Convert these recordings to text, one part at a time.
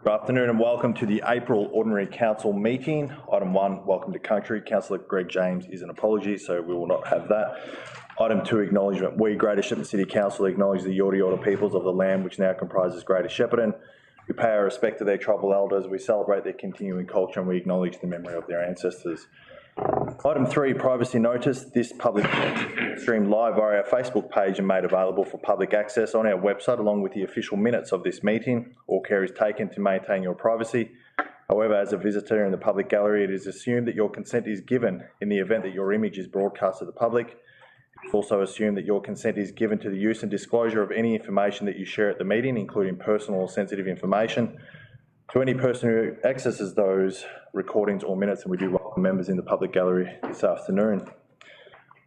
Good afternoon and welcome to the April Ordinary Council meeting. Item 1, welcome to country. Councillor Greg James is an apology, so we will not have that. Item 2, acknowledgement. We, Greater Shepparton City Council, acknowledge the Yorta peoples of the land which now comprises Greater Shepparton. We pay our respect to their tribal elders, we celebrate their continuing culture and we acknowledge the memory of their ancestors. Item 3, privacy notice. This public is streamed live via our Facebook page and made available for public access on our website along with the official minutes of this meeting. All care is taken to maintain your privacy. However, as a visitor in the public gallery, it is assumed that your consent is given in the event that your image is broadcast to the public. It's also assumed that your consent is given to the use and disclosure of any information that you share at the meeting, including personal or sensitive information. To any person who accesses those recordings or minutes, and we do welcome members in the public gallery this afternoon.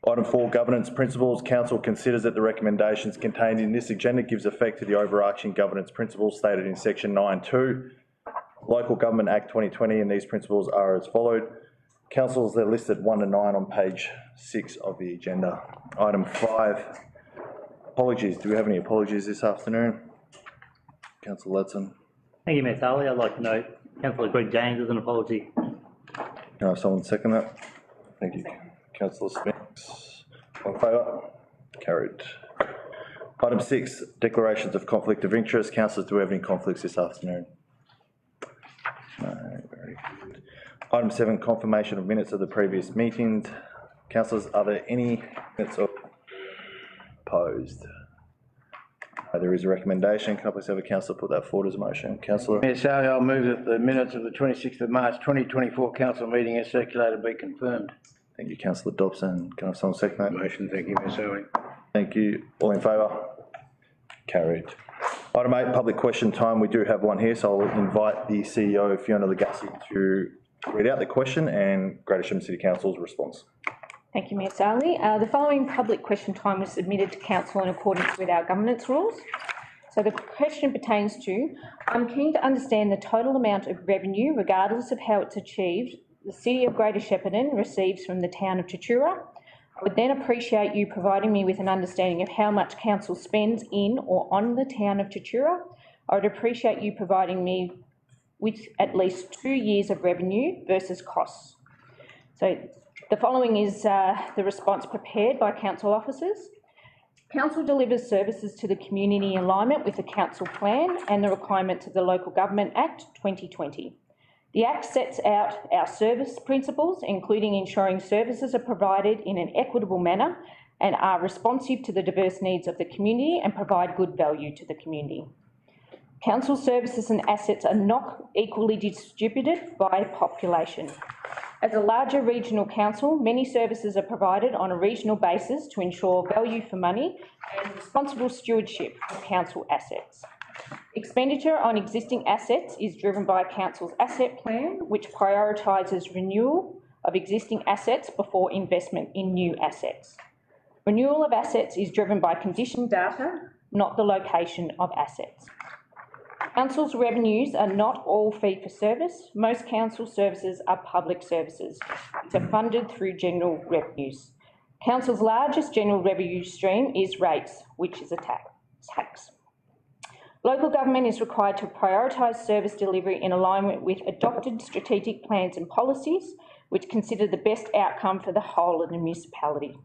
Item 4, governance principles. Council considers that the recommendations contained in this agenda gives effect to the overarching governance principles stated in section 9.2, Local Government Act 2020, and these principles are as followed. Councils, they're listed 1 to 9 on page 6 of the agenda. Item 5, apologies. Do we have any apologies this afternoon? Councillor Ledson. Thank you, Mayor Sally. I'd like to note Councillor Greg James as an apology. Can I have someone second that? Thank you. Councillor Spinks. All in favour? Carried. Item 6, declarations of conflict of interest. Councillors, do we have any conflicts this afternoon? No, very good. Item 7, confirmation of minutes of the previous meetings. Councillors, are there any minutes opposed? There is a recommendation. Can I please have a councillor put that forward as a motion? Councillor. Mayor Sally, I'll move that the minutes of the 26th of March 2024 council meeting as circulated be confirmed. Thank you, Councillor Dobson. Can I have someone second that? Motion. Thank you, Mayor Sally. Thank you. All in favour? Carried. Item 8, public question time. We do have one here, so I'll invite the CEO, Fiona Lagasse, to read out the question and Greater Shepparton City Council's response. Thank you, Mayor Sally. The following public question time was submitted to Council in accordance with our governance rules. So the question pertains to, I'm keen to understand the total amount of revenue, regardless of how it's achieved, the City of Greater Shepparton receives from the town of Tatura. I would then appreciate you providing me with an understanding of how much Council spends in or on the town of Tatura. I would appreciate you providing me with at least 2 years of revenue versus costs. So the following is the response prepared by council officers. Council delivers services to the community in alignment with the council plan and the requirements of the Local Government Act 2020. The Act sets out our service principles, including ensuring services are provided in an equitable manner and are responsive to the diverse needs of the community and provide good value to the community. Council services and assets are not equally distributed by population. As a larger regional council, many services are provided on a regional basis to ensure value for money and responsible stewardship of council assets. Expenditure on existing assets is driven by Council's asset plan, which prioritises renewal of existing assets before investment in new assets. Renewal of assets is driven by condition data, not the location of assets. Council's revenues are not all fee-for-service. Most council services are public services, which are funded through general revenues. Council's largest general revenue stream is rates, which is a tax. Local government is required to prioritise service delivery in alignment with adopted strategic plans and policies, which consider the best outcome for the whole of the municipality.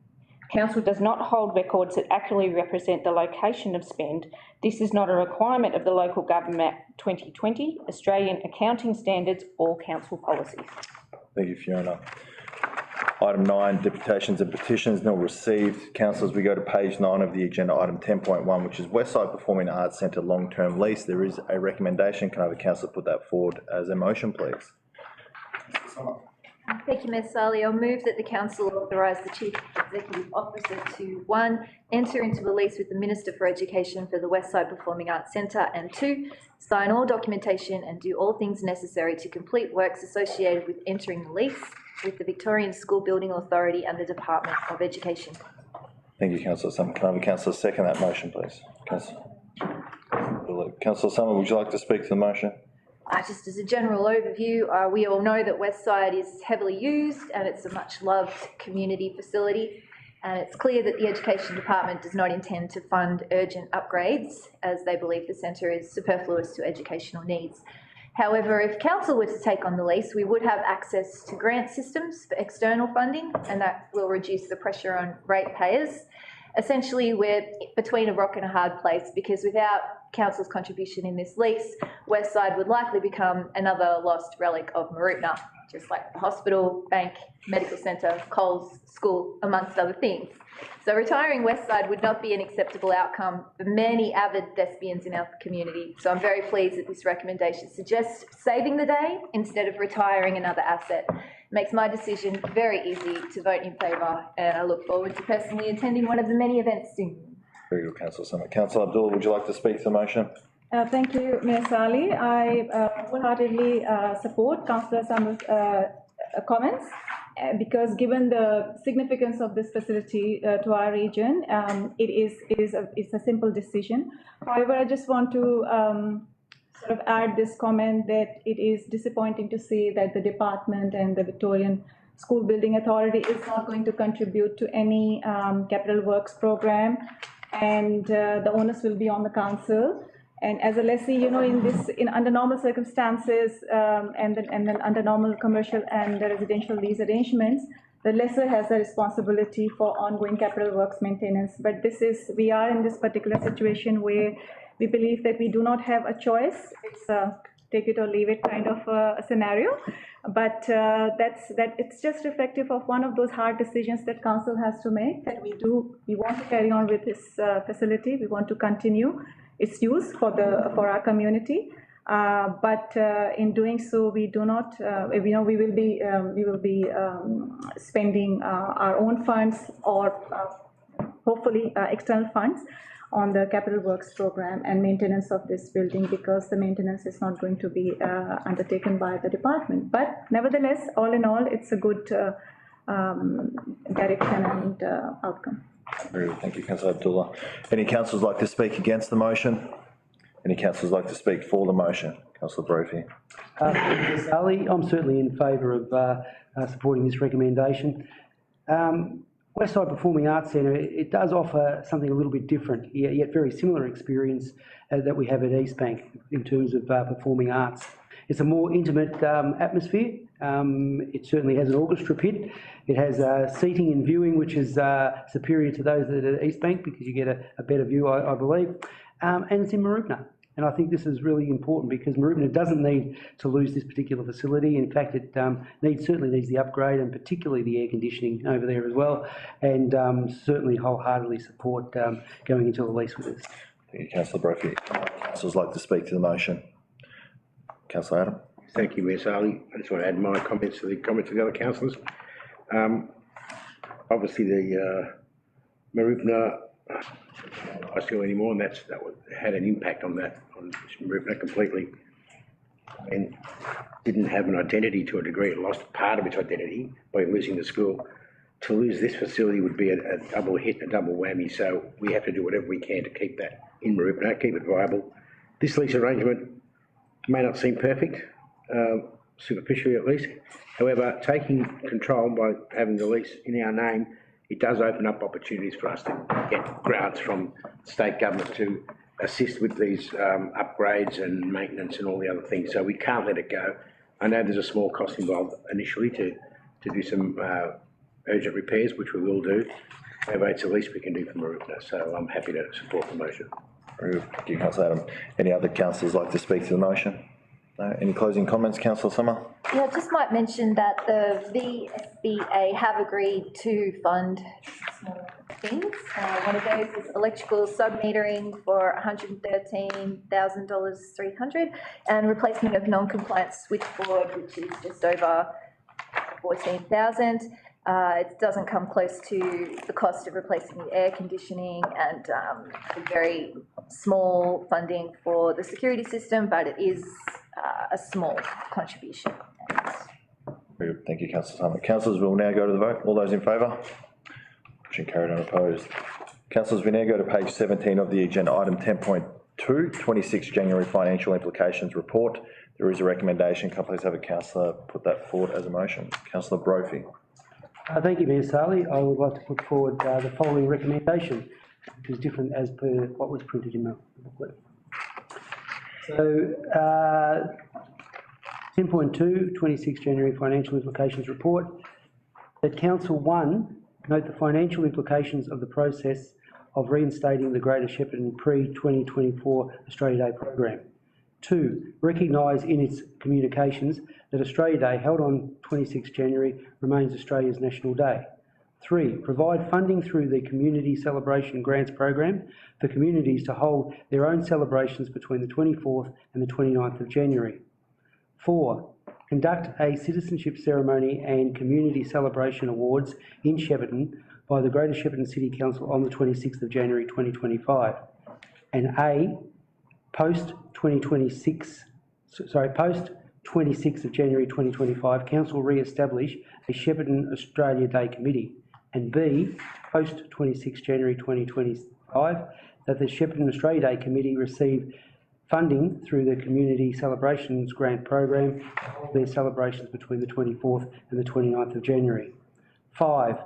Council does not hold records that accurately represent the location of spend. This is not a requirement of the Local Government Act 2020, Australian accounting standards or council policies. Thank you, Fiona. Item 9, deputations and petitions nil received. Councillors, we go to page 9 of the agenda, item 10.1, which is Westside Performing Arts Centre long-term lease. There is a recommendation. Can I have a councillor put that forward as a motion, please? Thank you, Ms. Sally. I'll move that the Council authorise the Chief Executive Officer to 1. Enter into a lease with the Minister for Education for the Westside Performing Arts Centre, and 2. Sign all documentation and do all things necessary to complete works associated with entering the lease with the Victorian School Building Authority and the Department of Education. Thank you, Councillor Summer. Can I have a councillor second that motion, please? Councillor Summer, would you like to speak to the motion? Just as a general overview, we all know that Westside is heavily used and it's a much loved community facility, and it's clear that the Education Department does not intend to fund urgent upgrades as they believe the centre is superfluous to educational needs. However, if council were to take on the lease, we would have access to grant systems for external funding, and that will reduce the pressure on ratepayers. Essentially, we're between a rock and a hard place because without council's contribution in this lease, Westside would likely become another lost relic of Mooroopna, just like the hospital, bank, medical centre, Coles, school, amongst other things. So retiring Westside would not be an acceptable outcome for many avid thespians in our community. So I'm very pleased that this recommendation suggests saving the day instead of retiring another asset. It makes my decision very easy to vote in favour, and I look forward to personally attending one of the many events soon. Very good, Councillor Summer. Councillor Abdullah, would you like to speak to the motion? Thank you, Mayor Sali. I wholeheartedly support Councillor Summer's comments because given the significance of this facility to our region, it's a simple decision. However, I just want to sort of add this comment that it is disappointing to see that the department and the Victorian School Building Authority is not going to contribute to any capital works program, and the onus will be on the council. And as a lessee, you know, under normal circumstances, and then under normal commercial and residential lease arrangements, the lessor has a responsibility for ongoing capital works maintenance. But we are in this particular situation where we believe that we do not have a choice. It's a take it or leave it kind of a scenario. But it's just reflective of one of those hard decisions that council has to make, that we want to carry on with this facility. We want to continue its use for our community, but in doing so, we do not. We will be spending our own funds or hopefully external funds on the capital works program and maintenance of this building, because the maintenance is not going to be undertaken by the department. But nevertheless, all in all, it's a good direction and outcome. Very good. Thank you, Councillor Abdullah. Any councillors like to speak against the motion? Any councillors like to speak for the motion? Councillor Brophy. Ali, I'm certainly in favour of supporting this recommendation. Westside Performing Arts Centre, it does offer something a little bit different, yet very similar experience that we have at Eastbank in terms of performing arts. It's a more intimate atmosphere. It certainly has an orchestra pit. It has seating and viewing, which is superior to those that are at Eastbank, because you get a better view, I believe. And it's in Mooroopna. And I think this is really important because Mooroopna doesn't need to lose this particular facility. In fact, it certainly needs the upgrade, and particularly the air conditioning over there as well. And certainly wholeheartedly support going into a lease with us. Thank you, Councillor Brophy. Councillors like to speak to the motion? Councillor Adam. Thank you, Mayor Sali. I just want to add my comments to the comments of the other councillors. Obviously, the Mooroopna I still anymore, and that had an impact on Mooroopna completely, and didn't have an identity to a degree. It lost part of its identity by losing the school. To lose this facility would be a double hit, a double whammy. So we have to do whatever we can to keep that in Mooroopna, keep it viable. This lease arrangement may not seem perfect, superficially at least. However, taking control by having the lease in our name, it does open up opportunities for us to get grants from state government to assist with these upgrades and maintenance and all the other things. So we can't let it go. I know there's a small cost involved initially to do some urgent repairs, which we will do. However, it's the least we can do for Mooroopna, so I'm happy to support the motion. Very good. Thank you, Councillor Adam. Any other councillors like to speak to the motion? No? Any closing comments, Councillor Summer? Yeah, I just might mention that the VSBA have agreed to fund small things. One of those is electrical sub-metering for $113,300 and replacement of non-compliant switchboard, which is just over $14,000. It doesn't come close to the cost of replacing the air conditioning and a very small funding for the security system, but it is a small contribution. Very good. Thank you, Councillor Summer. Councillors, will now go to the vote. All those in favour? Motion carried, unopposed. Councillors, we now go to page 17 of the agenda, item 10.2, 26 January Financial Implications Report. There is a recommendation. Can I please have a councillor put that forward as a motion? Councillor Brophy. Thank you, Mayor Sali. I would like to put forward the following recommendation, which is different as per what was printed in the booklet. So, 10.2, 26 January Financial Implications Report. That Council 1, note the financial implications of the process of reinstating the Greater Shepparton pre-2024 Australia Day program. 2, recognise in its communications that Australia Day, held on 26 January, remains Australia's National Day. 3, provide funding through the Community Celebration Grants Program for communities to hold their own celebrations between the 24th and the 29th of January. 4, conduct a citizenship ceremony and community celebration awards in Shepparton by the Greater Shepparton City Council on the 26th of January 2025. And A, post 26th of January 2025, Council re-establish a Shepparton Australia Day Committee. And B, post 26 January 2025, that the Shepparton Australia Day Committee receive funding through the Community Celebrations Grant Program to hold their celebrations between the 24th and the 29th of January. 5,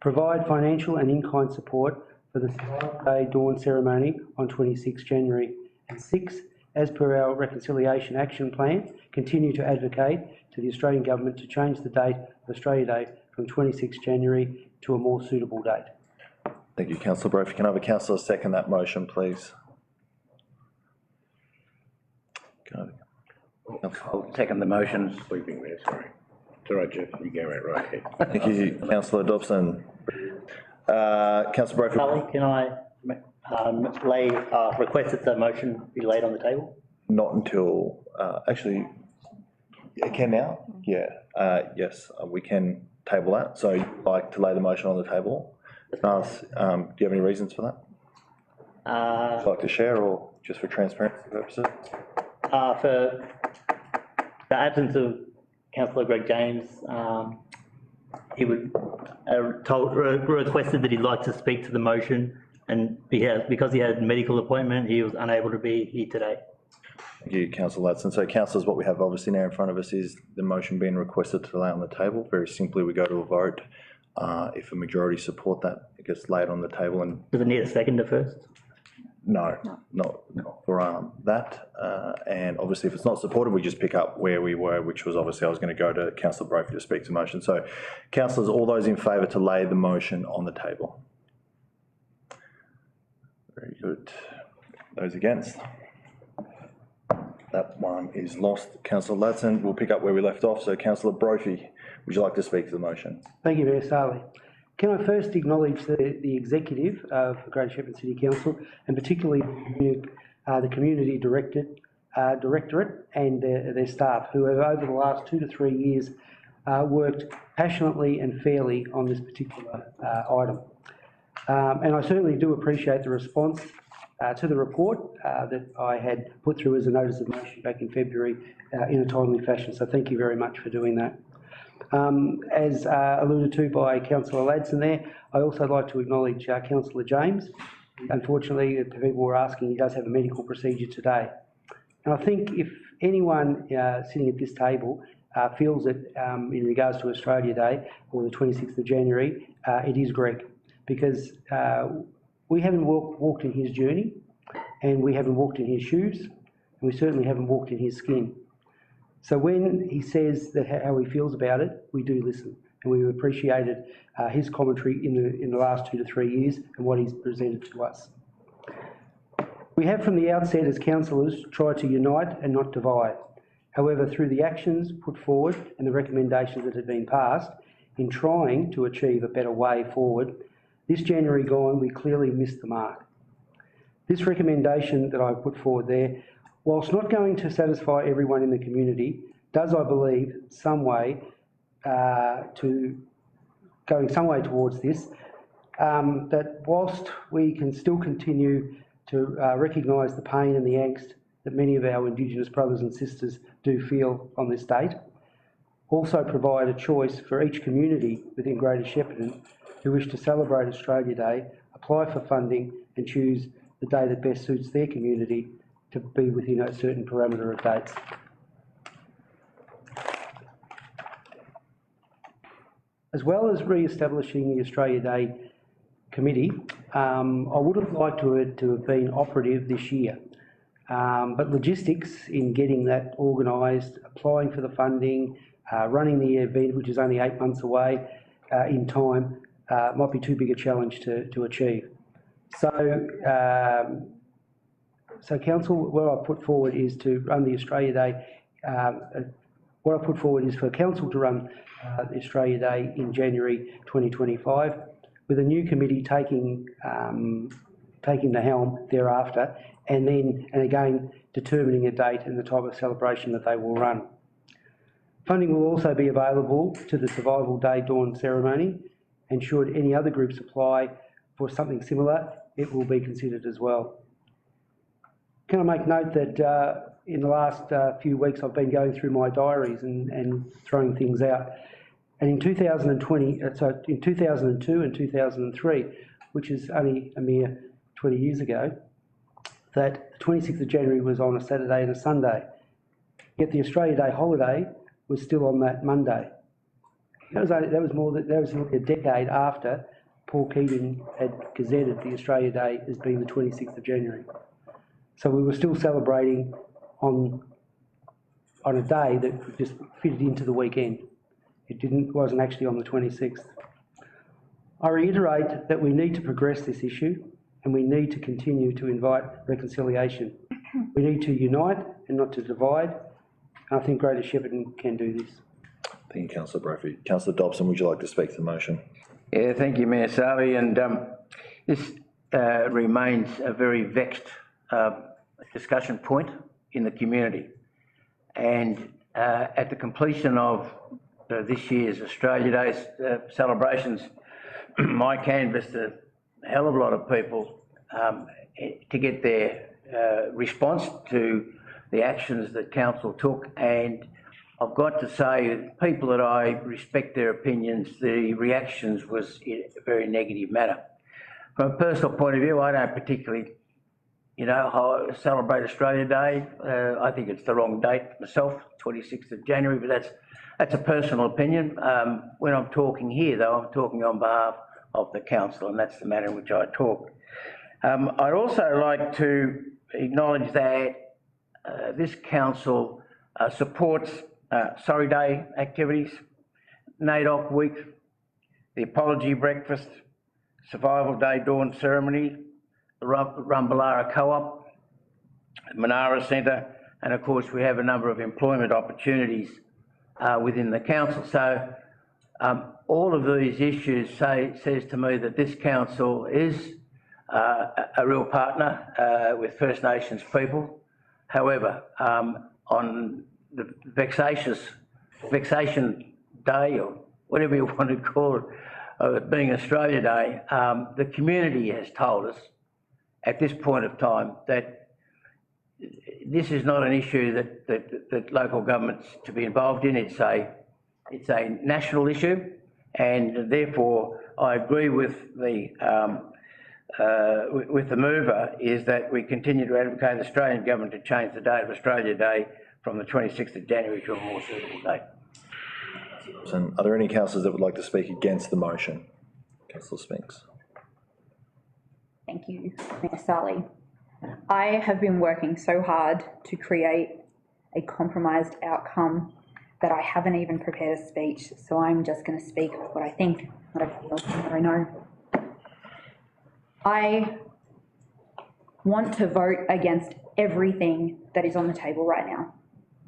provide financial and in-kind support for the Survival Day Dawn ceremony on 26 January. And 6, as per our Reconciliation Action Plan, continue to advocate to the Australian Government to change the date of Australia Day from 26 January to a more suitable date. Thank you, Councillor Brophy. Can I have a councillor second that motion, please? I'll second the motion. Sleeping there, sorry. It's all right, Jeff, you go right ahead. Thank you, Councillor Dobson. Councillor Brophy. Sally, can I request that the motion be laid on the table? Not until, actually, it can now? Yeah, yes, we can table that. So you'd like to lay the motion on the table? Do you have any reasons for that? Would you like to share, or just for transparency purposes? For the absence of Councillor Greg James, he would requested that he'd like to speak to the motion, and because he had a medical appointment, he was unable to be here today. Thank you, Councillor Ladson. So, councillors, what we have obviously now in front of us is the motion being requested to lay on the table. Very simply, we go to a vote. If a majority support that, it gets laid on the table. And does it need a seconder first? No, not for that. And obviously, if it's not supported, we just pick up where we were, which was obviously I was going to go to Councillor Brophy to speak to motion. So, councillors, all those in favour to lay the motion on the table? Very good. Those against? That one is lost. Councillor Ladson, we'll pick up where we left off. So, Councillor Brophy, would you like to speak to the motion? Thank you, Mayor Sarley. Can I first acknowledge the executive of the Greater Shepparton City Council, and particularly the Community Directorate and their staff, who have over the last 2 to 3 years worked passionately and fairly on this particular item. And I certainly do appreciate the response to the report that I had put through as a notice of motion back in February in a timely fashion. So thank you very much for doing that. As alluded to by Councillor Ladson there, I also like to acknowledge Councillor James. Unfortunately, people were asking, he does have a medical procedure today. And I think if anyone sitting at this table feels that in regards to Australia Day or the 26th of January, it is Greg, because we haven't walked in his journey, and we haven't walked in his shoes, and we certainly haven't walked in his skin. So when he says that how he feels about it, we do listen, and we've appreciated his commentary in the last 2 to 3 years and what he's presented to us. We have from the outset as councillors tried to unite and not divide. However, through the actions put forward and the recommendations that have been passed in trying to achieve a better way forward, this January gone, we clearly missed the mark. This recommendation that I've put forward there, whilst not going to satisfy everyone in the community, does, I believe, going some way towards this, that whilst we can still continue to recognise the pain and the angst that many of our Indigenous brothers and sisters do feel on this date, also provide a choice for each community within Greater Shepparton who wish to celebrate Australia Day, apply for funding and choose the day that best suits their community to be within a certain parameter of dates. As well as re-establishing the Australia Day Committee, I would have liked to have been operative this year. But logistics in getting that organised, applying for the funding, running the event, which is only 8 months away in time, might be too big a challenge to achieve. So council, what I put forward is to run the Australia Day. What I put forward is for council to run the Australia Day in January 2025, with a new committee taking the helm thereafter, and again determining a date and the type of celebration that they will run. Funding will also be available to the Survival Day Dawn ceremony, and should any other groups apply for something similar, it will be considered as well. Can I make note that in the last few weeks I've been going through my diaries and throwing things out. And in 2002 and 2003, which is only a mere 20 years ago, that the 26th of January was on a Saturday and a Sunday. Yet the Australia Day holiday was still on that Monday. That was a decade after Paul Keating had gazetted the Australia Day as being the 26th of January. So we were still celebrating on a day that just fitted into the weekend. It wasn't actually on the 26th. I reiterate that we need to progress this issue, and we need to continue to invite reconciliation. We need to unite and not to divide, and I think Greater Shepparton can do this. Thank you, Councillor Brophy. Councillor Dobson, would you like to speak to the motion? Yeah, thank you, Mayor Sally. And this remains a very vexed discussion point in the community. And at the completion of this year's Australia Day celebrations, I canvassed a hell of a lot of people to get their response to the actions that council took, and I've got to say, people that I respect their opinions, the reactions was in a very negative manner. From a personal point of view, I don't particularly, celebrate Australia Day. I think it's the wrong date myself, 26th of January, but that's a personal opinion. When I'm talking here, though, I'm talking on behalf of the council, and that's the manner in which I talk. I'd also like to acknowledge that this council supports Sorry Day activities, NAIDOC Week, the Apology Breakfast, Survival Day Dawn Ceremony, the Rumballara Co-op, Manara Centre, and of course we have a number of employment opportunities within the council. So all of these issues says to me that this council is a real partner with First Nations people. However, on the vexation day, or whatever you want to call it, being Australia Day, the community has told us at this point of time that this is not an issue that local government's to be involved in. It's a national issue, and therefore I agree with the mover is that we continue to advocate the Australian government to change the date of Australia Day from the 26th of January to a more suitable date. And are there any councillors that would like to speak against the motion? Councillor Spinks. Thank you, Mayor Sally. I have been working so hard to create a compromised outcome that I haven't even prepared a speech, so I'm just going to speak what I think, what I feel, what I know. I want to vote against everything that is on the table right now.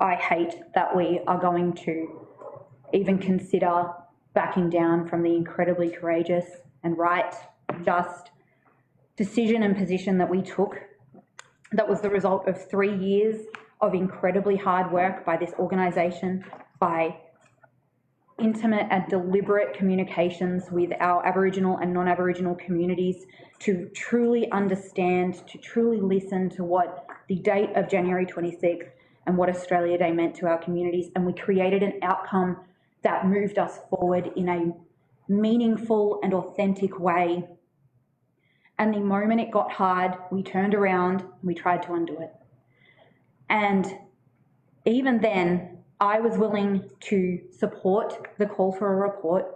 I hate that we are going to even consider backing down from the incredibly courageous and right, just decision and position that we took. That was the result of 3 years of incredibly hard work by this organisation, by intimate and deliberate communications with our Aboriginal and non-Aboriginal communities to truly understand, to truly listen to what the date of January 26th and what Australia Day meant to our communities. And we created an outcome that moved us forward in a meaningful and authentic way. And the moment it got hard, we turned around and we tried to undo it. And even then, I was willing to support the call for a report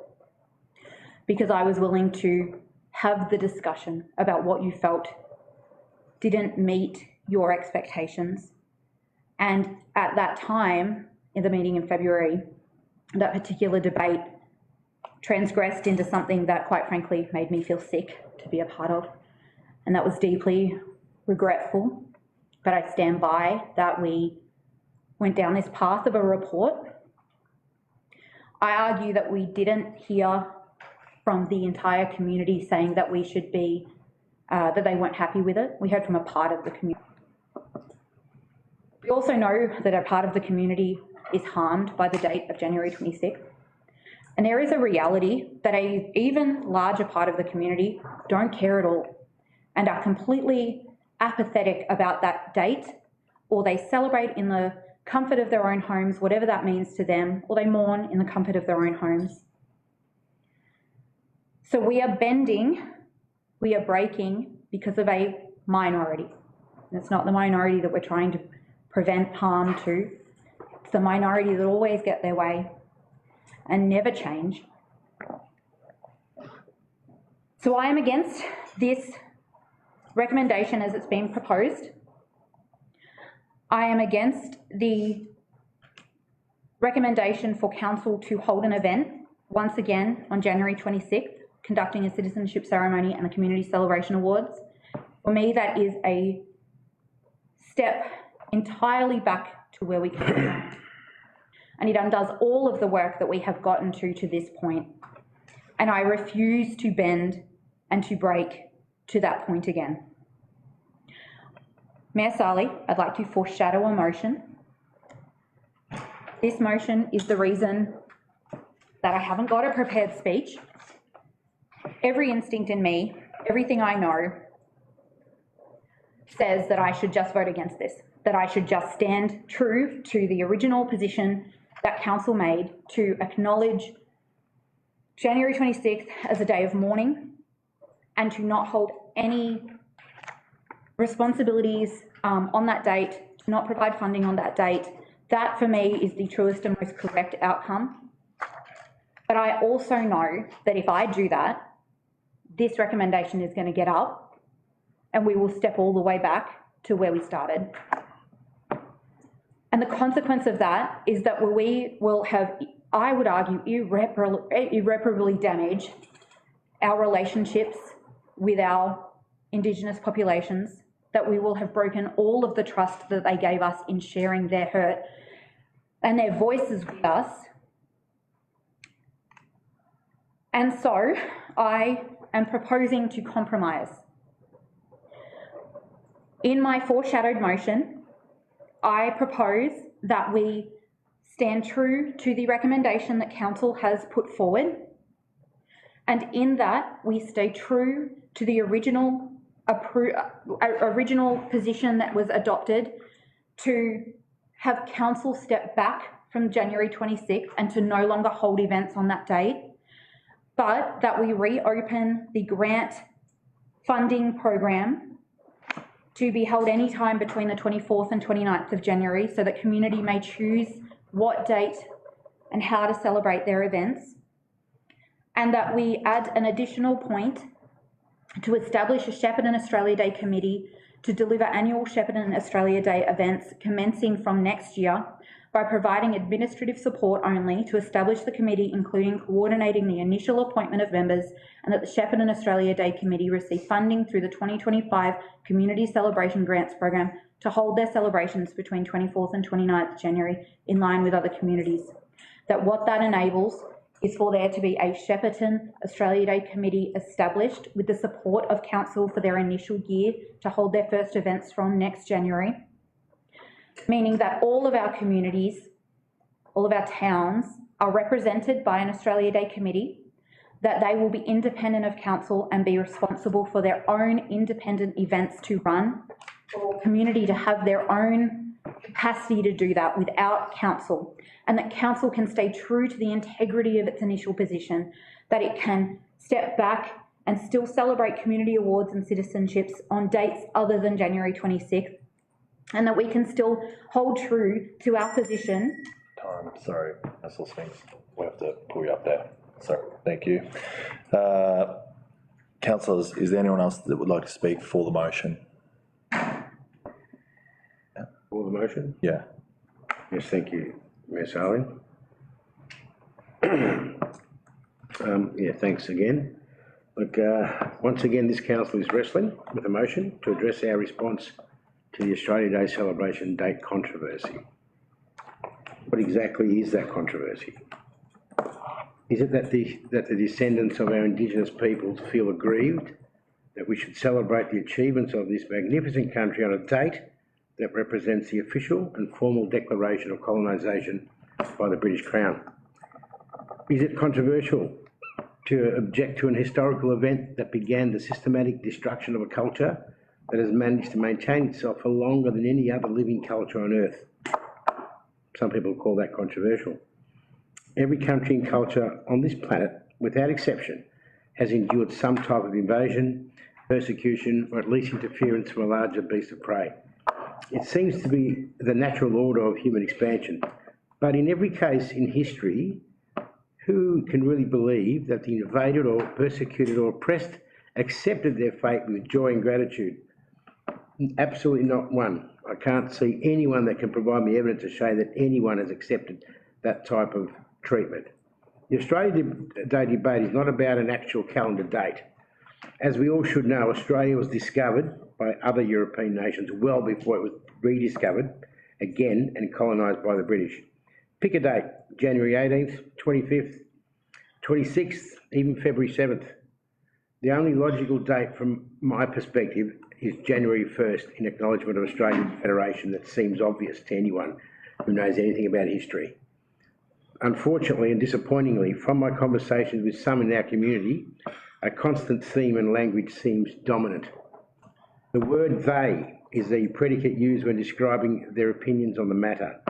because I was willing to have the discussion about what you felt didn't meet your expectations. And at that time, in the meeting in February, that particular debate transgressed into something that, quite frankly, made me feel sick to be a part of. And that was deeply regretful, but I stand by that we went down this path of a report. I argue that we didn't hear from the entire community saying that we should be, that they weren't happy with it. We heard from a part of the community. We also know that a part of the community is harmed by the date of January 26th. And there is a reality that an even larger part of the community don't care at all and are completely apathetic about that date, or they celebrate in the comfort of their own homes, whatever that means to them, or they mourn in the comfort of their own homes. So we are bending, we are breaking because of a minority. And it's not the minority that we're trying to prevent harm to. It's the minority that always get their way and never change. So I am against this recommendation as it's been proposed. I am against the recommendation for council to hold an event once again on January 26th, conducting a citizenship ceremony and the Community Celebration Awards. For me, that is a step entirely back to where we came from. And it undoes all of the work that we have gotten to this point. And I refuse to bend and to break to that point again. Mayor Sali, I'd like to foreshadow a motion. This motion is the reason that I haven't got a prepared speech. Every instinct in me, everything I know, says that I should just vote against this, that I should just stand true to the original position that council made to acknowledge January 26th as a day of mourning and to not hold any responsibilities on that date, to not provide funding on that date. That for me is the truest and most correct outcome. But I also know that if I do that, this recommendation is going to get up and we will step all the way back to where we started. And the consequence of that is that we will have, I would argue, irreparably damage our relationships with our Indigenous populations, that we will have broken all of the trust that they gave us in sharing their hurt and their voices with us. And so I am proposing to compromise. In my foreshadowed motion, I propose that we stand true to the recommendation that council has put forward, and in that we stay true to the original position that was adopted to have council step back from January 26th and to no longer hold events on that date, but that we reopen the grant funding program to be held any time between the 24th and 29th of January so that community may choose what date and how to celebrate their events, and that we add an additional point to establish a Shepparton Australia Day committee to deliver annual Shepparton Australia Day events commencing from next year by providing administrative support only to establish the committee, including coordinating the initial appointment of members, and that the Shepparton Australia Day committee receive funding through the 2025 Community Celebration Grants Program to hold their celebrations between 24th and 29th January in line with other communities. That what that enables is for there to be a Shepparton Australia Day committee established with the support of council for their initial year to hold their first events from next January, meaning that all of our communities, all of our towns are represented by an Australia Day committee, that they will be independent of council and be responsible for their own independent events to run, for community to have their own capacity to do that without council, and that council can stay true to the integrity of its initial position, that it can step back and still celebrate community awards and citizenships on dates other than January 26th, and that we can still hold true to our position. Time, sorry, Councillor Spinks, we have to pull you up there. Sorry, thank you. Councillors, is there anyone else that would like to speak for the motion? For the motion? Yeah. Yes, thank you, Mayor Sally. Yeah, thanks again. Look, once again, this council is wrestling with a motion to address our response to the Australia Day celebration date controversy. What exactly is that controversy? Is it that the descendants of our Indigenous peoples feel aggrieved that we should celebrate the achievements of this magnificent country on a date that represents the official and formal declaration of colonisation by the British Crown? Is it controversial to object to an historical event that began the systematic destruction of a culture that has managed to maintain itself for longer than any other living culture on earth? Some people call that controversial. Every country and culture on this planet, without exception, has endured some type of invasion, persecution, or at least interference from a larger beast of prey. It seems to be the natural order of human expansion. But in every case in history, who can really believe that the invaded or persecuted or oppressed accepted their fate with joy and gratitude? Absolutely not one. I can't see anyone that can provide me evidence to show that anyone has accepted that type of treatment. The Australia Day debate is not about an actual calendar date. As we all should know, Australia was discovered by other European nations well before it was rediscovered again and colonised by the British. Pick a date, January 18th, 25th, 26th, even February 7th. The only logical date from my perspective is January 1st in acknowledgement of Australian Federation. That seems obvious to anyone who knows anything about history. Unfortunately and disappointingly, from my conversations with some in our community, a constant theme and language seems dominant. The word they is the predicate used when describing their opinions on the matter.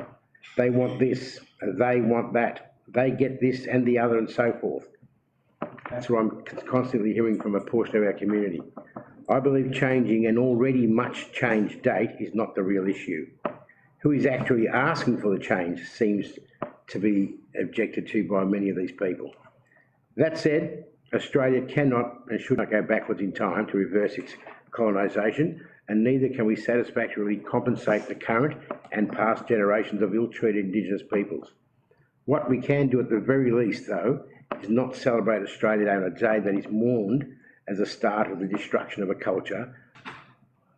They want this, they want that, they get this and the other and so forth. That's what I'm constantly hearing from a portion of our community. I believe changing an already much changed date is not the real issue. Who is actually asking for the change seems to be objected to by many of these people. That said, Australia cannot and should not go backwards in time to reverse its colonisation, and neither can we satisfactorily compensate the current and past generations of ill-treated Indigenous peoples. What we can do at the very least, though, is not celebrate Australia Day on a day that is mourned as a start of the destruction of a culture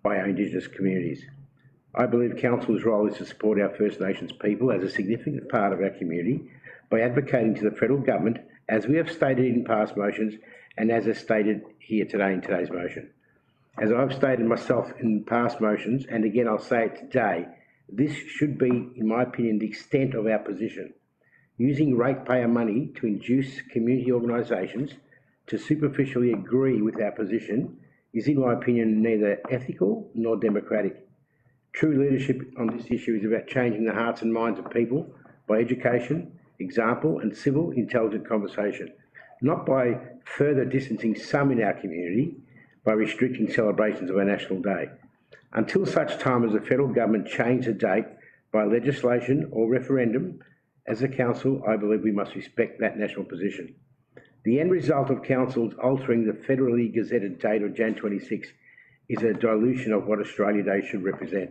by our Indigenous communities. I believe Council's role is to support our First Nations people as a significant part of our community by advocating to the federal government, as we have stated in past motions and as is stated here today in today's motion. As I've stated myself in past motions, and again I'll say it today, this should be, in my opinion, the extent of our position. Using ratepayer money to induce community organisations to superficially agree with our position is, in my opinion, neither ethical nor democratic. True leadership on this issue is about changing the hearts and minds of people by education, example and civil, intelligent conversation, not by further distancing some in our community by restricting celebrations of our National Day. Until such time as the federal government change the date by legislation or referendum, as a council, I believe we must respect that national position. The end result of councils altering the federally gazetted date of Jan 26 is a dilution of what Australia Day should represent.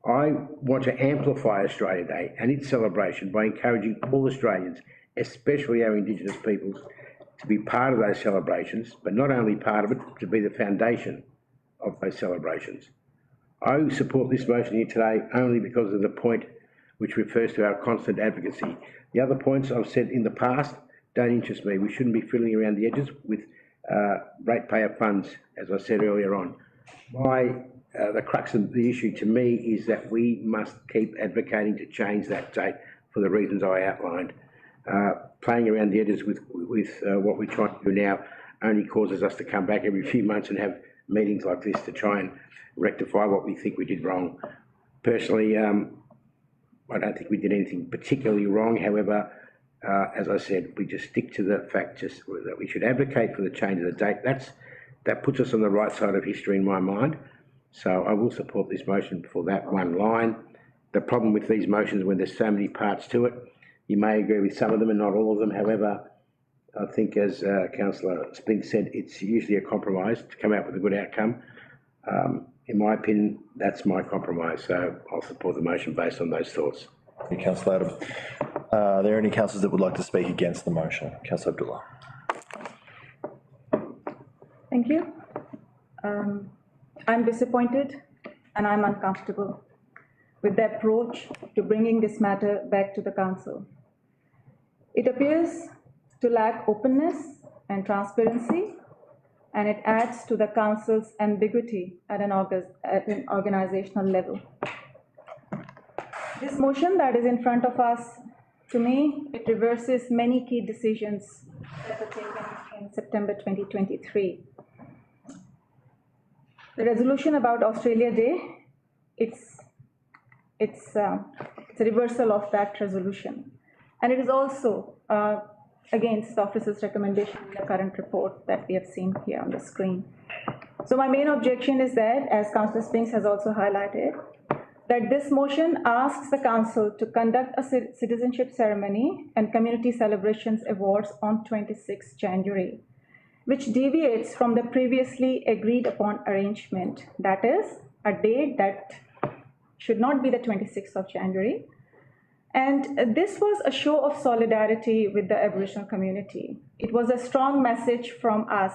I want to amplify Australia Day and its celebration by encouraging all Australians, especially our Indigenous peoples, to be part of those celebrations, but not only part of it, to be the foundation of those celebrations. I support this motion here today only because of the point which refers to our constant advocacy. The other points I've said in the past don't interest me. We shouldn't be fiddling around the edges with ratepayer funds, as I said earlier on. The crux of the issue to me is that we must keep advocating to change that date for the reasons I outlined. Playing around the edges with what we're trying to do now only causes us to come back every few months and have meetings like this to try and rectify what we think we did wrong. Personally, I don't think we did anything particularly wrong. However, as I said, we just stick to the fact that we should advocate for the change of the date. That puts us on the right side of history in my mind. So I will support this motion for that one line. The problem with these motions, when there's so many parts to it, you may agree with some of them and not all of them. However, I think, as Councillor Splint said, it's usually a compromise to come out with a good outcome. in my opinion, that's my compromise, so I'll support the motion based on those thoughts. Thank you, Councillor Adam. Are there any councillors that would like to speak against the motion? Councillor Abdullah. Thank you. I'm disappointed and I'm uncomfortable with the approach to bringing this matter back to the council. It appears to lack openness and transparency, and it adds to the council's ambiguity at an organizational level. This motion that is in front of us, to me, it reverses many key decisions that were taken in September 2023. The resolution about Australia Day, it's a reversal of that resolution. And it is also against the officer's recommendation in the current report that we have seen here on the screen. So my main objection is that, as Councillor Spinks has also highlighted, that this motion asks the council to conduct a citizenship ceremony and community celebrations awards on 26 January, which deviates from the previously agreed upon arrangement. That is, a date that should not be the 26th of January. And this was a show of solidarity with the Aboriginal community. It was a strong message from us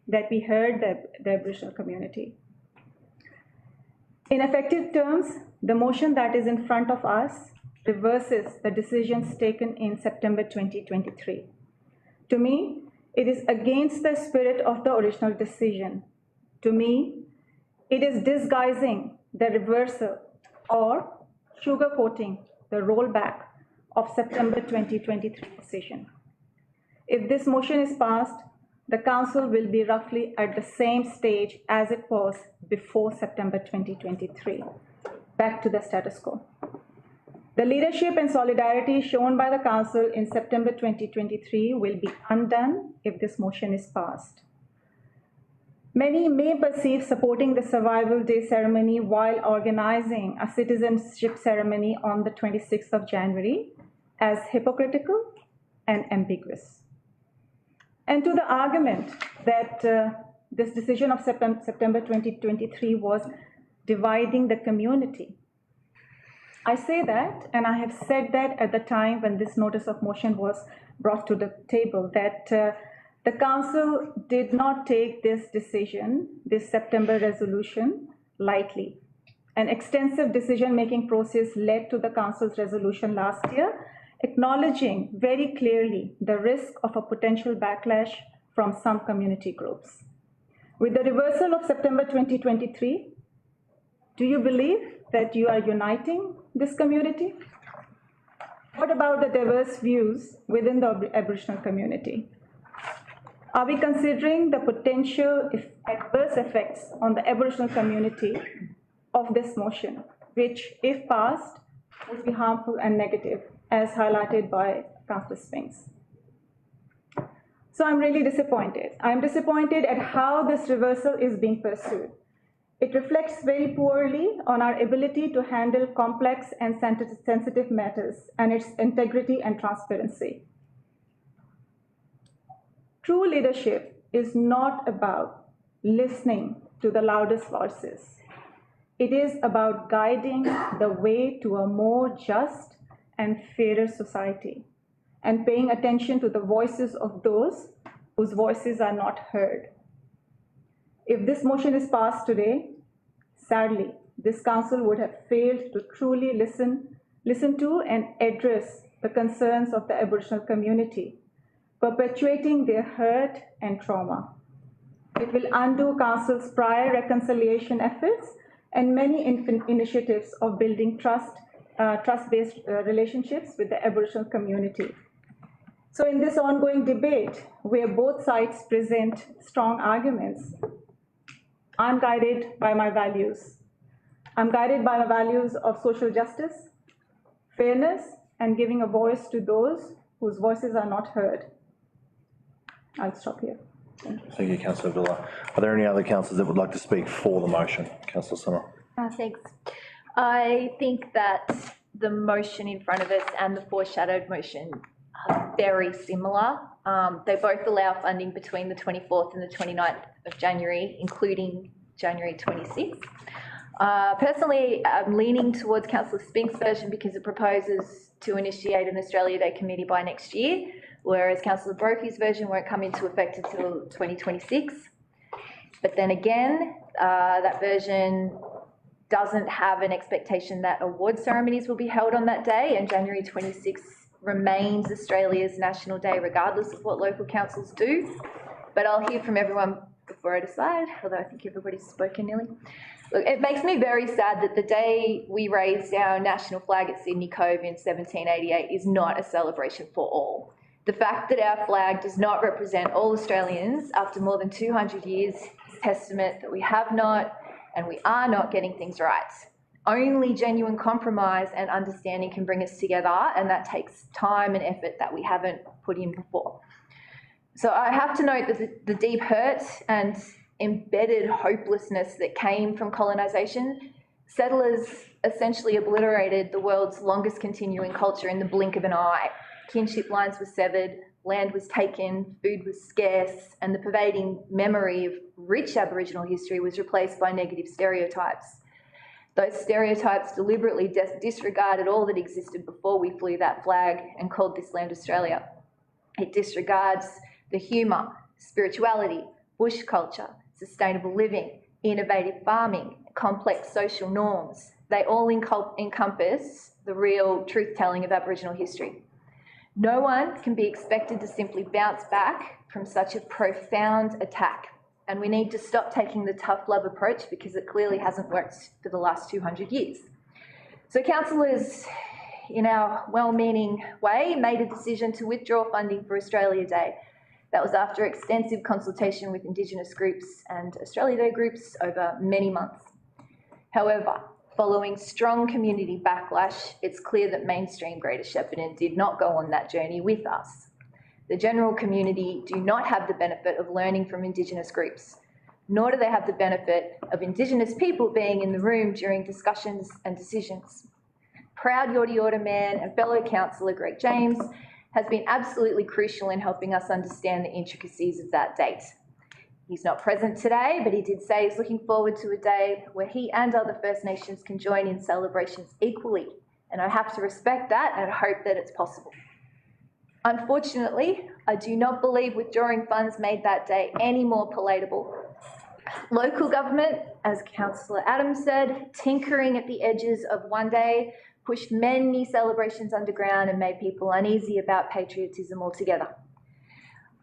that we heard the Aboriginal community. In effective terms, the motion that is in front of us reverses the decisions taken in September 2023. To me, it is against the spirit of the original decision. To me, it is disguising the reversal or sugarcoating the rollback of September 2023 decision. If this motion is passed, the council will be roughly at the same stage as it was before September 2023, back to the status quo. The leadership and solidarity shown by the council in September 2023 will be undone if this motion is passed. Many may perceive supporting the Survival Day ceremony while organizing a citizenship ceremony on the 26th of January as hypocritical and ambiguous. And to the argument that this decision of September 2023 was dividing the community, I say that, and I have said that at the time when this notice of motion was brought to the table, that the council did not take this decision, this September resolution, lightly. An extensive decision-making process led to the council's resolution last year, acknowledging very clearly the risk of a potential backlash from some community groups. With the reversal of September 2023, do you believe that you are uniting this community? What about the diverse views within the Aboriginal community? Are we considering the potential adverse effects on the Aboriginal community of this motion, which, if passed, would be harmful and negative, as highlighted by Councillor Spinks? So I'm really disappointed. I'm disappointed at how this reversal is being pursued. It reflects very poorly on our ability to handle complex and sensitive matters and its integrity and transparency. True leadership is not about listening to the loudest voices. It is about guiding the way to a more just and fairer society and paying attention to the voices of those whose voices are not heard. If this motion is passed today, sadly, this council would have failed to truly listen to and address the concerns of the Aboriginal community, perpetuating their hurt and trauma. It will undo council's prior reconciliation efforts and many initiatives of building trust-based relationships with the Aboriginal community. So in this ongoing debate, where both sides present strong arguments, I'm guided by my values. I'm guided by the values of social justice, fairness, and giving a voice to those whose voices are not heard. I'll stop here. Thank you, Councillor Abdullah. Are there any other councillors that would like to speak for the motion? Councillor Summer. Thanks. I think that the motion in front of us and the foreshadowed motion are very similar. They both allow funding between the 24th and the 29th of January, including January 26th. Personally, I'm leaning towards Councillor Spink's version because it proposes to initiate an Australia Day committee by next year, whereas Councillor Brophy's version won't come into effect until 2026. But then again, that version doesn't have an expectation that award ceremonies will be held on that day, and January 26th remains Australia's National Day regardless of what local councils do. But I'll hear from everyone before I decide, although I think everybody's spoken nearly. Look, it makes me very sad that the day we raised our national flag at Sydney Cove in 1788 is not a celebration for all. The fact that our flag does not represent all Australians after more than 200 years is testament that we have not and we are not getting things right. Only genuine compromise and understanding can bring us together, and that takes time and effort that we haven't put in before. So I have to note that the deep hurt and embedded hopelessness that came from colonisation. Settlers essentially obliterated the world's longest continuing culture in the blink of an eye. Kinship lines were severed, land was taken, food was scarce, and the pervading memory of rich Aboriginal history was replaced by negative stereotypes. Those stereotypes deliberately disregarded all that existed before we flew that flag and called this land Australia. It disregards the humour, spirituality, bush culture, sustainable living, innovative farming, complex social norms. They all encompass the real truth-telling of Aboriginal history. No one can be expected to simply bounce back from such a profound attack, and we need to stop taking the tough love approach because it clearly hasn't worked for the last 200 years. So councillors, in our well-meaning way, made a decision to withdraw funding for Australia Day. That was after extensive consultation with Indigenous groups and Australia Day groups over many months. However, following strong community backlash, it's clear that mainstream Greater Shepparton did not go on that journey with us. The general community do not have the benefit of learning from Indigenous groups, nor do they have the benefit of Indigenous people being in the room during discussions and decisions. Proud Yorta Yorta man and fellow councillor Greg James has been absolutely crucial in helping us understand the intricacies of that date. He's not present today, but he did say he's looking forward to a day where he and other First Nations can join in celebrations equally. And I have to respect that and hope that it's possible. Unfortunately, I do not believe withdrawing funds made that day any more palatable. Local government, as Councillor Adams said, tinkering at the edges of one day, pushed many celebrations underground and made people uneasy about patriotism altogether.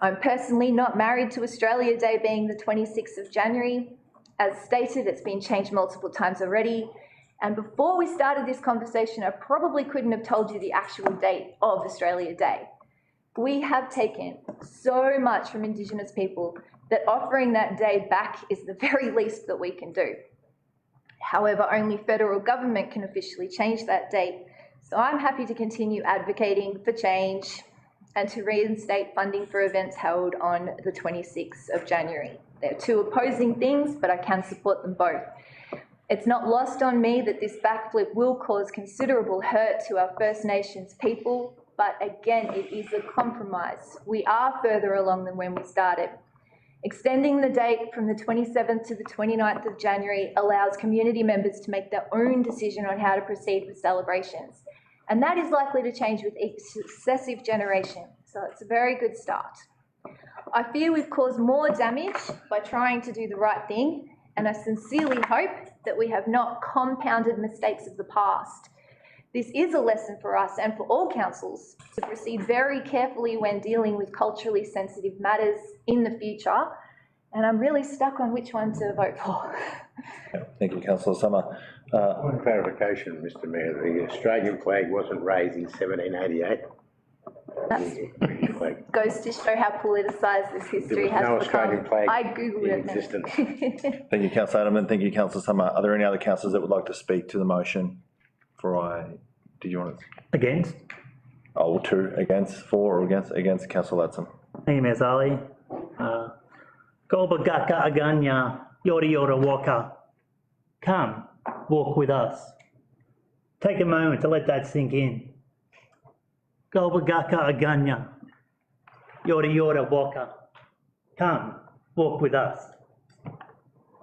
I'm personally not married to Australia Day being the 26th of January. As stated, it's been changed multiple times already. And before we started this conversation, I probably couldn't have told you the actual date of Australia Day. We have taken so much from Indigenous people that offering that day back is the very least that we can do. However, only federal government can officially change that date. So I'm happy to continue advocating for change and to reinstate funding for events held on the 26th of January. They're two opposing things, but I can support them both. It's not lost on me that this backflip will cause considerable hurt to our First Nations people, but again, it is a compromise. We are further along than when we started. Extending the date from the 27th to the 29th of January allows community members to make their own decision on how to proceed with celebrations. And that is likely to change with each successive generation. So it's a very good start. I fear we've caused more damage by trying to do the right thing, and I sincerely hope that we have not compounded mistakes of the past. This is a lesson for us and for all councils to proceed very carefully when dealing with culturally sensitive matters in the future. And I'm really stuck on which one to vote for. Thank you, Councillor Summer. One clarification, Mr Mayor, the Australian flag wasn't raised in 1788. That goes to show how politicised this history has become. There was no Australian flag I googled in it. existence. Thank you, Councillor Adam, and thank you, Councillor Summer. Are there any other councillors that would like to speak to the motion? Did you want to? Against? Oh, two against, four or against Councillor Latson. Thank you, Ms. Ali. Golba Gaka Aganya, Yorta Yorta Waka. Come, walk with us. Take a moment to let that sink in. Golba Gaka Aganya, Yorta Yorta Waka. Come, walk with us.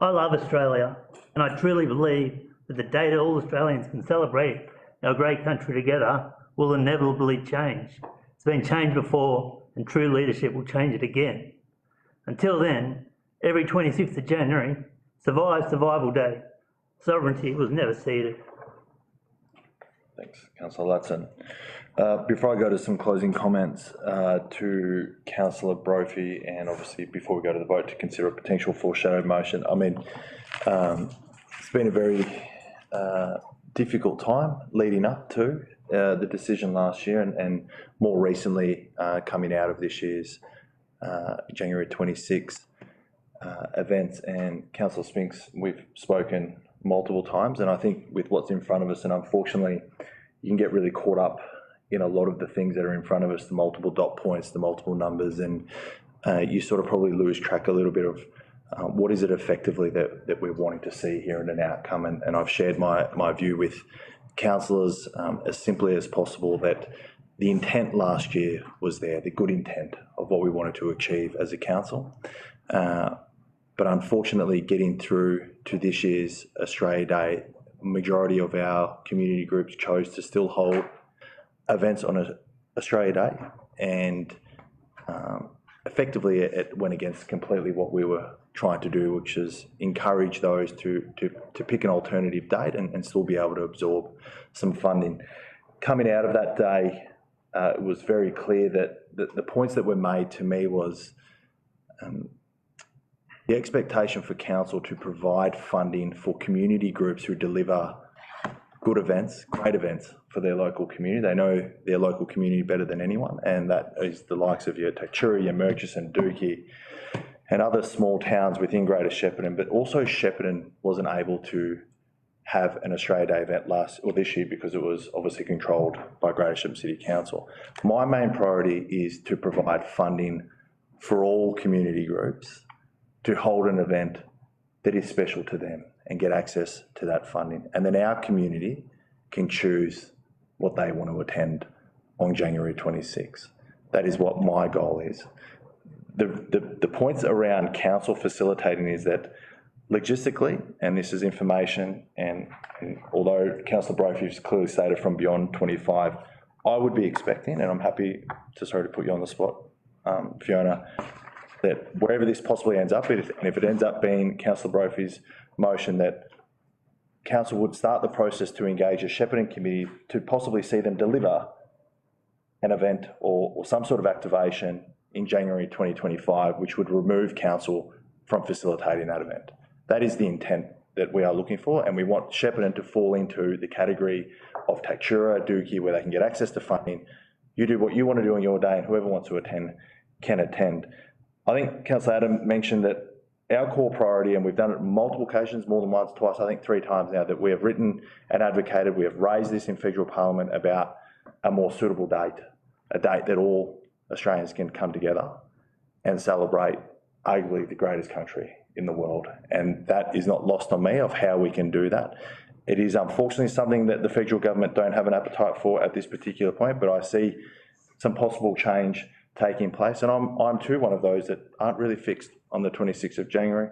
I love Australia, and I truly believe that the day that all Australians can celebrate our great country together will inevitably change. It's been changed before, and true leadership will change it again. Until then, every 26th of January, Survival Day. Sovereignty was never ceded. Thanks, Councillor Latson. Before I go to some closing comments, to Councillor Brophy, and obviously before we go to the vote to consider a potential foreshadowed motion, I mean, it's been a very difficult time leading up to the decision last year and more recently coming out of this year's January 26th events. And Councillor Spinks, we've spoken multiple times, and I think with what's in front of us, and unfortunately you can get really caught up in a lot of the things that are in front of us, the multiple dot points, the multiple numbers, and you sort of probably lose track a little bit of what is it effectively that we're wanting to see here in an outcome. And I've shared my view with councillors as simply as possible that the intent last year was there, the good intent of what we wanted to achieve as a council. But unfortunately, getting through to this year's Australia Day, majority of our community groups chose to still hold events on Australia Day, and effectively it went against completely what we were trying to do, which is encourage those to pick an alternative date and still be able to absorb some funding. Coming out of that day, it was very clear that the points that were made to me was the expectation for council to provide funding for community groups who deliver good events, great events for their local community. They know their local community better than anyone, and that is the likes of your Taktura, your Murchison, Dookie, and other small towns within Greater Shepparton. But also Shepparton wasn't able to have an Australia Day event this year because it was obviously controlled by Greater Shepparton City Council. My main priority is to provide funding for all community groups to hold an event that is special to them and get access to that funding. And then our community can choose what they want to attend on January 26. That is what my goal is. The points around council facilitating is that logistically, and this is information, and although Councillor Brophy has clearly stated from beyond 25, I would be expecting, and I'm happy to, sorry to put you on the spot, Fiona, that wherever this possibly ends up, and if it ends up being Councillor Brophy's motion, that council would start the process to engage a Shepparton committee to possibly see them deliver an event or some sort of activation in January 2025, which would remove council from facilitating that event. That is the intent that we are looking for, and we want Shepparton to fall into the category of Taktura, Dookie, where they can get access to funding. You do what you want to do on your day, and whoever wants to attend can attend. I think Councillor Adam mentioned that our core priority, and we've done it on multiple occasions, more than once, twice, I think 3 times now, that we have written and advocated, we have raised this in federal parliament about a more suitable date, a date that all Australians can come together and celebrate arguably the greatest country in the world. And that is not lost on me of how we can do that. It is unfortunately something that the federal government don't have an appetite for at this particular point, but I see some possible change taking place, and I'm too one of those that aren't really fixed on the 26th of January.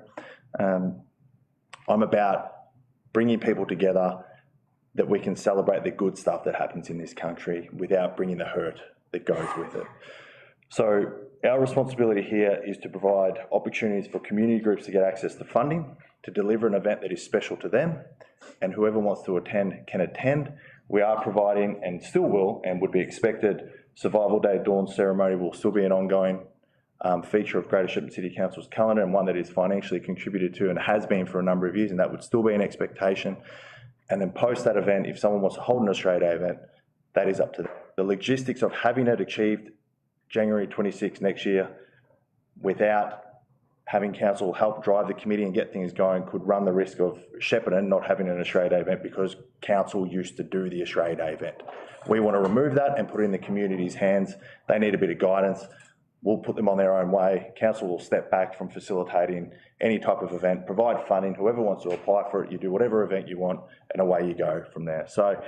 I'm about bringing people together that we can celebrate the good stuff that happens in this country without bringing the hurt that goes with it. So our responsibility here is to provide opportunities for community groups to get access to funding, to deliver an event that is special to them, and whoever wants to attend can attend. We are providing, and still will, and would be expected, Survival Day Dawn ceremony will still be an ongoing feature of Greater Shepparton City Council's calendar, and one that is financially contributed to and has been for a number of years, and that would still be an expectation. And then post that event, if someone wants to hold an Australia Day event, that is up to them. The logistics of having it achieved January 26 next year without having council help drive the committee and get things going could run the risk of Shepparton not having an Australia Day event because council used to do the Australia Day event. We want to remove that and put it in the community's hands. They need a bit of guidance. We'll put them on their own way. Council will step back from facilitating any type of event, provide funding. Whoever wants to apply for it, you do whatever event you want, and away you go from there. So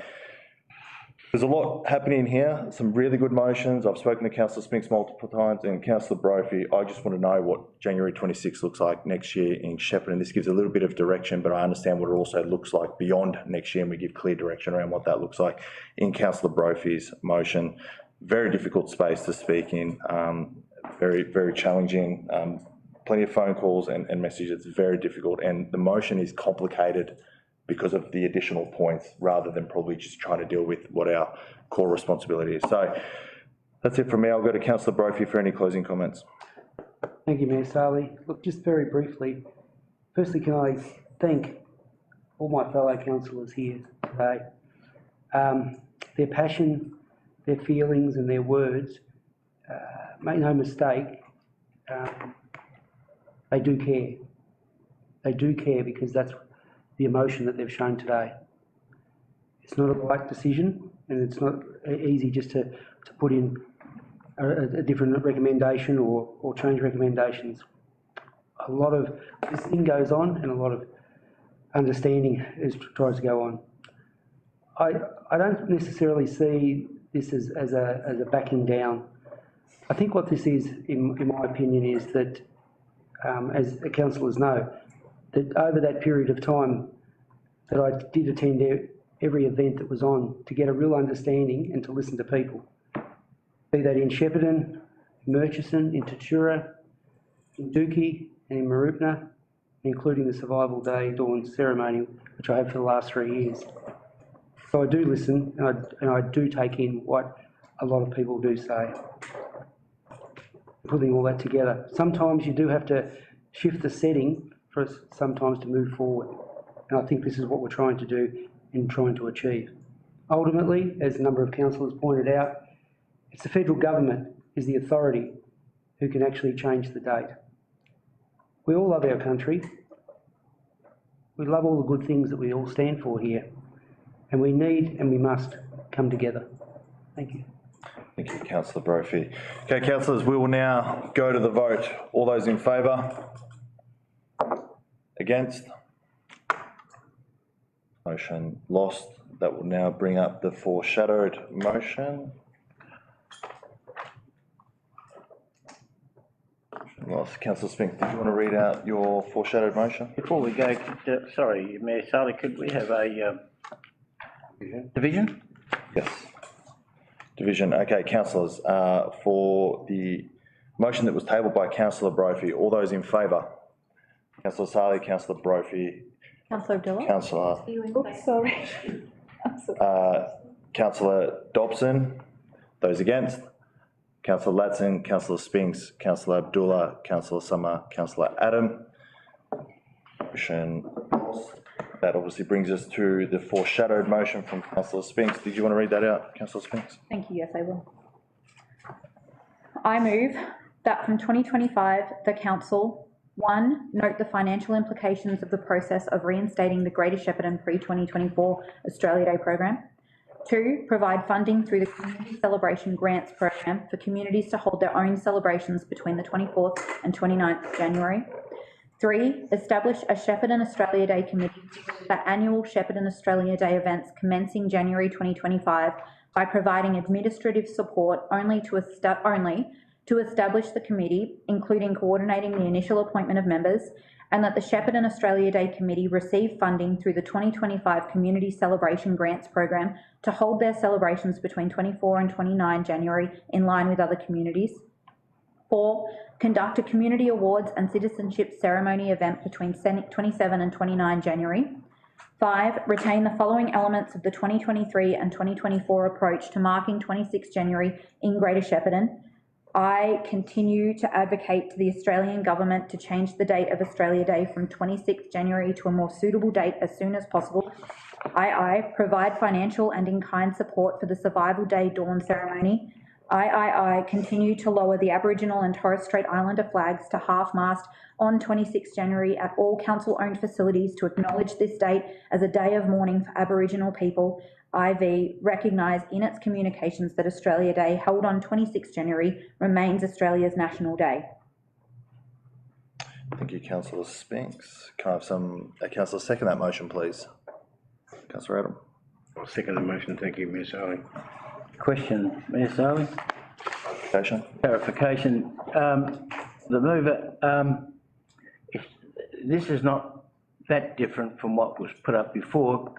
There's a lot happening here, some really good motions. I've spoken to Councillor Spinks multiple times and Councillor Brophy. I just want to know what January 26 looks like next year in Shepparton. This gives a little bit of direction, but I understand what it also looks like beyond next year, and we give clear direction around what that looks like in Councillor Brophy's motion. Very difficult space to speak in, very, very challenging. Plenty of phone calls and messages. It's very difficult, and the motion is complicated because of the additional points, rather than probably just trying to deal with what our core responsibility is. So that's it from me. I'll go to Councillor Brophy for any closing comments. Thank you, Mayor Sarley. Look, just very briefly, firstly, can I thank all my fellow councillors here today. Their passion, their feelings and their words, make no mistake, they do care. They do care because that's the emotion that they've shown today. It's not a light decision, and it's not easy just to put in a different recommendation or change recommendations. A lot of listening goes on and a lot of understanding tries to go on. I don't necessarily see this as a backing down. I think what this is, in my opinion, is that, as the councillors know, that over that period of time that I did attend every event that was on, to get a real understanding and to listen to people, be that in Shepparton, Murchison, in Tatura, in Dookie and in Marupna, including the Survival Day Dawn ceremony, which I have for the last 3 years. So I do listen and I do take in what a lot of people do say. Putting all that together. Sometimes you do have to shift the setting for us sometimes to move forward. And I think this is what we're trying to do and trying to achieve. Ultimately, as a number of councillors pointed out, it's the federal government is the authority who can actually change the date. We all love our country. We love all the good things that we all stand for here. And we need and we must come together. Thank you. Thank you, Councillor Brophy. Okay, councillors, we will now go to the vote. All those in favour? Against? Motion lost. That will now bring up the foreshadowed motion. Lost. Councillor Spink, did you want to read out your foreshadowed motion? Before we go, sorry, Mayor Sarley, could we have a division? Yes. Division. Okay, councillors, for the motion that was tabled by Councillor Brophy, all those in favour? Councillor Sarley, Councillor Brophy, Councillor Abdullah? Councillor Sorry. Councillor Dobson. Those against? Councillor Latson, Councillor Spinks, Councillor Abdullah, Councillor Summer, Councillor Adam. Motion lost. That obviously brings us to the foreshadowed motion from Councillor Spinks. Did you want to read that out, Councillor Spinks? Thank you, yes, I will. I move that from 2025, the council, 1, note the financial implications of the process of reinstating the Greater Shepparton pre-2024 Australia Day program. 2, provide funding through the Community Celebration Grants program for communities to hold their own celebrations between the 24th and 29th of January. 3, establish a Shepparton Australia Day committee for annual Shepparton Australia Day events commencing January 2025 by providing administrative support only to establish the committee, including coordinating the initial appointment of members, and that the Shepparton Australia Day Committee receive funding through the 2025 Community Celebration Grants program to hold their celebrations between 24 and 29 January in line with other communities. 4, conduct a community awards and citizenship ceremony event between 27 and 29 January. 5, retain the following elements of the 2023 and 2024 approach to marking 26 January in Greater Shepparton. I continue to advocate to the Australian Government to change the date of Australia Day from 26 January to a more suitable date as soon as possible. I provide financial and in-kind support for the Survival Day Dawn ceremony. I continue to lower the Aboriginal and Torres Strait Islander flags to half-mast on 26 January at all council-owned facilities to acknowledge this date as a day of mourning for Aboriginal people. IV recognise in its communications that Australia Day, held on 26 January, remains Australia's national day. Thank you, Councillor Spinks. Can I have a councillor second that motion, please? Councillor Adam. I'll second the motion. Thank you, Ms. Sally. Question, Mayor Sally? Clarification? Clarification. The mover, this is not that different from what was put up before.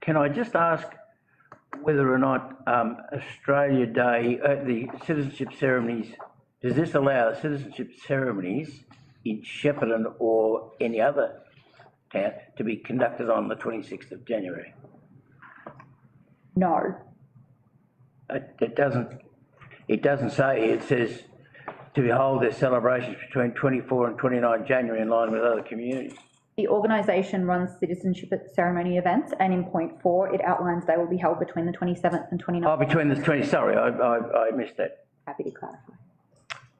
Can I just ask whether or not Australia Day, the citizenship ceremonies, does this allow citizenship ceremonies in Shepparton or any other town to be conducted on the 26th of January? No. It doesn't say, it says to hold their celebrations between 24 and 29 January in line with other communities. The organisation runs citizenship ceremony events, and in point 4, it outlines they will be held between the 27th and 29th. Oh, between the 20, sorry, I missed that. Happy to clarify.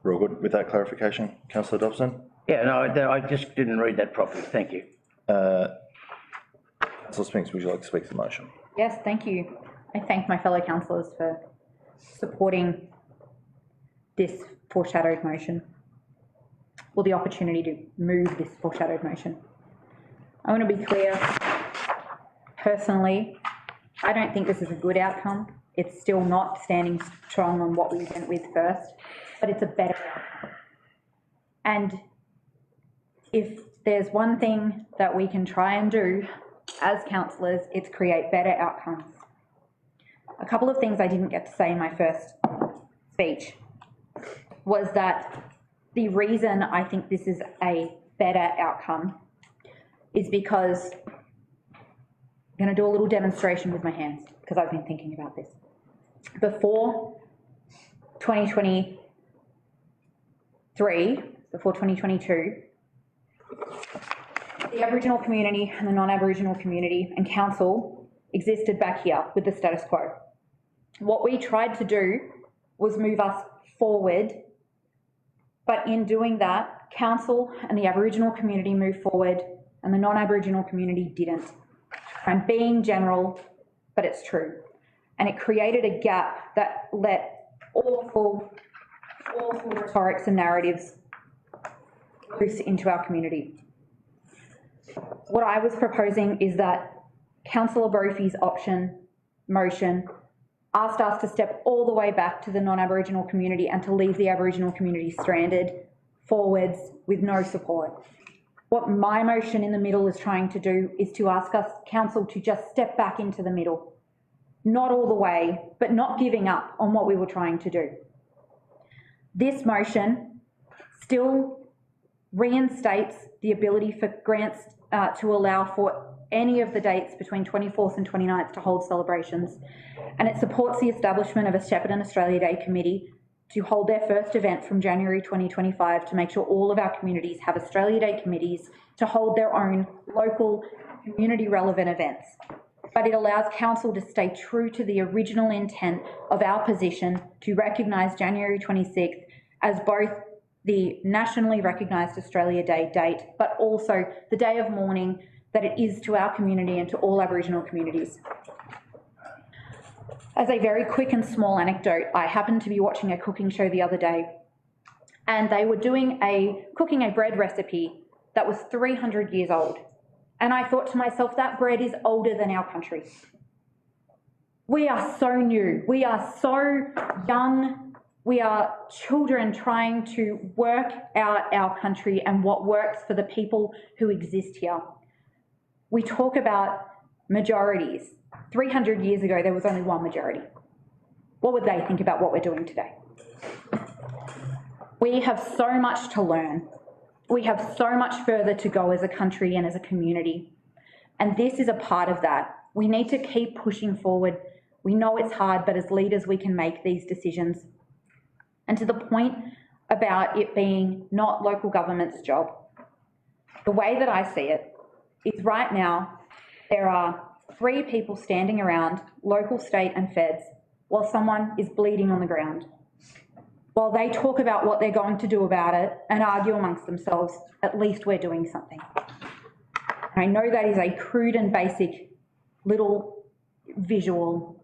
Real good with that clarification. Councillor Dobson? Yeah, no, I just didn't read that properly, thank you. Councillor Spinks, would you like to speak to the motion? Yes, thank you. I thank my fellow councillors for supporting this foreshadowed motion, or the opportunity to move this foreshadowed motion. I want to be clear, personally, I don't think this is a good outcome. It's still not standing strong on what we went with first, but it's a better outcome. And if there's one thing that we can try and do as councillors, it's create better outcomes. A couple of things I didn't get to say in my first speech was that the reason I think this is a better outcome is because I'm going to do a little demonstration with my hands because I've been thinking about this. Before 2023, before 2022, the Aboriginal community and the non-Aboriginal community and council existed back here with the status quo. What we tried to do was move us forward, but in doing that, council and the Aboriginal community moved forward and the non-Aboriginal community didn't. I'm being general, but it's true. And it created a gap that let awful rhetorics and narratives loose into our community. What I was proposing is that Councillor Brophy's motion asked us to step all the way back to the non-Aboriginal community and to leave the Aboriginal community stranded forwards with no support. What my motion in the middle is trying to do is to ask us, council, to just step back into the middle. Not all the way, but not giving up on what we were trying to do. This motion still reinstates the ability for grants to allow for any of the dates between 24th and 29th to hold celebrations, and it supports the establishment of a Shepparton Australia Day committee to hold their first event from January 2025 to make sure all of our communities have Australia Day committees to hold their own local community relevant events. But it allows council to stay true to the original intent of our position to recognise January 26th as both the nationally recognised Australia Day date, but also the day of mourning that it is to our community and to all Aboriginal communities. As a very quick and small anecdote, I happened to be watching a cooking show the other day, and they were cooking a bread recipe that was 300 years old. And I thought to myself, that bread is older than our country. We are so new. We are so young. We are children trying to work out our country and what works for the people who exist here. We talk about majorities. 300 years ago, there was only one majority. What would they think about what we're doing today? We have so much to learn. We have so much further to go as a country and as a community. And this is a part of that. We need to keep pushing forward. We know it's hard, but as leaders, we can make these decisions. And to the point about it being not local government's job, the way that I see it is right now, there are 3 people standing around, local, state and feds, while someone is bleeding on the ground. While they talk about what they're going to do about it and argue amongst themselves, at least we're doing something. And I know that is a crude and basic little visual,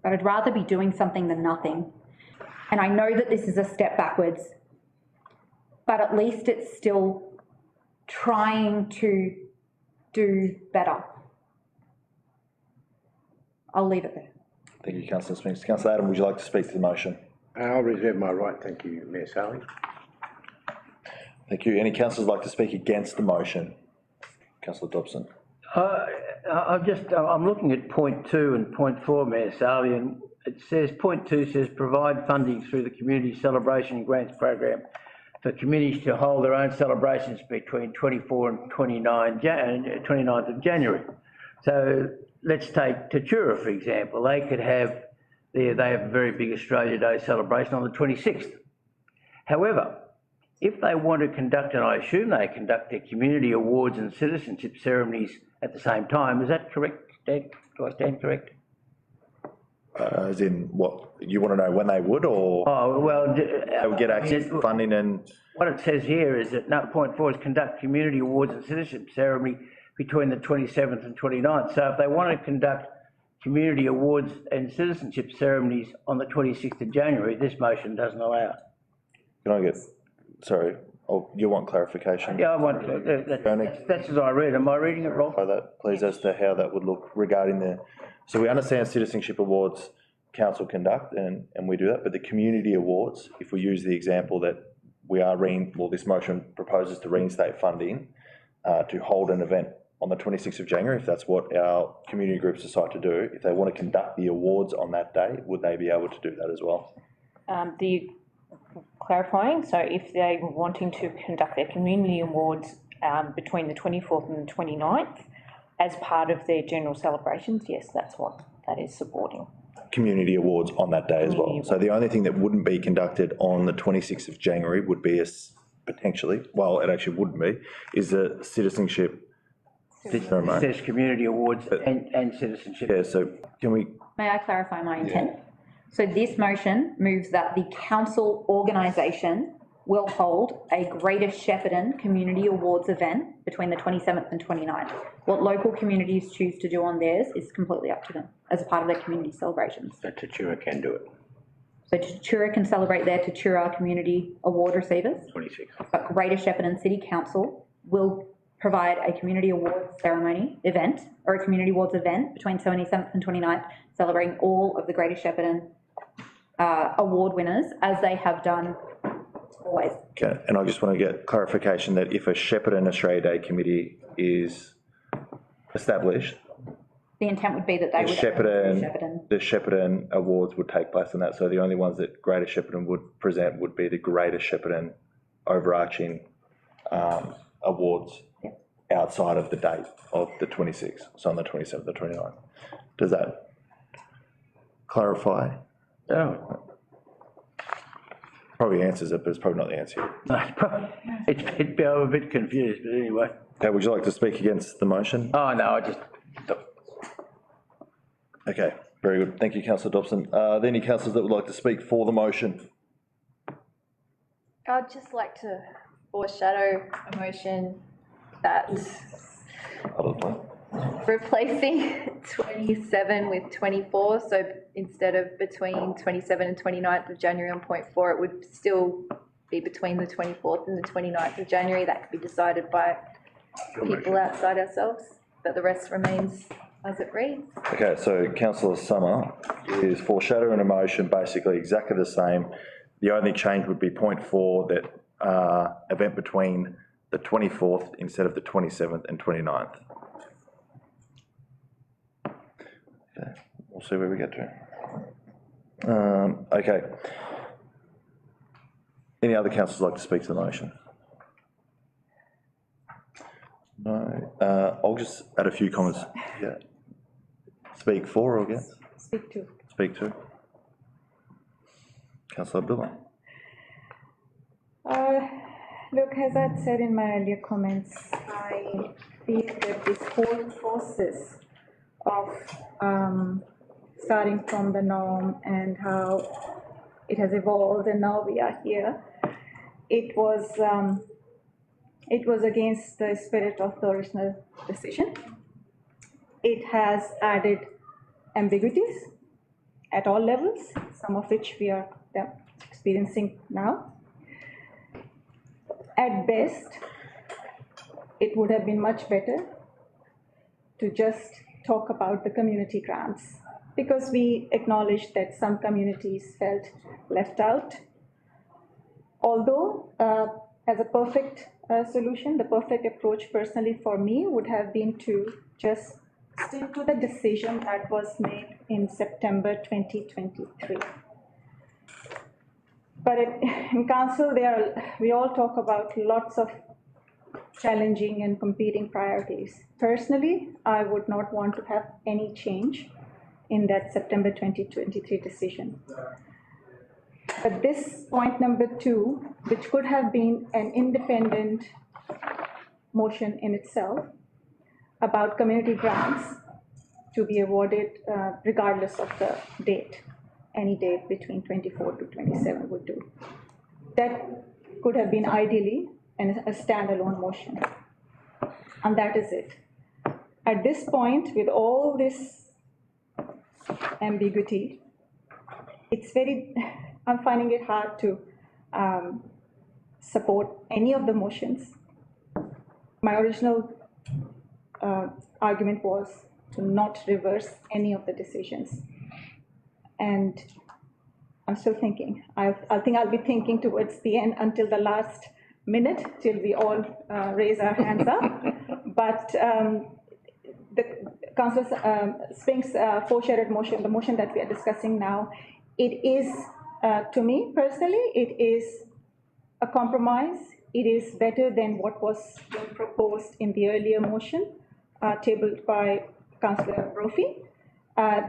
but I'd rather be doing something than nothing. And I know that this is a step backwards, but at least it's still trying to do better. I'll leave it there. Thank you, councillor Spinks. Councillor Adam, would you like to speak to the motion? I'll reserve my right, thank you, Mayor Sally. Thank you. Any councillors like to speak against the motion? Councillor Dobson. I'm looking at point 2 and point 4, Mayor Sally, and it says, point 2 says, provide funding through the Community Celebration Grants Program for communities to hold their own celebrations between 24 and 29th of January. So let's take Tatura, for example. They could have, they have a very big Australia Day celebration on the 26th. However, if they want to conduct, and I assume they conduct their community awards and citizenship ceremonies at the same time, is that correct, Dan? Do I stand correct? As in what, you want to know when they would, or Oh, well. they would get access to funding and... What it says here is that, no, point 4 is conduct community awards and citizenship ceremony between the 27th and 29th. So if they want to conduct community awards and citizenship ceremonies on the 26th of January, this motion doesn't allow it. Can I get, sorry, you want clarification? Yeah, I want, that's as I read. Am I reading it wrong? By that, please, as to how that would look regarding the, so we understand citizenship awards council conduct and we do that, but the community awards, if we use the example that we are, this motion proposes to reinstate funding to hold an event on the 26th of January, if that's what our community groups decide to do, if they want to conduct the awards on that day, would they be able to do that as well? Clarifying, so if they were wanting to conduct their community awards between the 24th and the 29th as part of their general celebrations, yes, that's what that is supporting. Community awards on that day as well. So the only thing that wouldn't be conducted on the 26th of January would be potentially, well, it actually wouldn't be, is a citizenship ceremony. It says community awards and citizenship. Yeah, so can we... May I clarify my intent? So this motion moves that the council organisation will hold a Greater Shepparton Community Awards event between the 27th and 29th. What local communities choose to do on theirs is completely up to them as a part of their community celebrations. So Tatura can do it, So Tatura can celebrate their Tatura Community Award receivers, 26. but Greater Shepparton City Council will provide a community awards ceremony event or a community awards event between 27th and 29th, celebrating all of the Greater Shepparton award winners as they have done always. Okay, and I just want to get clarification that if a Shepparton Australia Day committee is established, The intent would be that they would. the Shepparton awards would take place on that. So the only ones that Greater Shepparton would present would be the Greater Shepparton overarching awards outside of the date of the 26th, so on the 27th or 29th. Does that clarify? Oh. Probably answers it, but it's probably not the answer. No, I'm a bit confused, but anyway. Okay, would you like to speak against the motion? Oh, no, I just... Okay, very good. Thank you, Councillor Dobson. Are there any councillors that would like to speak for the motion? I'd just like to foreshadow a motion that replacing 27 with 24, so instead of between 27 and 29th of January on point 4, it would still be between the 24th and the 29th of January. That could be decided by people outside ourselves, but the rest remains as it reads. Okay, so Councillor Summer is foreshadowing a motion basically exactly the same. The only change would be point 4, that event between the 24th instead of the 27th and 29th. Okay, we'll see where we get to. Okay. Any other councillors like to speak to the motion? No. I'll just add a few comments. Yeah. Speak for or against? Speak to. Speak to. Councillor Abdullah. Look, as I said in my earlier comments, I feel that this whole process of starting from the norm and how it has evolved and now we are here, it was against the spirit of the original decision. It has added ambiguities at all levels, some of which we are experiencing now. At best, it would have been much better to just talk about the community grants because we acknowledged that some communities felt left out. Although, as a perfect solution, the perfect approach personally for me would have been to just stick to the decision that was made in September 2023. But in council, we all talk about lots of challenging and competing priorities. Personally, I would not want to have any change in that September 2023 decision. But this point number 2, which could have been an independent motion in itself about community grants to be awarded regardless of the date, any date between 24 to 27 would do. That could have been ideally a standalone motion. And that is it. At this point, with all this ambiguity, I'm finding it hard to support any of the motions. My original argument was to not reverse any of the decisions. And I'm still thinking. I think I'll be thinking towards the end until the last minute, till we all raise our hands up. But the Councillor Spink's foreshadowed motion, the motion that we are discussing now, it is, to me personally, it is a compromise. It is better than what was proposed in the earlier motion tabled by Councillor Brophy,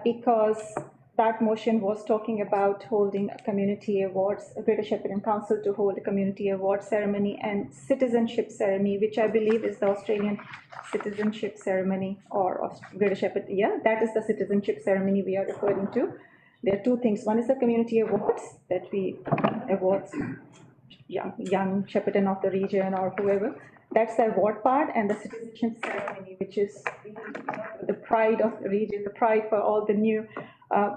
because that motion was talking about holding a community awards, a Greater Shepparton Council to hold a community award ceremony and citizenship ceremony, which I believe is the Australian citizenship ceremony, or Greater Shepparton, yeah, that is the citizenship ceremony we are referring to. There are two things. One is the community awards that we award young Shepparton of the region or whoever. That's the award part, and the citizenship ceremony, which is the pride of the region, the pride for all the new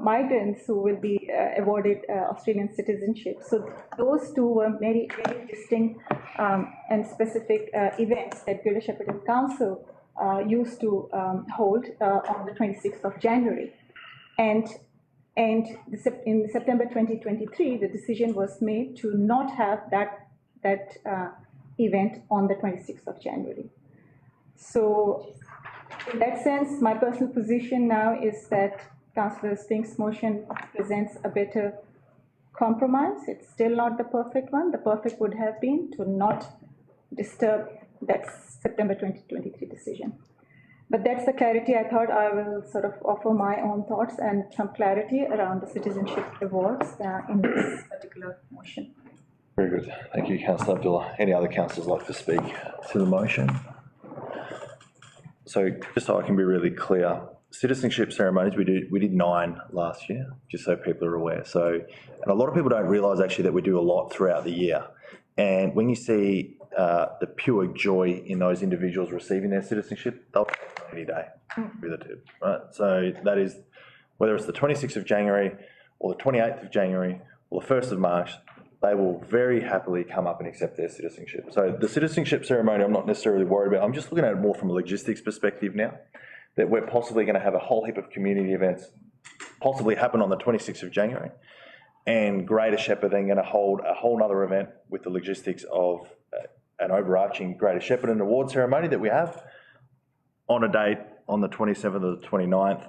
migrants who will be awarded Australian citizenship. So those two were very, very distinct and specific events that Greater Shepparton Council used to hold on the 26th of January. And in September 2023, the decision was made to not have that event on the 26th of January. So in that sense, my personal position now is that Councillor Spink's motion presents a better compromise. It's still not the perfect one. The perfect would have been to not disturb that September 2023 decision. But that's the clarity. I thought I will sort of offer my own thoughts and some clarity around the citizenship awards in this particular motion. Very good. Thank you, Councillor Abdullah. Any other councillors like to speak to the motion? So just so I can be really clear, citizenship ceremonies, we did 9 last year, just so people are aware. So, and a lot of people don't realise actually that we do a lot throughout the year. And when you see the pure joy in those individuals receiving their citizenship, they'll take any day with it too, right? So that is, whether it's the 26th of January or the 28th of January or the 1st of March, they will very happily come up and accept their citizenship. So the citizenship ceremony, I'm not necessarily worried about. I'm just looking at it more from a logistics perspective now, that we're possibly going to have a whole heap of community events possibly happen on the 26th of January. And Greater Shepparton then going to hold a whole other event with the logistics of an overarching Greater Shepparton award ceremony that we have on a date on the 27th or the 29th.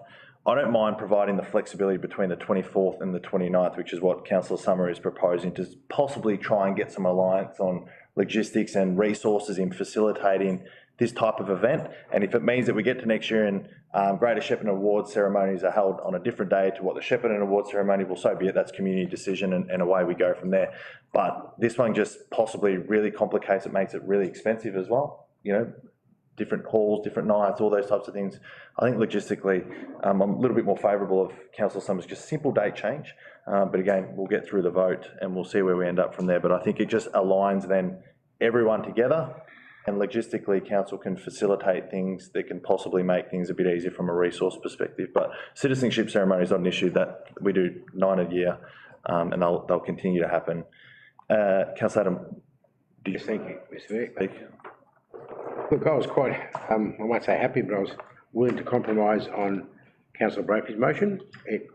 I don't mind providing the flexibility between the 24th and the 29th, which is what Councillor Summer is proposing, to possibly try and get some alliance on logistics and resources in facilitating this type of event. And if it means that we get to next year and Greater Shepparton Awards ceremonies are held on a different day to what the Shepparton Awards ceremony, well, so be it, that's community decision, and away we go from there. But this one just possibly really complicates it, makes it really expensive as well, you know, different halls, different nights, all those types of things. I think logistically, I'm a little bit more favourable of Councillor Summers' just simple date change. But again, we'll get through the vote and we'll see where we end up from there. But I think it just aligns then everyone together, and logistically council can facilitate things that can possibly make things a bit easier from a resource perspective. But citizenship ceremony is not an issue. That we do 9 a year, and they'll continue to happen. Councillor Adam, do you Thank you, Mr. Mayor. speak? Look, I was quite, I won't say happy, but I was willing to compromise on Councillor Brophy's motion. It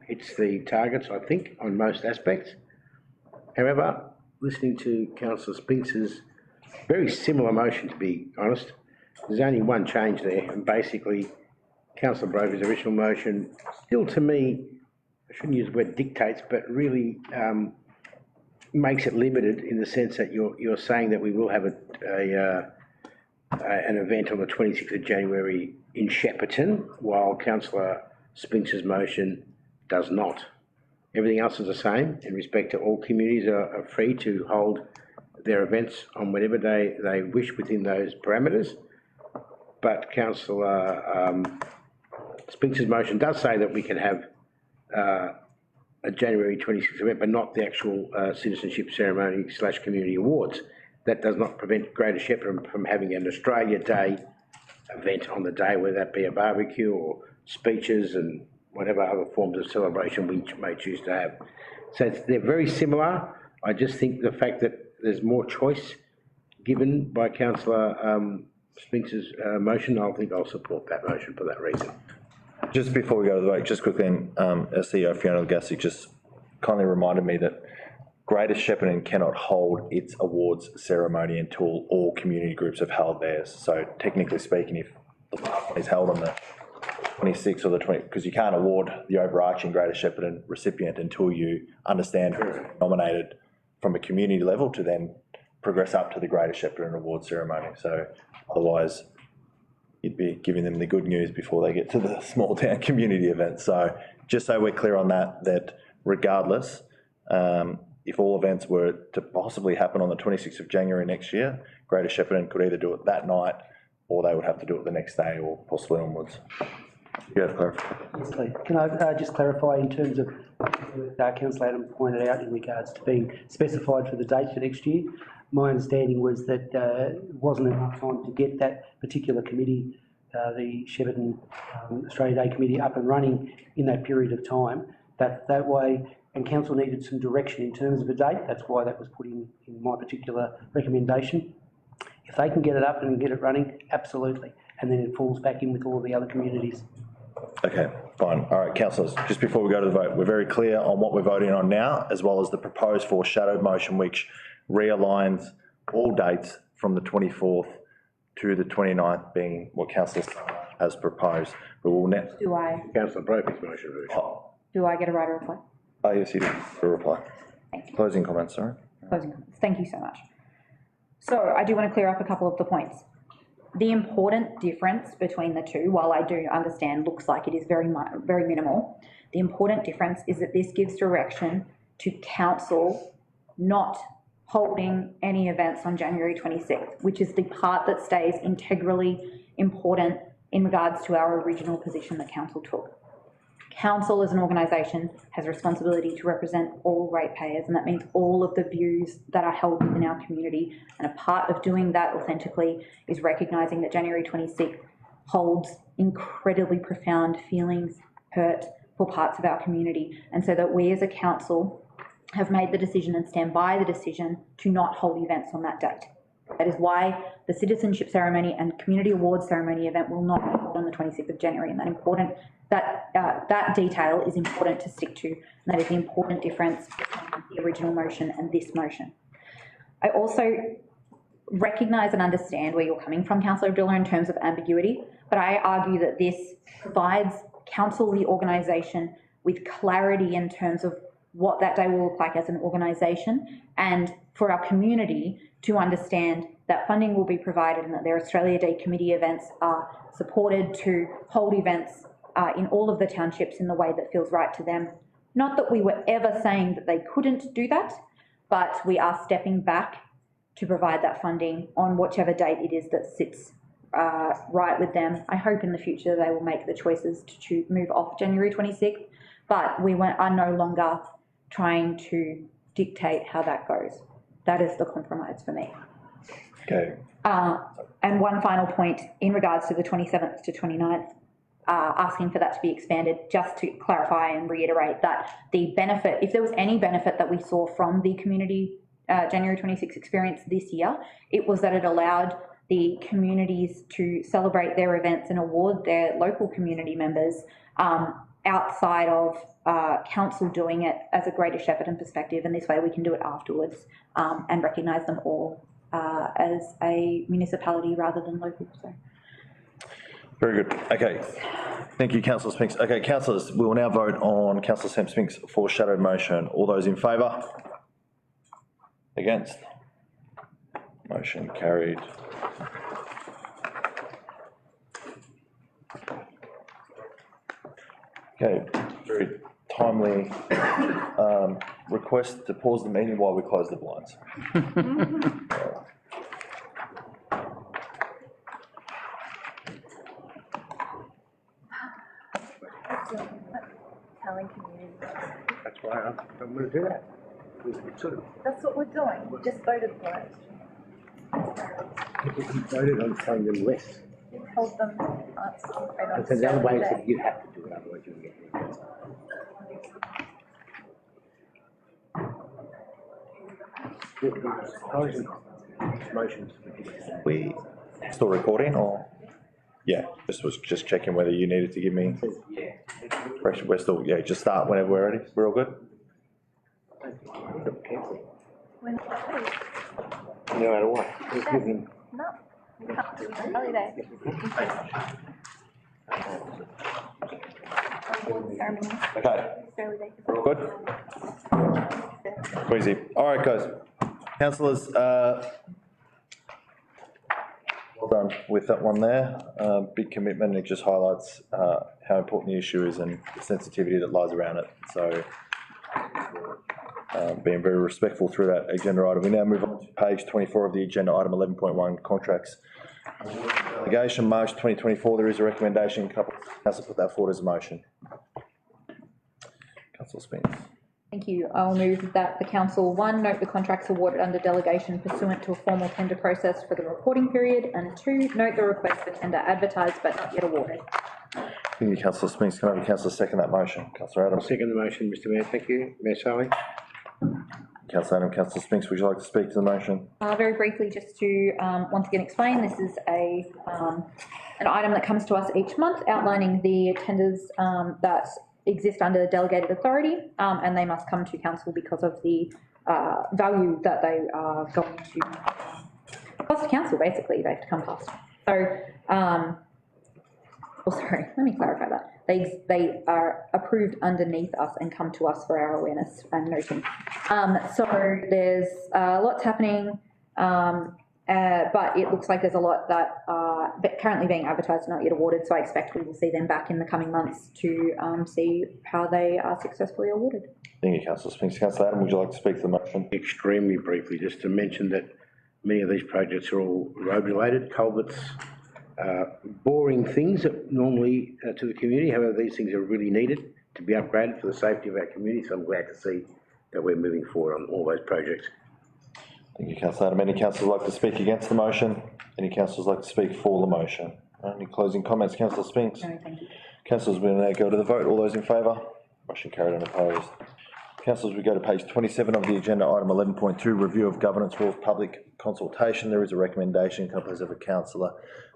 hits the targets, I think, on most aspects. However, listening to Councillor Spinks's very similar motion, to be honest, there's only one change there, and basically Councillor Brophy's original motion still, to me, I shouldn't use the word dictates, but really makes it limited in the sense that you're saying that we will have an event on the 26th of January in Shepparton, while Councillor Spinks's motion does not. Everything else is the same in respect to all communities are free to hold their events on whatever day they wish within those parameters. But Councillor Spinks's motion does say that we can have a January 26th event, but not the actual citizenship ceremony / community awards. That does not prevent Greater Shepparton from having an Australia Day event on the day, whether that be a barbecue or speeches and whatever other forms of celebration we may choose to have. So they're very similar. I just think the fact that there's more choice given by Councillor Spinks's motion, I think I'll support that motion for that reason. Just before we go to the vote, just quickly, our CEO Fiona Gassi just kindly reminded me that Greater Shepparton cannot hold its awards ceremony until all community groups have held theirs. So technically speaking, if the last one is held on the 26th or the 20th, because you can't award the overarching Greater Shepparton recipient until you understand who's nominated from a community level to then progress up to the Greater Shepparton award ceremony. So otherwise, you'd be giving them the good news before they get to the small town community event. So just so we're clear on that, that regardless, if all events were to possibly happen on the 26th of January next year, Greater Shepparton could either do it that night or they would have to do it the next day or possibly onwards. You have clarification? Yes, please. Can I just clarify in terms of what Councillor Adam pointed out in regards to being specified for the date for next year? My understanding was that it wasn't enough time to get that particular committee, the Shepparton Australia Day Committee, up and running in that period of time. That way, and council needed some direction in terms of a date. That's why that was put in my particular recommendation. If they can get it up and get it running, absolutely. And then it falls back in with all the other communities. Okay, fine. All right, councillors, just before we go to the vote, we're very clear on what we're voting on now, as well as the proposed foreshadowed motion, which realigns all dates from the 24th to the 29th, being what councillor has proposed. We will now. Councillor Brophy's motion. Do I get a right to reply? Oh, yes, you do. For a reply. Thank you. Closing comments, sorry. Closing comments. Thank you so much. So I do want to clear up a couple of the points. The important difference between the two, while I do understand looks like it is very minimal, the important difference is that this gives direction to council not holding any events on January 26th, which is the part that stays integrally important in regards to our original position that council took. Council as an organisation has a responsibility to represent all ratepayers, and that means all of the views that are held within our community. And a part of doing that authentically is recognising that January 26th holds incredibly profound feelings, hurt for parts of our community. And so that we as a council have made the decision and stand by the decision to not hold events on that date. That is why the citizenship ceremony and community awards ceremony event will not be held on the 26th of January. And that detail is important to stick to. And that is the important difference between the original motion and this motion. I also recognise and understand where you're coming from, Councillor Abdullah, in terms of ambiguity, but I argue that this provides council, the organisation, with clarity in terms of what that day will look like as an organisation, and for our community to understand that funding will be provided and that their Australia Day committee events are supported to hold events in all of the townships in the way that feels right to them. Not that we were ever saying that they couldn't do that, but we are stepping back to provide that funding on whichever date it is that sits right with them. I hope in the future they will make the choices to move off January 26th, but we are no longer trying to dictate how that goes. That is the compromise for me. Okay. And one final point in regards to the 27th to 29th, asking for that to be expanded, just to clarify and reiterate that the benefit, if there was any benefit that we saw from the community January 26th experience this year, it was that it allowed the communities to celebrate their events and award their local community members outside of council doing it as a Greater Shepparton perspective, and this way we can do it afterwards and recognise them all as a municipality rather than local. So. Very good. Okay. Thank you, Councillor Spinks. Okay, councillors, we will now vote on Councillor Sam Spinks' foreshadowed motion. All those in favour? Against? Motion carried. Okay, very timely request to pause the meeting while we close the blinds. Telling community. That's why I'm going to do that. That's what we're doing. We just voted for it. We voted on telling them less. You told them. And so the other way is that you have to do it, otherwise you'll get motions. We still recording or? Yeah, just checking whether you needed to give me. We're still, yeah, just start whenever we're ready. We're all good? No matter what. Just give them. No, we can't do it. Holiday. Ceremony. Okay, Holiday. we're all good? Easy. All right, guys. Councillors, well done with that one there. Big commitment. It just highlights how important the issue is and the sensitivity that lies around it. So, being very respectful through that agenda item. We now move on to page 24 of the agenda, item 11.1, contracts. Delegation, March 2024. There is a recommendation. Council put that forward as a motion. Councillor Spence. Thank you. I'll move that the council, 1, note the contracts awarded under delegation pursuant to a formal tender process for the reporting period, and 2, note the request for tender advertised but not yet awarded. Thank you, Councillor Spinks. Can I have a councillor second that motion? Councillor Adam. I'll second the motion, Mr Mayor. Thank you. Mayor Sally. Councillor Adam, Councillor Spinks, would you like to speak to the motion? Very briefly, just to once again explain, this is an item that comes to us each month outlining the tenders that exist under delegated authority, and they must come to council because of the value that they are going to cost council. Basically, they have to come past. So, sorry, let me clarify that. They are approved underneath us and come to us for our awareness and noting. So there's lots happening, but it looks like there's a lot that are currently being advertised and not yet awarded, so I expect we will see them back in the coming months to see how they are successfully awarded. Thank you, Councillor Spinks. Councillor Adam, would you like to speak to the motion? Extremely briefly, just to mention that many of these projects are all road related, culverts, boring things that normally to the community. However, these things are really needed to be upgraded for the safety of our community, so I'm glad to see that we're moving forward on all those projects. Thank you, Councillor Adam. Any councillors like to speak against the motion? Any councillors like to speak for the motion? Any closing comments, Councillor Spinks? No, thank you. Councillors, we will now go to the vote. All those in favour? Motion carried and opposed. Councillors, we go to page 27 of the agenda, item 11.2, review of governance rules, public consultation. There is a recommendation. Can I please have a councillor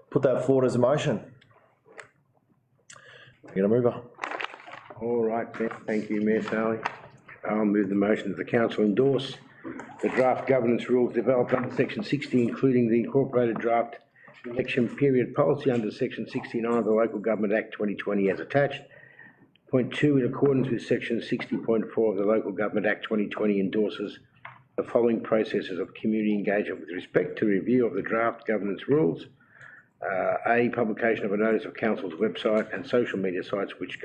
put that forward as a motion? You're going to move on. All right, thank you, Mayor Sally. I'll move the motion that the council endorse the draft governance rules developed under section 60, including the incorporated draft election period policy under section 69 of the Local Government Act 2020 as attached. Point 2, in accordance with section 60.4 of the Local Government Act 2020, endorses the following processes of community engagement with respect to review of the draft governance rules. A, publication of a notice of council's website and social media sites which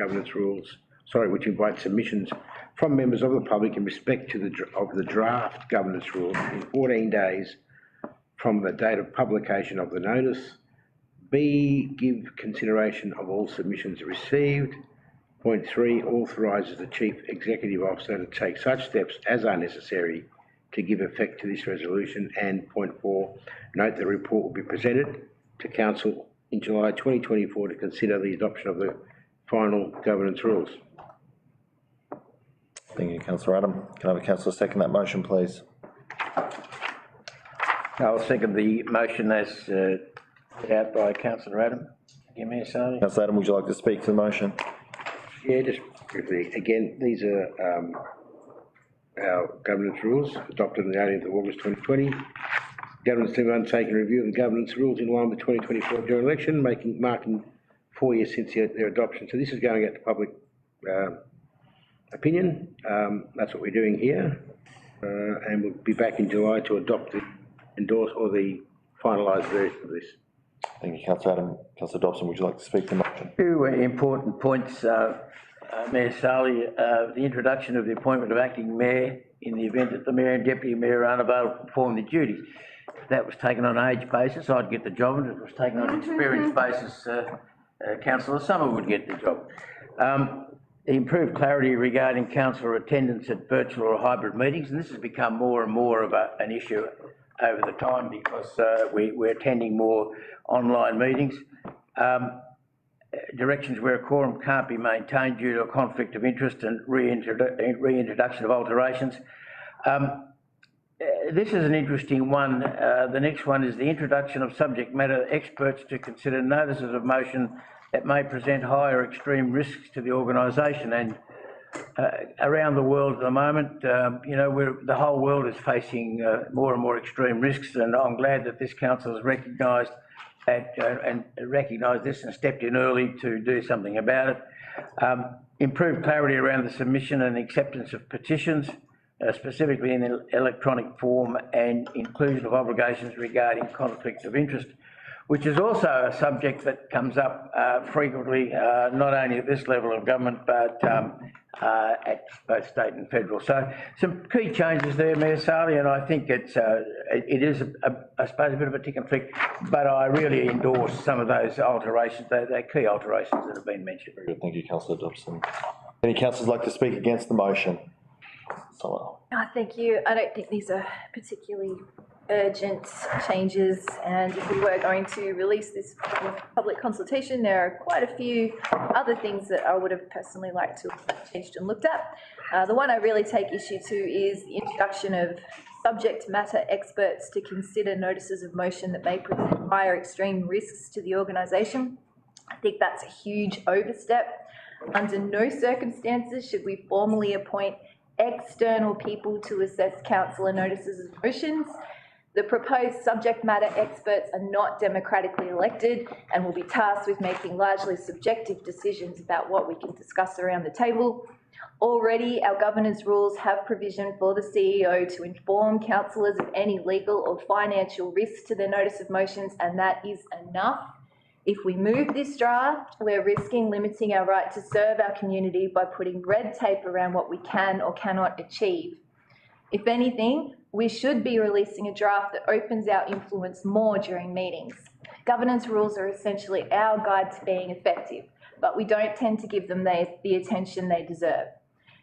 which invite submissions from members of the public in respect to the draft governance rules in 14 days from the date of publication of the notice. B, give consideration of all submissions received. Point 3, authorises the Chief Executive Officer to take such steps as are necessary to give effect to this resolution. And point 4, note the report will be presented to Council in July 2024 to consider the adoption of the final governance rules. Thank you, Councillor Adam. Can I have a councillor second that motion, please? I'll second the motion as put out by Councillor Adam. Mayor Sally. Councillor Adam, would you like to speak to the motion? Yeah, just briefly, again, these are our governance rules adopted on the 18th of August 2020. Governance team undertaking a review of the governance rules in line with the 2024 general election, marking 4 years since their adoption. So this is going out to public opinion. That's what we're doing here. And we'll be back in July to adopt the endorse or the finalised version of this. Thank you, Councillor Adam. Councillor Dobson, would you like to speak to the motion? Two important points, Mayor Sally. The introduction of the appointment of acting mayor in the event that the mayor and deputy mayor are unavailable to perform their duties. If that was taken on an age basis, I'd get the job, and if it was taken on an experience basis, Councillor Summer would get the job. The improved clarity regarding councillor attendance at virtual or hybrid meetings, and this has become more and more of an issue over the time because we're attending more online meetings. Directions where a quorum can't be maintained due to a conflict of interest and reintroduction of alterations. This is an interesting one. The next one is the introduction of subject matter experts to consider notices of motion that may present higher extreme risks to the organisation. And around the world at the moment, you know, the whole world is facing more and more extreme risks, and I'm glad that this council has recognised this and stepped in early to do something about it. Improved clarity around the submission and acceptance of petitions, specifically in the electronic form, and inclusion of obligations regarding conflict of interest, which is also a subject that comes up frequently, not only at this level of government, but at both state and federal. So some key changes there, Mayor Sally, and I think it is, I suppose, a bit of a tick and flick, but I really endorse some of those alterations, they're key alterations that have been mentioned. Very good. Thank you, Councillor Dobson. Any councillors like to speak against the motion? Thank you. I don't think these are particularly urgent changes, and if we were going to release this public consultation, there are quite a few other things that I would have personally liked to have changed and looked at. The one I really take issue to is the introduction of subject matter experts to consider notices of motion that may present higher extreme risks to the organisation. I think that's a huge overstep. Under no circumstances should we formally appoint external people to assess councillor notices of motions. The proposed subject matter experts are not democratically elected and will be tasked with making largely subjective decisions about what we can discuss around the table. Already, our governance rules have provision for the CEO to inform councillors of any legal or financial risks to their notice of motions, and that is enough. If we move this draft, we're risking limiting our right to serve our community by putting red tape around what we can or cannot achieve. If anything, we should be releasing a draft that opens our influence more during meetings. Governance rules are essentially our guide to being effective, but we don't tend to give them the attention they deserve.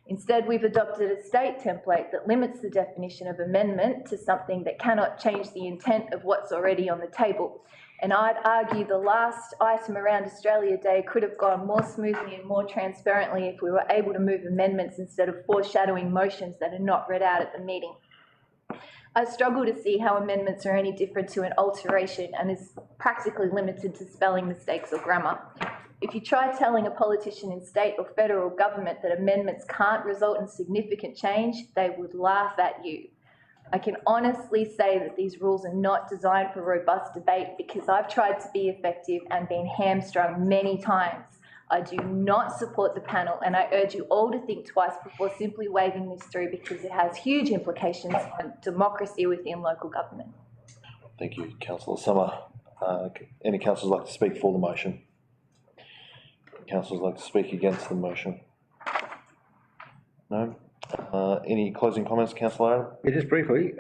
Instead, we've adopted a state template that limits the definition of amendment to something that cannot change the intent of what's already on the table. And I'd argue the last item around Australia Day could have gone more smoothly and more transparently if we were able to move amendments instead of foreshadowing motions that are not read out at the meeting. I struggle to see how amendments are any different to an alteration and is practically limited to spelling mistakes or grammar. If you try telling a politician in state or federal government that amendments can't result in significant change, they would laugh at you. I can honestly say that these rules are not designed for robust debate because I've tried to be effective and been hamstrung many times. I do not support the panel, and I urge you all to think twice before simply waving this through because it has huge implications on democracy within local government. Thank you, Councillor Summer. Any councillors like to speak for the motion? Councillors like to speak against the motion? No? Any closing comments, Councillor Adam? Yeah, just briefly,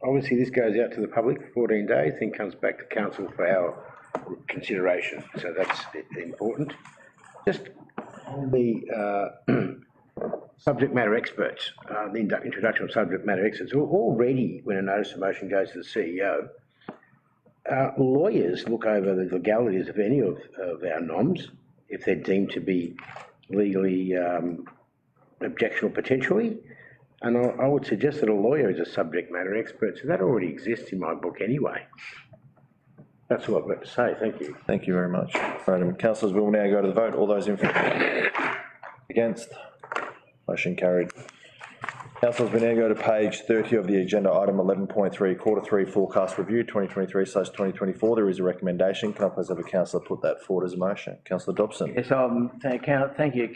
obviously this goes out to the public for 14 days, then comes back to council for our consideration, so that's important. Just on the subject matter experts, the introduction of subject matter experts, already when a notice of motion goes to the CEO, lawyers look over the legalities of any of our noms, if they're deemed to be legally objectionable potentially. And I would suggest that a lawyer is a subject matter expert, so that already exists in my book anyway. That's all I've got to say, thank you. Thank you very much. Right, councillors, we will now go to the vote. All those in favour? Against? Motion carried. Councillors, we now go to page 30 of the agenda, item 11.3, Q3 forecast review, 2023/2024. There is a recommendation. Can I please have a councillor put that forward as a motion? Councillor Dobson. Yes, thank you,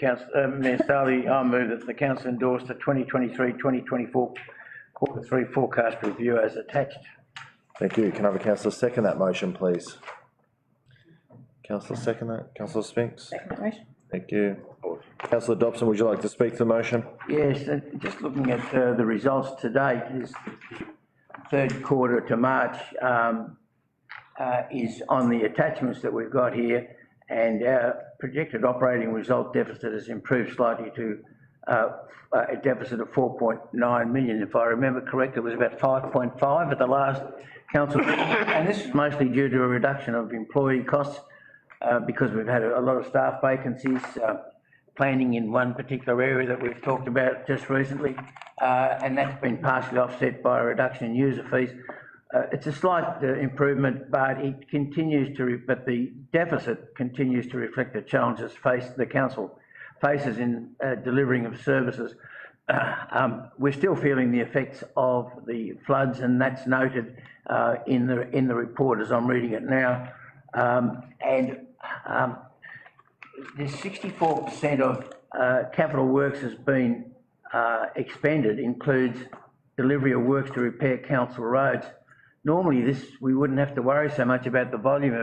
Mayor Starley. I move that the council endorse the 2023/2024 Q3 forecast review as attached. Thank you. Can I have a councillor second that motion, please? Councillor second that. Councillor Spinks. Second that motion. Thank you. Councillor Dobson, would you like to speak to the motion? Yes, just looking at the results to date, this third quarter to March is on the attachments that we've got here, and our projected operating result deficit has improved slightly to a deficit of 4.9 million. If I remember correctly, it was about 5.5 at the last council meeting, and this is mostly due to a reduction of employee costs because we've had a lot of staff vacancies, planning in one particular area that we've talked about just recently, and that's been partially offset by a reduction in user fees. It's a slight improvement, but it continues to, but the deficit continues to reflect the challenges the council faces in delivering of services. We're still feeling the effects of the floods, and that's noted in the report as I'm reading it now. The 64% of capital works has been expended includes delivery of works to repair council roads. Normally we wouldn't have to worry so much about the volume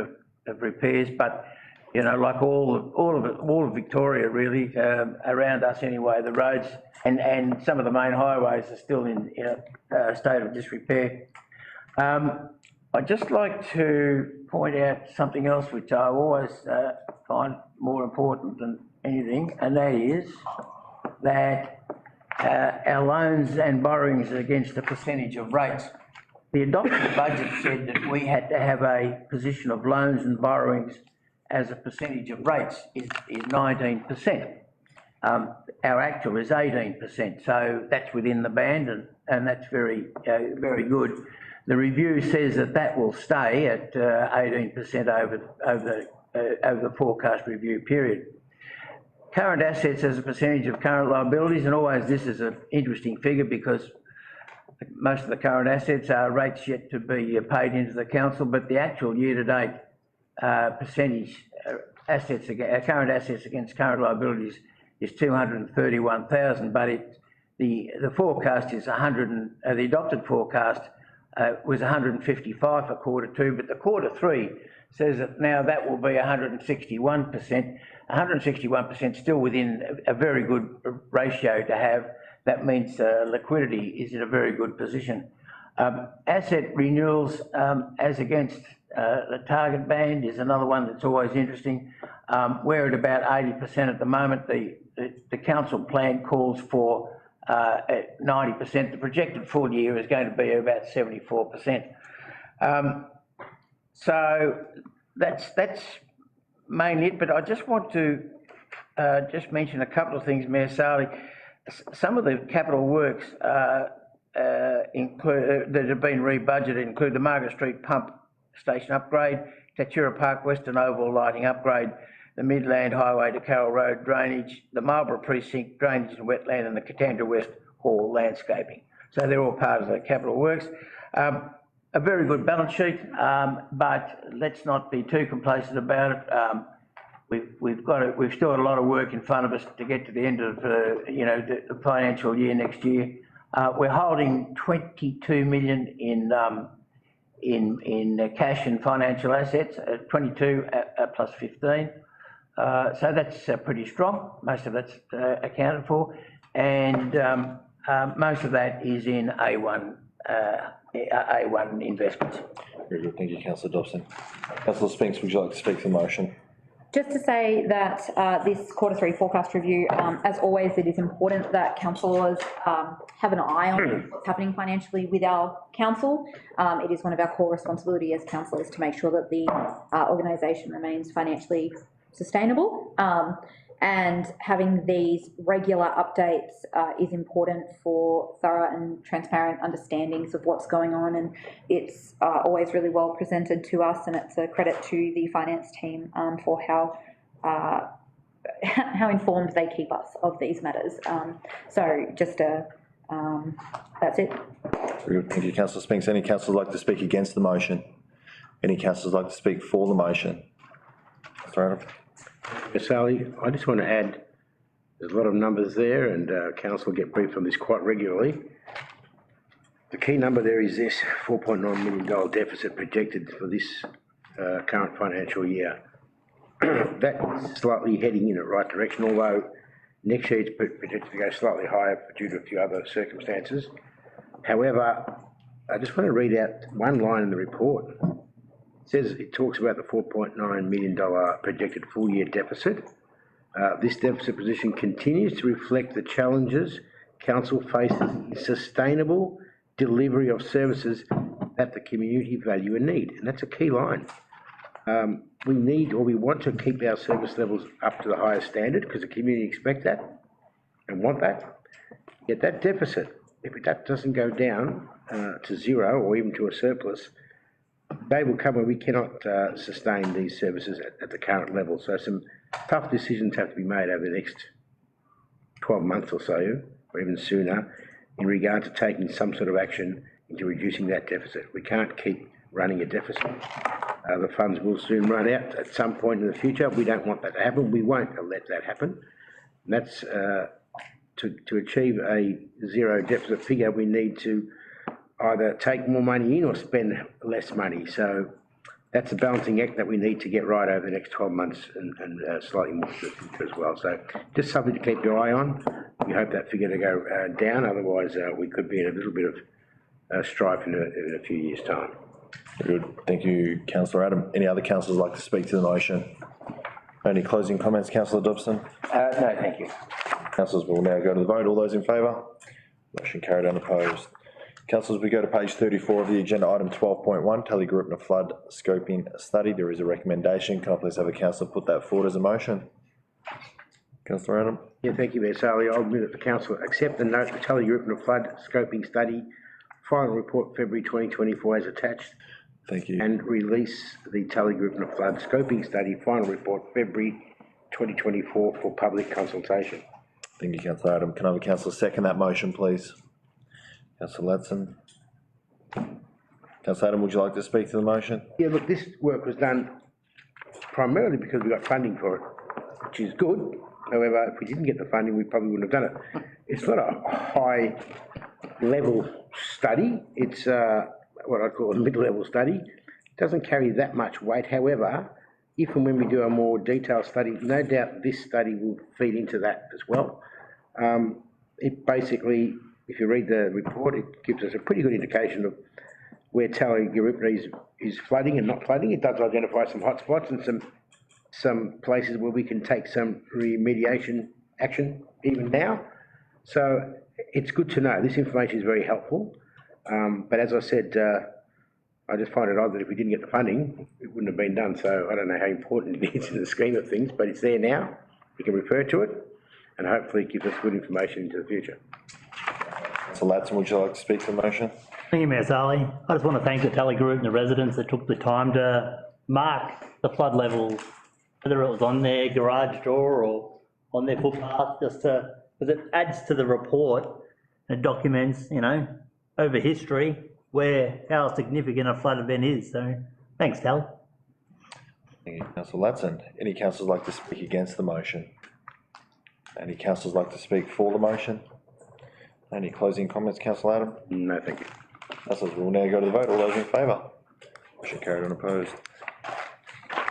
of repairs, but you know, like all of Victoria really, around us anyway, the roads and some of the main highways are still in a state of disrepair. I'd just like to point out something else which I always find more important than anything, and that is that our loans and borrowings against a percentage of rates. The adopted budget said that we had to have a position of loans and borrowings as a percentage of rates is 19%. Our actual is 18%, so that's within the band, and that's very good. The review says that will stay at 18% over the forecast review period. Current assets as a percentage of current liabilities, and always this is an interesting figure because most of the current assets are rates yet to be paid into the council, but the actual year-to-date percentage current assets against current liabilities is 231,000, but the forecast is the adopted forecast was 155 for Q2, but the Q3 says that now that will be 161%. 161% still within a very good ratio to have. That means liquidity is in a very good position. Asset renewals as against the target band is another one that's always interesting. We're at about 80% at the moment. The council plan calls for 90%. The projected full year is going to be about 74%. So that's mainly it, but I just want to just mention a couple of things, Mayor Sarley. Some of the capital works that have been rebudgeted include the Margaret Street Pump Station upgrade, Tatura Park Western Oval lighting upgrade, the Midland Highway to Carroll Road drainage, the Marlborough Precinct drainage and wetland, and the Katandra West Hall landscaping. So they're all part of the capital works. A very good balance sheet, but let's not be too complacent about it. We've still got a lot of work in front of us to get to the end of the financial year next year. We're holding 22 million in cash and financial assets, 22 plus 15. So that's pretty strong. Most of that's accounted for, and most of that is in A1 investments. Very good, thank you, Councillor Dobson. Councillor Spinks, would you like to speak to the motion? Just to say that this Q3 forecast review, as always, it is important that councillors have an eye on what's happening financially with our council. It is one of our core responsibilities as councillors to make sure that the organisation remains financially sustainable. And having these regular updates is important for thorough and transparent understandings of what's going on, and it's always really well presented to us, and it's a credit to the finance team for how informed they keep us of these matters. So just that's it. Very good. Thank you, Councillor Spinks. Any councillors like to speak against the motion? Any councillors like to speak for the motion? Councillor Adam. Ms. Sally, I just want to add, there's a lot of numbers there, and council will get briefed on this quite regularly. The key number there is this $4.9 million deficit projected for this current financial year. That's slightly heading in the right direction, although next year it's projected to go slightly higher due to a few other circumstances. However, I just want to read out one line in the report. It talks about the $4.9 million projected full-year deficit. This deficit position continues to reflect the challenges council faces in sustainable delivery of services that the community value and need, and that's a key line. We want to keep our service levels up to the highest standard because the community expect that and want that. Yet that deficit, if that doesn't go down to zero or even to a surplus, they will come when we cannot sustain these services at the current level. So some tough decisions have to be made over the next 12 months or so, or even sooner, in regard to taking some sort of action into reducing that deficit. We can't keep running a deficit. The funds will soon run out at some point in the future. We don't want that to happen. We won't let that happen. And that's to achieve a zero deficit figure, we need to either take more money in or spend less money. So that's a balancing act that we need to get right over the next 12 months and slightly more to the future as well. So just something to keep your eye on. We hope that figure to go down, otherwise we could be in a little bit of strife in a few years' time. Very good. Thank you, Councillor Adam. Any other councillors like to speak to the motion? Any closing comments, Councillor Dobson? No, thank you. Councillors will now go to the vote. All those in favour? Motion carried, unopposed. Councillors, we go to page 34 of the agenda, item 12.1, Tally Group and Flood Scoping Study. There is a recommendation. Can I please have a councillor put that forward as a motion? Councillor Adam. Yeah, thank you, Mayor Sally. I'll move that the council accept and note the Tally Group and Flood Scoping Study, final report February 2024 as attached. Thank you. And release the Tally Group and Flood Scoping Study, final report February 2024 for public consultation. Thank you, Councillor Adam. Can I have a councillor second that motion, please? Councillor Ladson. Councillor Adam, would you like to speak to the motion? Yeah, look, this work was done primarily because we got funding for it, which is good. However, if we didn't get the funding, we probably wouldn't have done it. It's not a high-level study. It's what I call a mid-level study. It doesn't carry that much weight. However, if and when we do a more detailed study, no doubt this study will feed into that as well. It basically, if you read the report, it gives us a pretty good indication of where Tally Group is flooding and not flooding. It does identify some hotspots and some places where we can take some remediation action even now. So it's good to know. This information is very helpful. But as I said, I just find it odd that if we didn't get the funding, it wouldn't have been done. So I don't know how important it is in the scheme of things, but it's there now. We can refer to it, and hopefully it gives us good information into the future. So Ladson, would you like to speak to the motion? Thank you, Mayor Sally. I just want to thank the Tally Group and the residents that took the time to mark the flood levels, whether it was on their garage door or on their footpath, just to, because it adds to the report and it documents, you know, over history how significant a flood event is. So thanks, Tally. Thank you, Councillor Ladson. Any councillors like to speak against the motion? Any councillors like to speak for the motion? Any closing comments, Councillor Adam? No, thank you. Councillors, we will now go to the vote. All those in favour? Motion carried, unopposed.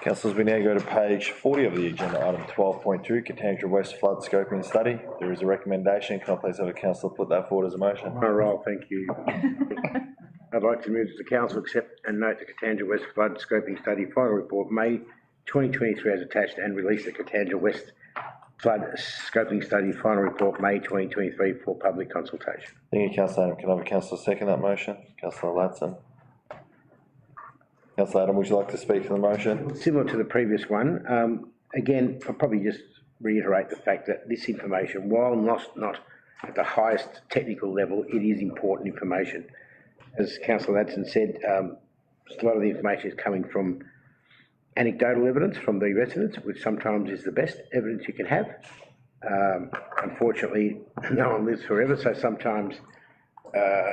Councillors, we now go to page 40 of the agenda, item 12.2, Katandra West Flood Scoping Study. There is a recommendation. Can I please have a councillor put that forward as a motion? On a roll, thank you. I'd like to move that the council accept and note the Katandra West Flood Scoping Study final report May 2023 as attached and release the Katandra West Flood Scoping Study final report May 2023 for public consultation. Thank you, Councillor Adam. Can I have a councillor second that motion? Councillor Ladson. Councillor Adam, would you like to speak to the motion? Similar to the previous one, again, I'll probably just reiterate the fact that this information, while not at the highest technical level, it is important information. As Councillor Ladson said, a lot of the information is coming from anecdotal evidence from the residents, which sometimes is the best evidence you can have. Unfortunately, no one lives forever, so sometimes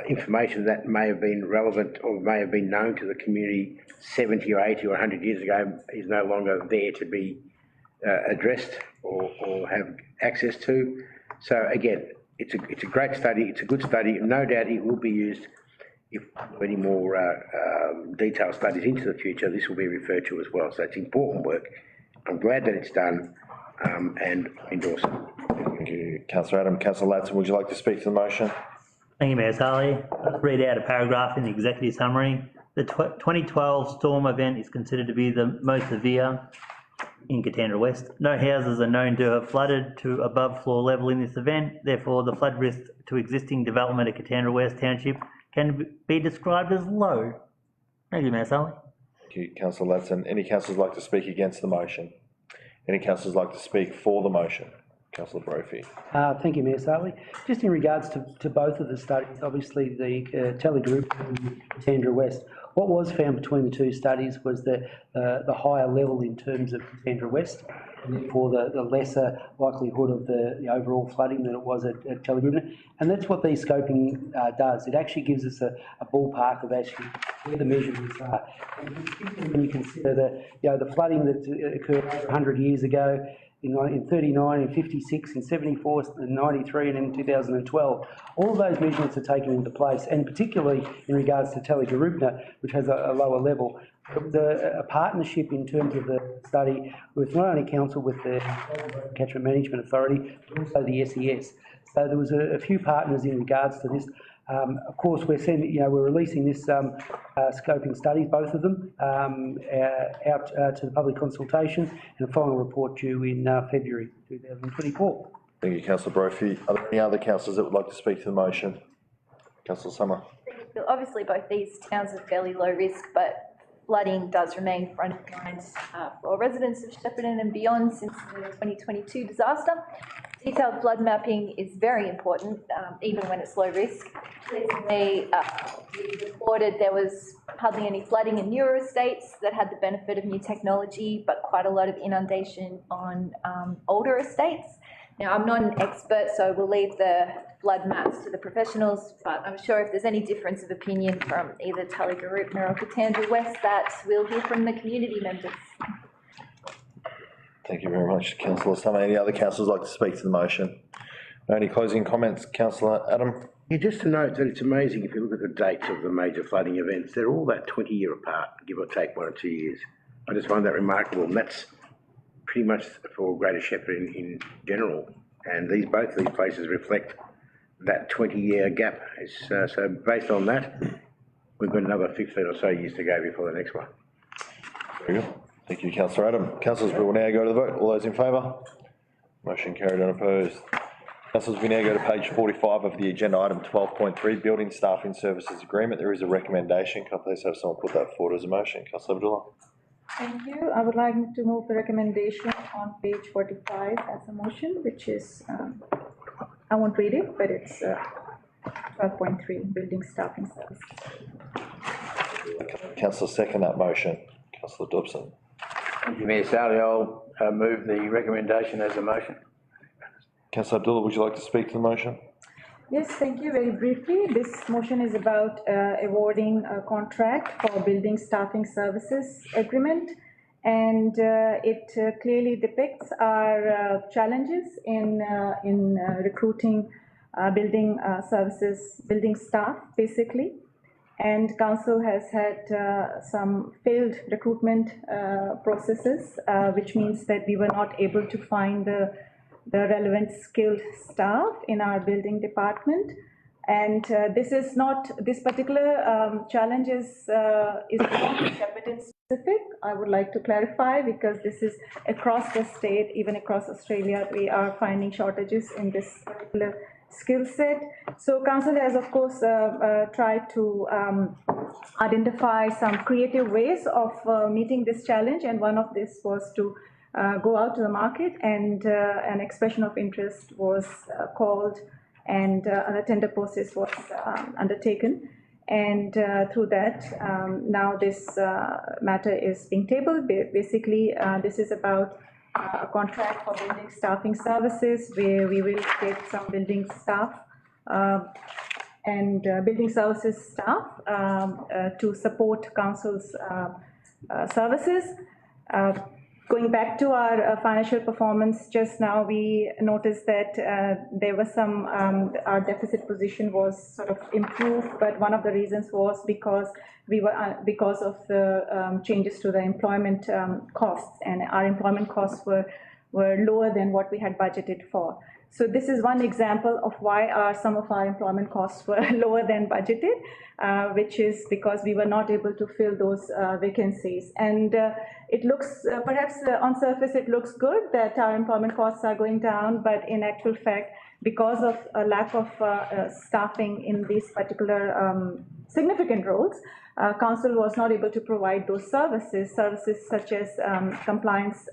information that may have been relevant or may have been known to the community 70 or 80 or 100 years ago is no longer there to be addressed or have access to. So again, it's a great study, it's a good study, no doubt it will be used if any more detailed studies into the future. This will be referred to as well, so it's important work. I'm glad that it's done and endorse it. Thank you, Councillor Adam. Councillor Ladson, would you like to speak to the motion? Thank you, Mayor Sally. I'll read out a paragraph in the executive summary. The 2012 storm event is considered to be the most severe in Katandra West. No houses are known to have flooded to above floor level in this event. Therefore, the flood risk to existing development at Katandra West Township can be described as low. Thank you, Mayor Sally. Thank you, Councillor Ladson. Any councillors like to speak against the motion? Any councillors like to speak for the motion? Councillor Brophy. Thank you, Mayor Sarley. Just in regards to both of the studies, obviously the Tally Group and Katandra West, what was found between the two studies was the higher level in terms of Katandra West, and therefore the lesser likelihood of the overall flooding than it was at Tally Group. And that's what these scoping does. It actually gives us a ballpark of actually where the measurements are. And when you consider the flooding that occurred 100 years ago, in 39, in 56, in 74, in 93 and in 2012. All of those measurements are taken into place, and particularly in regards to Tallygarupna, which has a lower level. A partnership in terms of the study with not only council, with the Catchment Management Authority, but also the SES. So there was a few partners in regards to this. Of course, we're releasing this scoping studies, both of them, out to the public consultation, and a final report due in February 2024. Thank you, Councillor Brophy. Are there any other councillors that would like to speak to the motion? Councillor Summer. Obviously, both these towns are fairly low risk, but flooding does remain front of mind for residents of Shepparton and beyond since the 2022 disaster. Detailed flood mapping is very important, even when it's low risk. Recently, we reported there was hardly any flooding in newer estates that had the benefit of new technology, but quite a lot of inundation on older estates. Now, I'm not an expert, so we'll leave the flood maps to the professionals, but I'm sure if there's any difference of opinion from either Tallygarupna or Katandra West, that we'll hear from the community members. Thank you very much, Councillor Summer. Any other councillors like to speak to the motion? Any closing comments? Councillor Adam? Yeah, just to note that it's amazing if you look at the dates of the major flooding events, they're all about 20-year apart, give or take 1 or 2 years. I just find that remarkable, and that's pretty much for Greater Shepparton in general. And both these places reflect that 20-year gap. So based on that, we've got another 15 or so years to go before the next one. Very good. Thank you, Councillor Adam. Councillors, we will now go to the vote. All those in favour? Motion carried, unopposed. Councillors, we now go to page 45 of the agenda, item 12.3, Building Staffing Services Agreement. There is a recommendation. Can I please have someone put that forward as a motion? Councillor Abdullah. Thank you. I would like to move the recommendation on page 45 as a motion, which is, I won't read it, but it's 12.3, Building Staffing Services. Councillor, second that motion. Councillor Dobson. Thank you, Mayor Sally. I'll move the recommendation as a motion. Councillor Abdullah, would you like to speak to the motion? Yes, thank you. Very briefly, this motion is about awarding a contract for building staffing services agreement, and it clearly depicts our challenges in recruiting building services, building staff, basically. And council has had some failed recruitment processes, which means that we were not able to find the relevant skilled staff in our building department. And this particular challenge is not Shepparton specific. I would like to clarify, because this is across the state, even across Australia, we are finding shortages in this particular skill set. So council has, of course, tried to identify some creative ways of meeting this challenge, and one of this was to go out to the market, and an expression of interest was called, and a tender process was undertaken. And through that, now this matter is being tabled. Basically, this is about a contract for building staffing services, where we will get some building staff and building services staff to support council's services. Going back to our financial performance, just now we noticed that there was some, our deficit position was sort of improved, but one of the reasons was because because of the changes to the employment costs, and our employment costs were lower than what we had budgeted for. So this is one example of why some of our employment costs were lower than budgeted, which is because we were not able to fill those vacancies. And it looks, perhaps on surface, it looks good that our employment costs are going down, but in actual fact, because of a lack of staffing in these particular significant roles, council was not able to provide those services such as compliance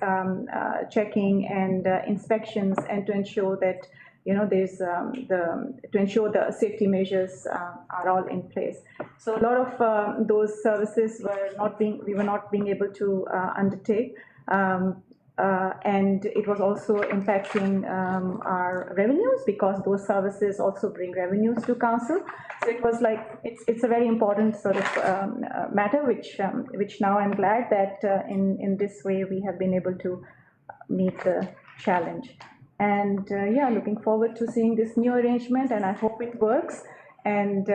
checking and inspections, and to ensure that, you know, there's to ensure the safety measures are all in place. So a lot of those services we were not being able to undertake. And it was also impacting our revenues, because those services also bring revenues to council. So it was like, it's a very important sort of matter, which now I'm glad that in this way we have been able to meet the challenge. And yeah, looking forward to seeing this new arrangement, and I hope it works. And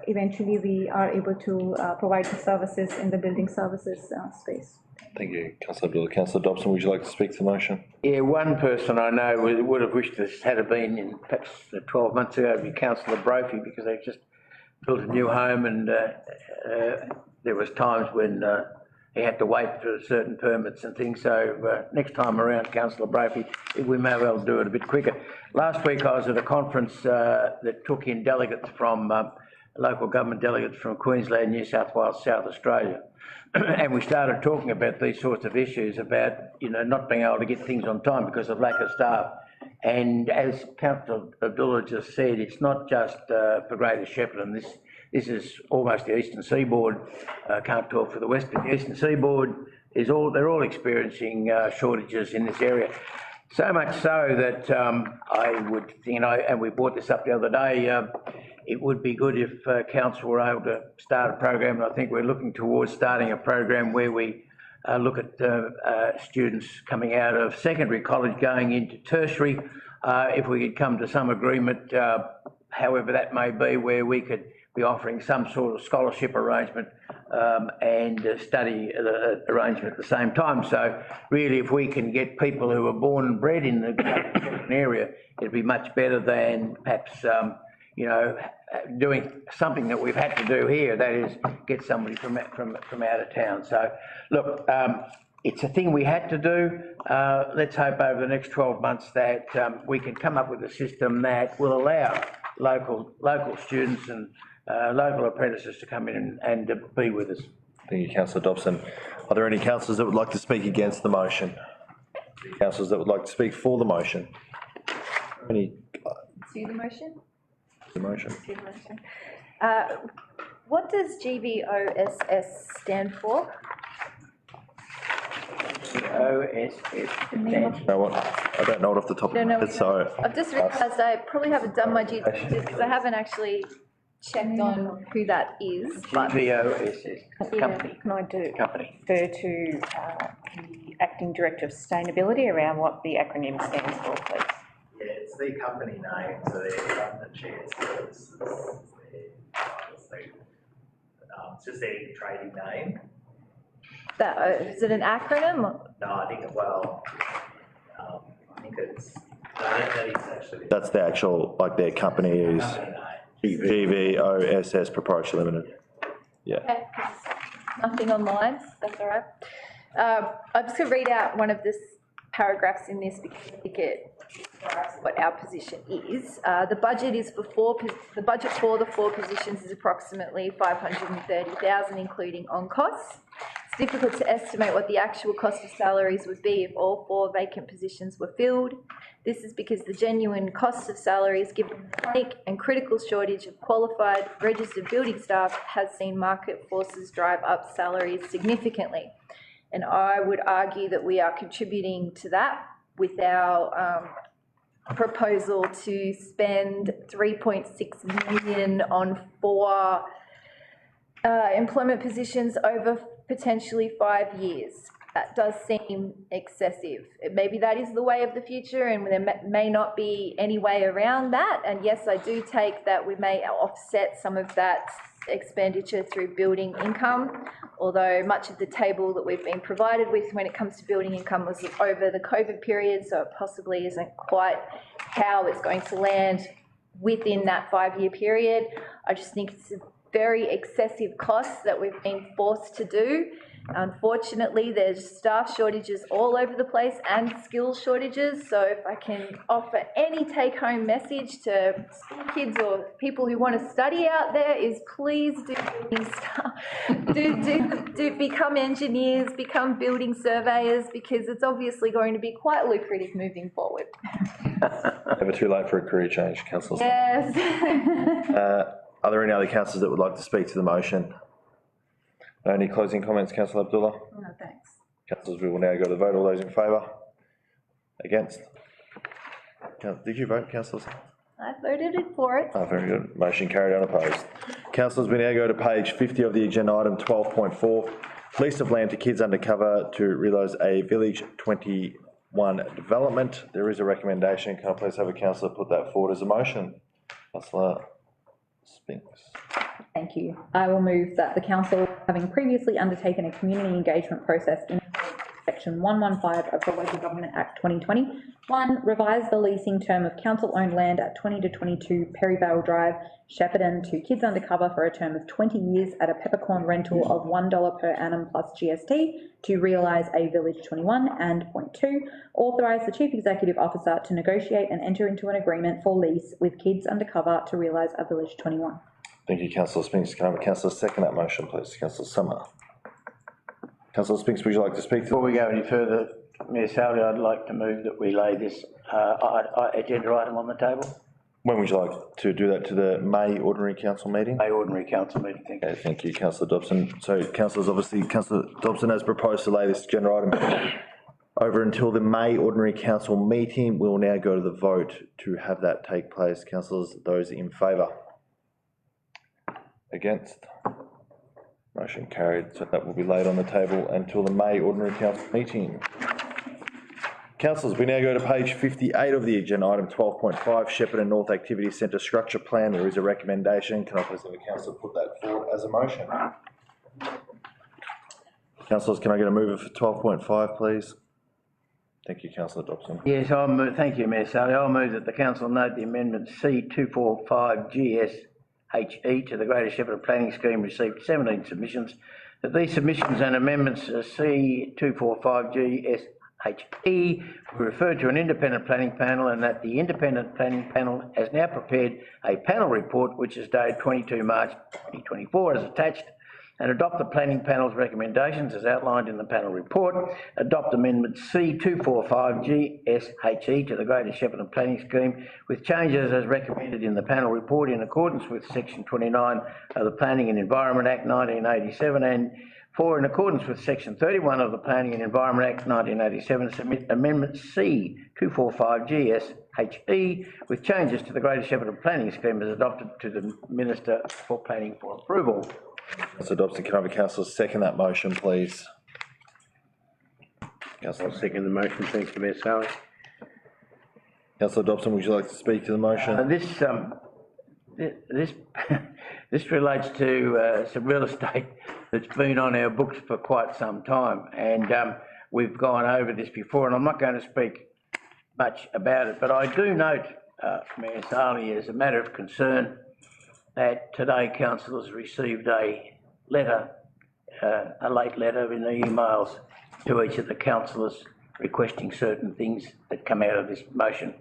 eventually we are able to provide the services in the building services space. Thank you, Councillor Abdullah. Councillor Dobson, would you like to speak to the motion? Yeah, one person I know would have wished this had been in perhaps 12 months ago, would be Councillor Brophy, because they've just built a new home, and there was times when he had to wait for certain permits and things. So next time around, Councillor Brophy, we may well do it a bit quicker. Last week I was at a conference that took in delegates from local government delegates from Queensland, New South Wales, South Australia. And we started talking about these sorts of issues, about, you know, not being able to get things on time because of lack of staff. And as Councillor Abdullah just said, it's not just for Greater Shepparton. This is almost the Eastern Seaboard. Can't talk for the West, but the Eastern Seaboard is they're all experiencing shortages in this area. So much so that I would think, and we brought this up the other day, it would be good if council were able to start a program, and I think we're looking towards starting a program where we look at students coming out of secondary college going into tertiary. If we could come to some agreement, however that may be, where we could be offering some sort of scholarship arrangement and study arrangement at the same time. So really, if we can get people who are born and bred in the area, it'd be much better than perhaps you know, doing something that we've had to do here, that is get somebody from out of town. So look, it's a thing we had to do. Let's hope over the next 12 months that we can come up with a system that will allow local students and local apprentices to come in and be with us. Thank you, Councillor Dobson. Are there any councillors that would like to speak against the motion? Councillors that would like to speak for the motion? Any? To the motion? The motion. To the motion. What does GVOSS stand for? GVOSS. You know what? I don't know it off the top of my head, so. I've just realised I probably haven't done my due diligence, because I haven't actually checked on who that is. But GVOSS, company. Can I Company. refer to the Acting Director of Sustainability around what the acronym stands for, please? Yeah, it's the company name, so they're government shared services. It's just their trading name. Is it an acronym? No, I think, well, I think it's, no, that is actually. That's the actual, like their company is GVOSS Proprietary Limited. Yeah. Okay, 'cause nothing online, that's all right. I'm just going to read out one of the paragraphs in this, because I think it describes what our position is. The budget for the four positions is approximately 530,000, including on costs. It's difficult to estimate what the actual cost of salaries would be if all 4 vacant positions were filled. This is because the genuine cost of salaries, given the chronic and critical shortage of qualified registered building staff, has seen market forces drive up salaries significantly. And I would argue that we are contributing to that with our proposal to spend 3.6 million on 4 employment positions over potentially 5 years. That does seem excessive. Maybe that is the way of the future, and there may not be any way around that. And yes, I do take that we may offset some of that expenditure through building income, although much of the table that we've been provided with when it comes to building income was over the COVID period, so it possibly isn't quite how it's going to land within that 5-year period. I just think it's a very excessive cost that we've been forced to do. Unfortunately, there's staff shortages all over the place and skills shortages. So if I can offer any take-home message to school kids or people who want to study out there is please do building stuff. do become engineers, become building surveyors, because it's obviously going to be quite lucrative moving forward. Never too late for a career change, Councillor. Yes. Are there any other councillors that would like to speak to the motion? Any closing comments, Councillor Abdullah? No, thanks. Councillors, we will now go to the vote. All those in favour? Against? Did you vote, councillors? I voted for it. Oh, very good. Motion carried unopposed. Councillors, we now go to page 50 of the agenda, item 12.4, lease of land to kids undercover to realise a Village 21 development. There is a recommendation. Can I please have a councillor put that forward as a motion? Councillor Spinks. Thank you. I will move that the council, having previously undertaken a community engagement process in section 115 of the Local Government Act 2020, 1, revise the leasing term of council-owned land at 20 to 22 Perryvale Drive, Shepparton, to kids undercover for a term of 20 years at a peppercorn rental of $1 per annum plus GST to realise a Village 21, and point 2, authorise the Chief Executive Officer to negotiate and enter into an agreement for lease with kids undercover to realise a Village 21. Thank you, Councillor Spinks. Can I have a councillor second that motion, please? Councillor Summer. Councillor Spinks, would you like to speak to? Before we go any further, Mayor Sally, I'd like to move that we lay this agenda item on the table. When would you like to do that? To the May Ordinary Council meeting? May Ordinary Council meeting, thank you. Okay, thank you, Councillor Dobson. So, councillors, obviously, Councillor Dobson has proposed to lay this agenda item over until the May Ordinary Council meeting. We'll now go to the vote to have that take place. Councillors, those in favour? Against? Motion carried, so that will be laid on the table until the May Ordinary Council meeting. Councillors, we now go to page 58 of the agenda, item 12.5, Shepparton North Activity Centre Structure Plan. There is a recommendation. Can I please have a councillor put that forward as a motion? Councillors, can I get a mover for 12.5, please? Thank you, Councillor Dobson. Yes, I'll move, thank you, Mayor Sally. I'll move that the council note the amendment C245GS HE to the Greater Shepparton Planning Scheme received 17 submissions, that these submissions and amendments C245GS HE were referred to an independent planning panel, and that the independent planning panel has now prepared a panel report which is dated 22 March 2024 as attached, and adopt the planning panel's recommendations as outlined in the panel report, adopt amendment C245GSHE to the Greater Shepparton Planning Scheme with changes as recommended in the panel report in accordance with section 29 of the Planning and Environment Act 1987, and 4, in accordance with section 31 of the Planning and Environment Act 1987, submit amendment C245GSHE with changes to the Greater Shepparton Planning Scheme as adopted to the Minister for Planning for approval. Councillor Dobson, can I have a councillor second that motion, please? I'll second the motion. Thanks, Mayor Sally. Councillor Dobson, would you like to speak to the motion? This relates to some real estate that's been on our books for quite some time, and we've gone over this before, and I'm not going to speak much about it, but I do note, Mayor Sally, as a matter of concern, that today councillors received a letter, a late letter in the emails to each of the councillors requesting certain things that come out of this motion.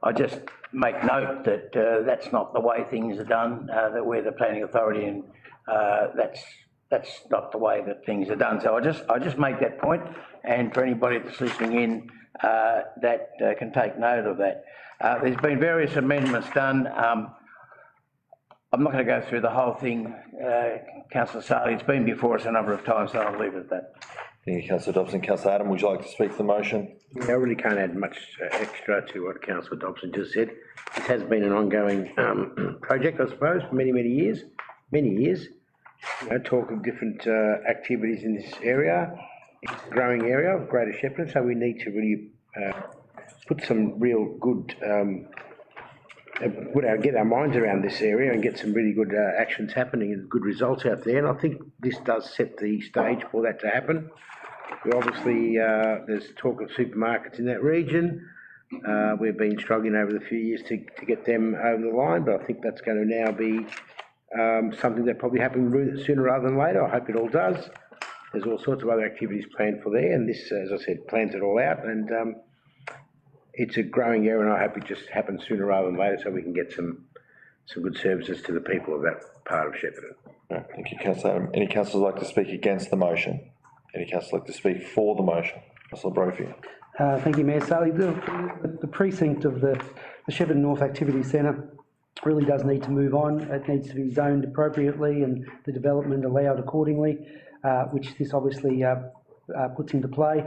I just make note that that's not the way things are done, that we're the planning authority, and that's that's not the way that things are done. So I just make that point, and for anybody that's listening in, that can take note of that. There's been various amendments done. I'm not going to go through the whole thing, Councillor Sarli. It's been before us a number of times, so I'll leave it at that. Thank you, Councillor Dobson. Councillor Adam, would you like to speak to the motion? Yeah, I really can't add much extra to what Councillor Dobson just said. This has been an ongoing project, I suppose, for many, many years. You know, talk of different activities in this area. It's a growing area of Greater Shepparton, so we need to really put some real good, get our minds around this area and get some really good actions happening and good results out there. And I think this does set the stage for that to happen. We obviously, there's talk of supermarkets in that region. We've been struggling over the few years to get them over the line, but I think that's going to now be something that probably happens sooner rather than later. I hope it all does. There's all sorts of other activities planned for there, and this, as I said, plans it all out. And it's a growing area, and I hope it just happens sooner rather than later, so we can get some good services to the people of that part of Shepparton. Right, thank you, Councillor Adam. Any councillors like to speak against the motion? Any councillors like to speak for the motion? Councillor Brophy. Thank you, Mayor Sally. The precinct of the Shepparton North Activity Centre really does need to move on. It needs to be zoned appropriately and the development allowed accordingly, which this obviously puts into play.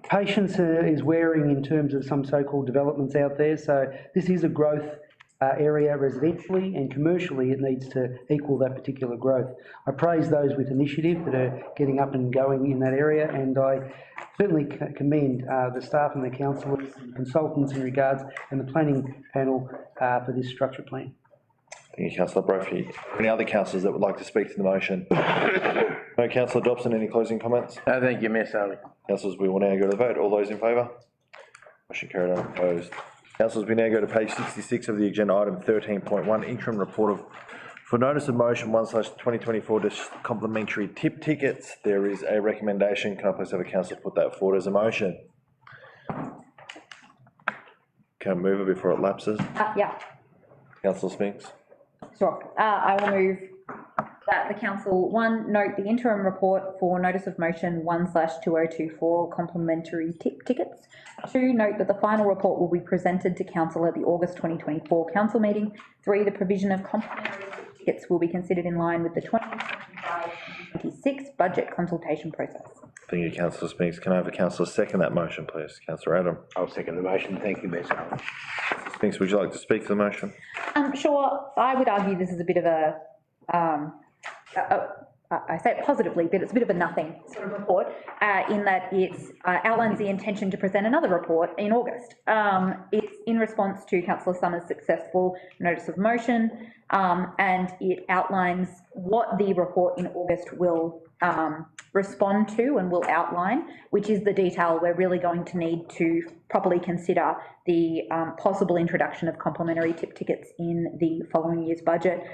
Patience is wearing in terms of some so-called developments out there, so this is a growth area residentially and commercially. It needs to equal that particular growth. I praise those with initiative that are getting up and going in that area, and I certainly commend the staff and the councillors and consultants in regards and the planning panel for this structure plan. Thank you, Councillor Brophy. Any other councillors that would like to speak to the motion? No. Councillor Dobson, any closing comments? No, thank you, Mayor Sarli. Councillors, we will now go to the vote. All those in favour? Motion carried, unopposed. Councillors, we now go to page 66 of the agenda, item 13.1, interim report for notice of motion 1/2024 to complimentary tip tickets. There is a recommendation. Can I please have a councillor put that forward as a motion? Can I move it before it lapses? Yeah, Councillor Spinks. sure. I will move that the council, 1, note the interim report for notice of motion 1/2024 complimentary tip tickets. 2, note that the final report will be presented to council at the August 2024 council meeting. 3, the provision of complimentary tip tickets will be considered in line with the 2025-26 budget consultation process. Thank you, Councillor Spinks. Can I have a councillor second that motion, please? Councillor Adam. I'll second the motion. Thank you, Mayor Sarli. Spinks, would you like to speak to the motion? Sure. I would argue this is a bit of a, I say it positively, but it's a bit of a nothing sort of report, in that it outlines the intention to present another report in August. It's in response to Councillor Summers' successful notice of motion, and it outlines what the report in August will respond to and will outline, which is the detail we're really going to need to properly consider the possible introduction of complimentary tip tickets in the following year's budget.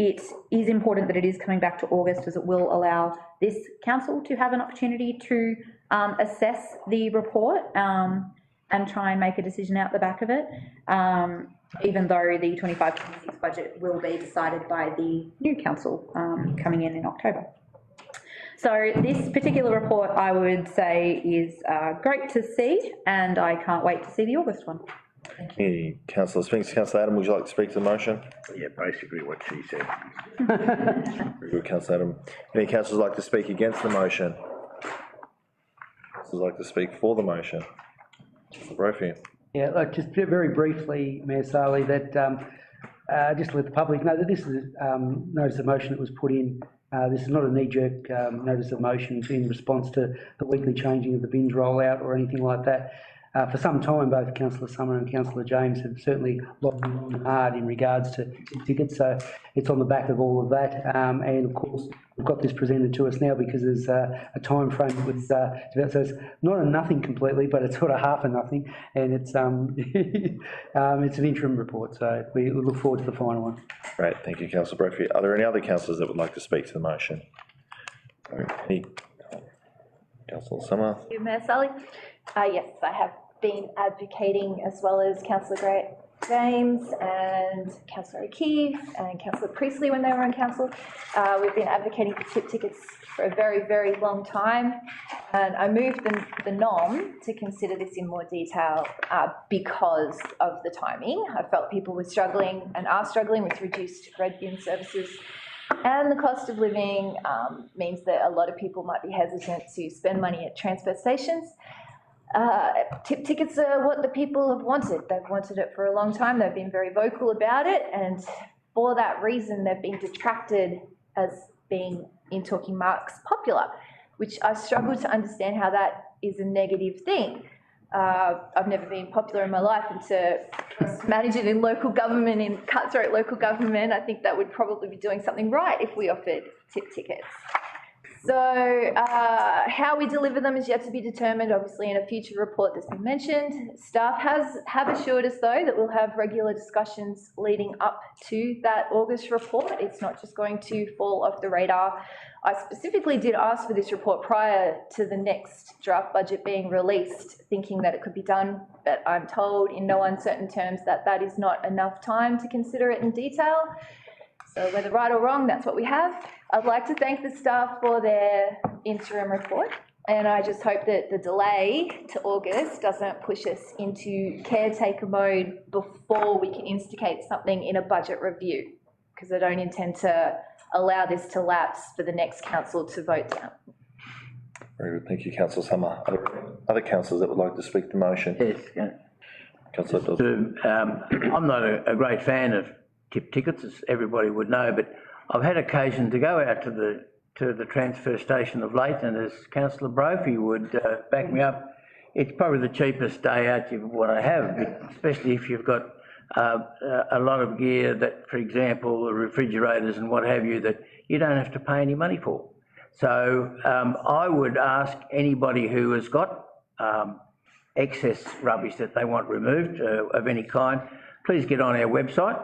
It is important that it is coming back to August, as it will allow this council to have an opportunity to assess the report and try and make a decision out the back of it, even though the 25-26 budget will be decided by the new council coming in October. So this particular report, I would say, is great to see, and I can't wait to see the August one. Thank you, Councillor Spinks. Councillor Adam, would you like to speak to the motion? Yeah, basically what she said. Very good, Councillor Adam. Any councillors like to speak against the motion? Councillors like to speak for the motion? Councillor Brophy. Yeah, just very briefly, Mayor Sarli, that just to let the public know that this is a notice of motion that was put in. This is not a knee-jerk notice of motion in response to the weekly changing of the binge rollout or anything like that. For some time, both Councillor Summer and Councillor James have certainly lobbied hard in regards to tickets, so it's on the back of all of that. And of course, we've got this presented to us now because there's a time frame with so it's not a nothing completely, but it's sort of half a nothing, and it's it's an interim report, so we look forward to the final one. Great, thank you, Councillor Brophy. Are there any other councillors that would like to speak to the motion? Any? Councillor Summer. Thank you, Mayor Sally. Yes, I have been advocating, as well as Councillor Gray, James and Councillor O'Keefe and Councillor Priestley when they were on council. We've been advocating for tip tickets for a very, very long time. And I moved the NOM to consider this in more detail because of the timing. I felt people were struggling and are struggling with reduced red bin services. And the cost of living means that a lot of people might be hesitant to spend money at transfer stations. Tip tickets are what the people have wanted. They've wanted it for a long time. They've been very vocal about it. And for that reason, they've been detracted as being, in talking marks, popular, which I struggle to understand how that is a negative thing. I've never been popular in my life, and to manage it in local government, in cutthroat local government, I think that would probably be doing something right if we offered tip tickets. So how we deliver them is yet to be determined, obviously in a future report that's been mentioned. Staff have assured us though that we'll have regular discussions leading up to that August report. It's not just going to fall off the radar. I specifically did ask for this report prior to the next draft budget being released, thinking that it could be done, but I'm told in no uncertain terms that that is not enough time to consider it in detail. So whether right or wrong, that's what we have. I'd like to thank the staff for their interim report, and I just hope that the delay to August doesn't push us into caretaker mode before we can instigate something in a budget review, because I don't intend to allow this to lapse for the next council to vote down. Very good, thank you, Councillor Summer. Other councillors that would like to speak to the motion? Yes. Councillor Dawson. I'm not a great fan of tip tickets, as everybody would know, but I've had occasion to go out to the transfer station of late, and as Councillor Brophy would back me up, it's probably the cheapest day out of what I have, especially if you've got a lot of gear that, for example, refrigerators and what have you, that you don't have to pay any money for. So I would ask anybody who has got excess rubbish that they want removed of any kind, please get on our website,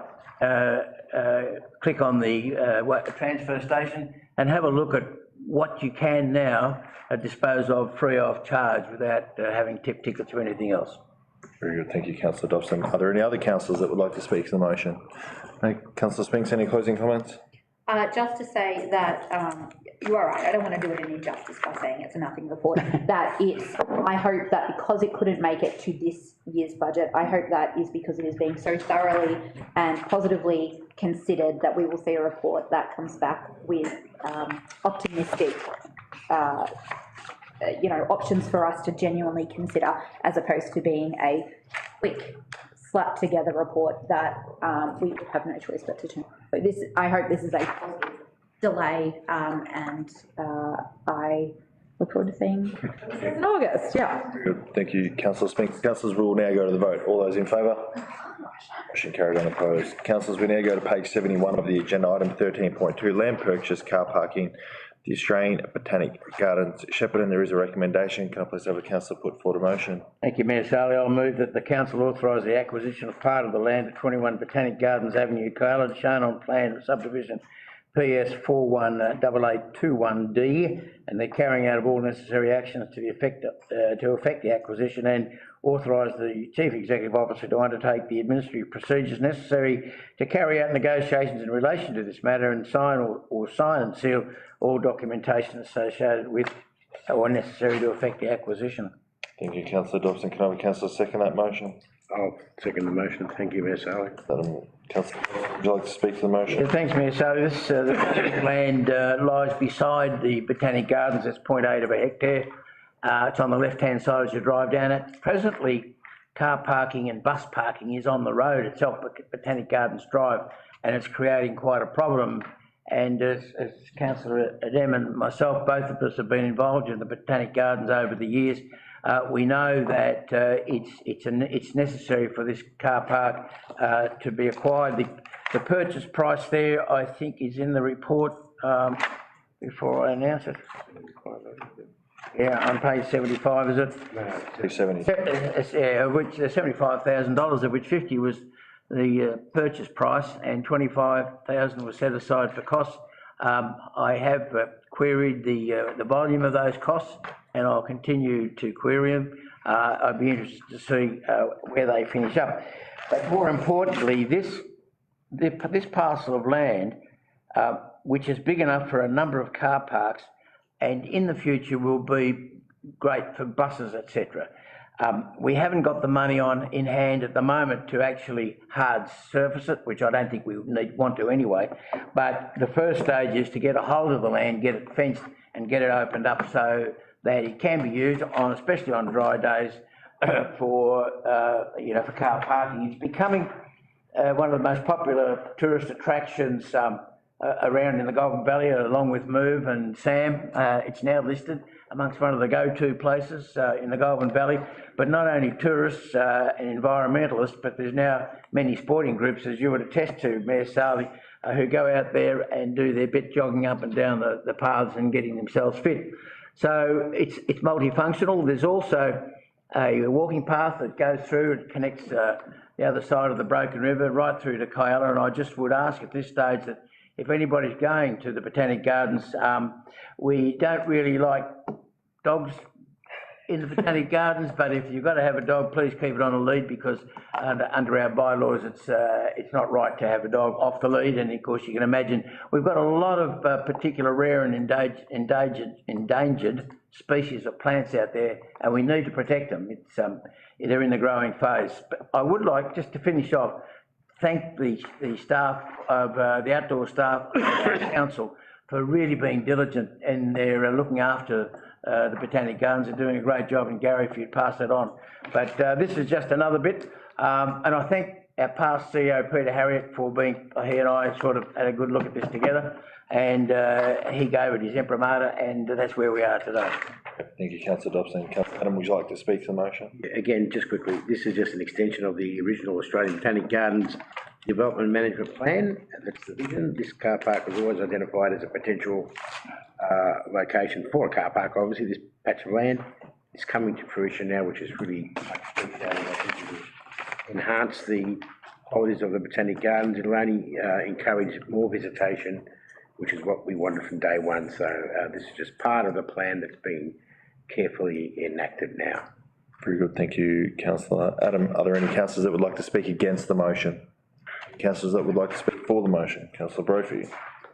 click on the transfer station and have a look at what you can now dispose of free of charge without having tip tickets or anything else. Very good, thank you, Councillor Dobson. Are there any other councillors that would like to speak to the motion? No. Councillor Spinks, any closing comments? Just to say that you are right, I don't want to do it an injustice by saying it's a nothing report. That it's, I hope that because it couldn't make it to this year's budget, I hope that is because it is being so thoroughly and positively considered that we will see a report that comes back with optimistic options for us to genuinely consider, as opposed to being a quick slap together report that we would have no choice but to turn. So this, I hope this is a positive delay, and I look forward to seeing this in August. Yeah. Good. Thank you, Councillor Spinks. Councillors, we will now go to the vote. All those in favour? Motion carried, unopposed. Councillors, we now go to page 71 of the agenda, item 13.2, land purchase, car parking, the Australian Botanic Gardens, Shepparton. There is a recommendation. Can I please have a councillor put forward a motion? Thank you, Mayor Sally. I'll move that the council authorise the acquisition of part of the land at 21 Botanic Gardens Avenue, Coalid, shown on plan subdivision PS 418821D, and the carrying out of all necessary actions to effect the acquisition, and authorise the Chief Executive Officer to undertake the administrative procedures necessary to carry out negotiations in relation to this matter, and sign or sign and seal all documentation associated with or necessary to effect the acquisition. Thank you, Councillor Dobson. Can I have a councillor second that motion? I'll second the motion. Thank you, Mayor Sally. Councillor, would you like to speak to the motion? Yeah, thanks, Mayor. So this the land lies beside the Botanic Gardens. It's 0.8 of a hectare. It's on the left-hand side as you drive down it. Presently, car parking and bus parking is on the road itself, Botanic Gardens Drive, and it's creating quite a problem. And as Councillor Adem and myself, both of us have been involved in the Botanic Gardens over the years. We know that it's necessary for this car park to be acquired. The purchase price there, I think, is in the report before I announce it. Yeah, on page 75, is it? No, Page 70. Yeah, which $75,000, of which 50 was the purchase price, and 25,000 was set aside for costs. I have queried the volume of those costs, and I'll continue to query them. I'd be interested to see where they finish up. But more importantly, this parcel of land, which is big enough for a number of car parks, and in the future will be great for buses, etc. We haven't got the money in hand at the moment to actually hard surface it, which I don't think we want to anyway. But the first stage is to get a hold of the land, get it fenced, and get it opened up so that it can be used especially on dry days, for car parking. It's becoming one of the most popular tourist attractions around in the Goulburn Valley, along with Move and Sam. It's now listed amongst one of the go-to places in the Goulburn Valley. But not only tourists and environmentalists, but there's now many sporting groups, as you would attest to, Mayor Sarley, who go out there and do their bit jogging up and down the paths and getting themselves fit. So it's multifunctional. There's also a walking path that goes through and connects the other side of the Broken River right through to Kyalla. And I just would ask at this stage that if anybody's going to the Botanic Gardens, we don't really like dogs in the Botanic Gardens, but if you've got to have a dog, please keep it on a lead, because under our bylaws it's not right to have a dog off the lead. And of course you can imagine we've got a lot of particular rare and endangered species of plants out there, and we need to protect them. They're in the growing phase. But I would like, just to finish off, thank the staff of the outdoor staff of the council for really being diligent, and they're looking after the Botanic Gardens. Are doing a great job, and Gary, if you'd pass that on. But this is just another bit, and I thank our past CEO Peter Harriott for being. He and I sort of had a good look at this together, and he gave it his imprimatur, and that's where we are today. Thank you, Councillor Dobson. Councillor Adam, would you like to speak to the motion? Again, just quickly, this is just an extension of the original Australian Botanic Gardens Development Management Plan. That's the vision. This car park was always identified as a potential location for a car park. Obviously, this patch of land is coming to fruition now, which is really much appreciated. I think it will enhance the qualities of the Botanic Gardens. It will only encourage more visitation, which is what we wanted from day one. So this is just part of the plan that's being carefully enacted now. Very good, thank you, Councillor Adam. Are there any councillors that would like to speak against the motion? Councillors that would like to speak for the motion? Councillor Brophy.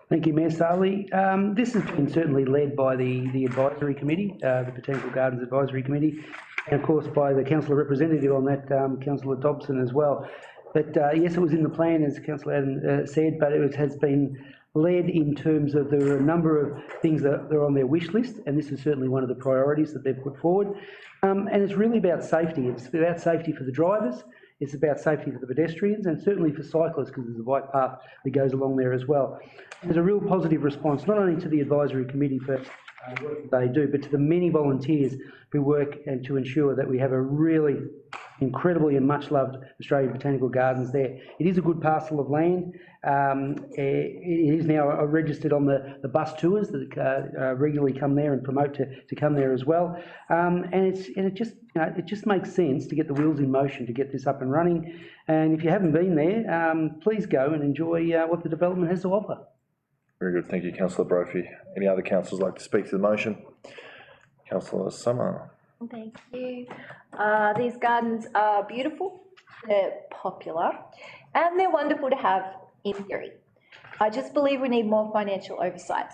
Thank you, Mayor Sarley. This has been certainly led by the advisory committee, the Botanical Gardens Advisory Committee, and of course by the councillor representative on that, Councillor Dobson as well. But yes, it was in the plan, as Councillor Adam said, but it has been led in terms of there are a number of things that are on their wish list, and this is certainly one of the priorities that they've put forward. And it's really about safety. It's about safety for the drivers, it's about safety for the pedestrians, and certainly for cyclists, because there's a bike path that goes along there as well. There's a real positive response, not only to the advisory committee for work they do, but to the many volunteers who work and to ensure that we have a really incredibly and much loved Australian Botanical Gardens there. It is a good parcel of land. It is now registered on the bus tours that regularly come there and promote to come there as well. And it just makes sense to get the wheels in motion to get this up and running. And if you haven't been there, please go and enjoy what the development has to offer. Very good, thank you, Councillor Brophy. Any other councillors like to speak to the motion? Councillor Summer. Thank you. These gardens are beautiful, they're popular, and they're wonderful to have in theory. I just believe we need more financial oversight.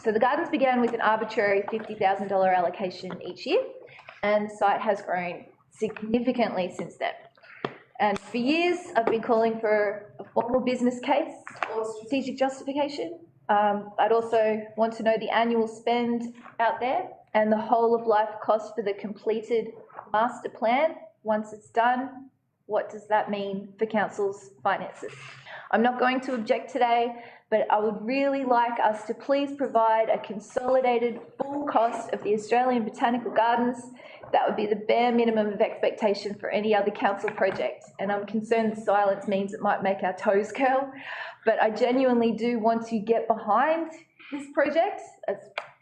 So the gardens began with an arbitrary $50,000 allocation each year, and the site has grown significantly since then. And for years, I've been calling for a formal business case or strategic justification. I'd also want to know the annual spend out there and the whole of life cost for the completed master plan. Once it's done, what does that mean for council's finances? I'm not going to object today, but I would really like us to please provide a consolidated full cost of the Australian Botanical Gardens. That would be the bare minimum of expectation for any other council project. And I'm concerned the silence means it might make our toes curl, but I genuinely do want to get behind this project.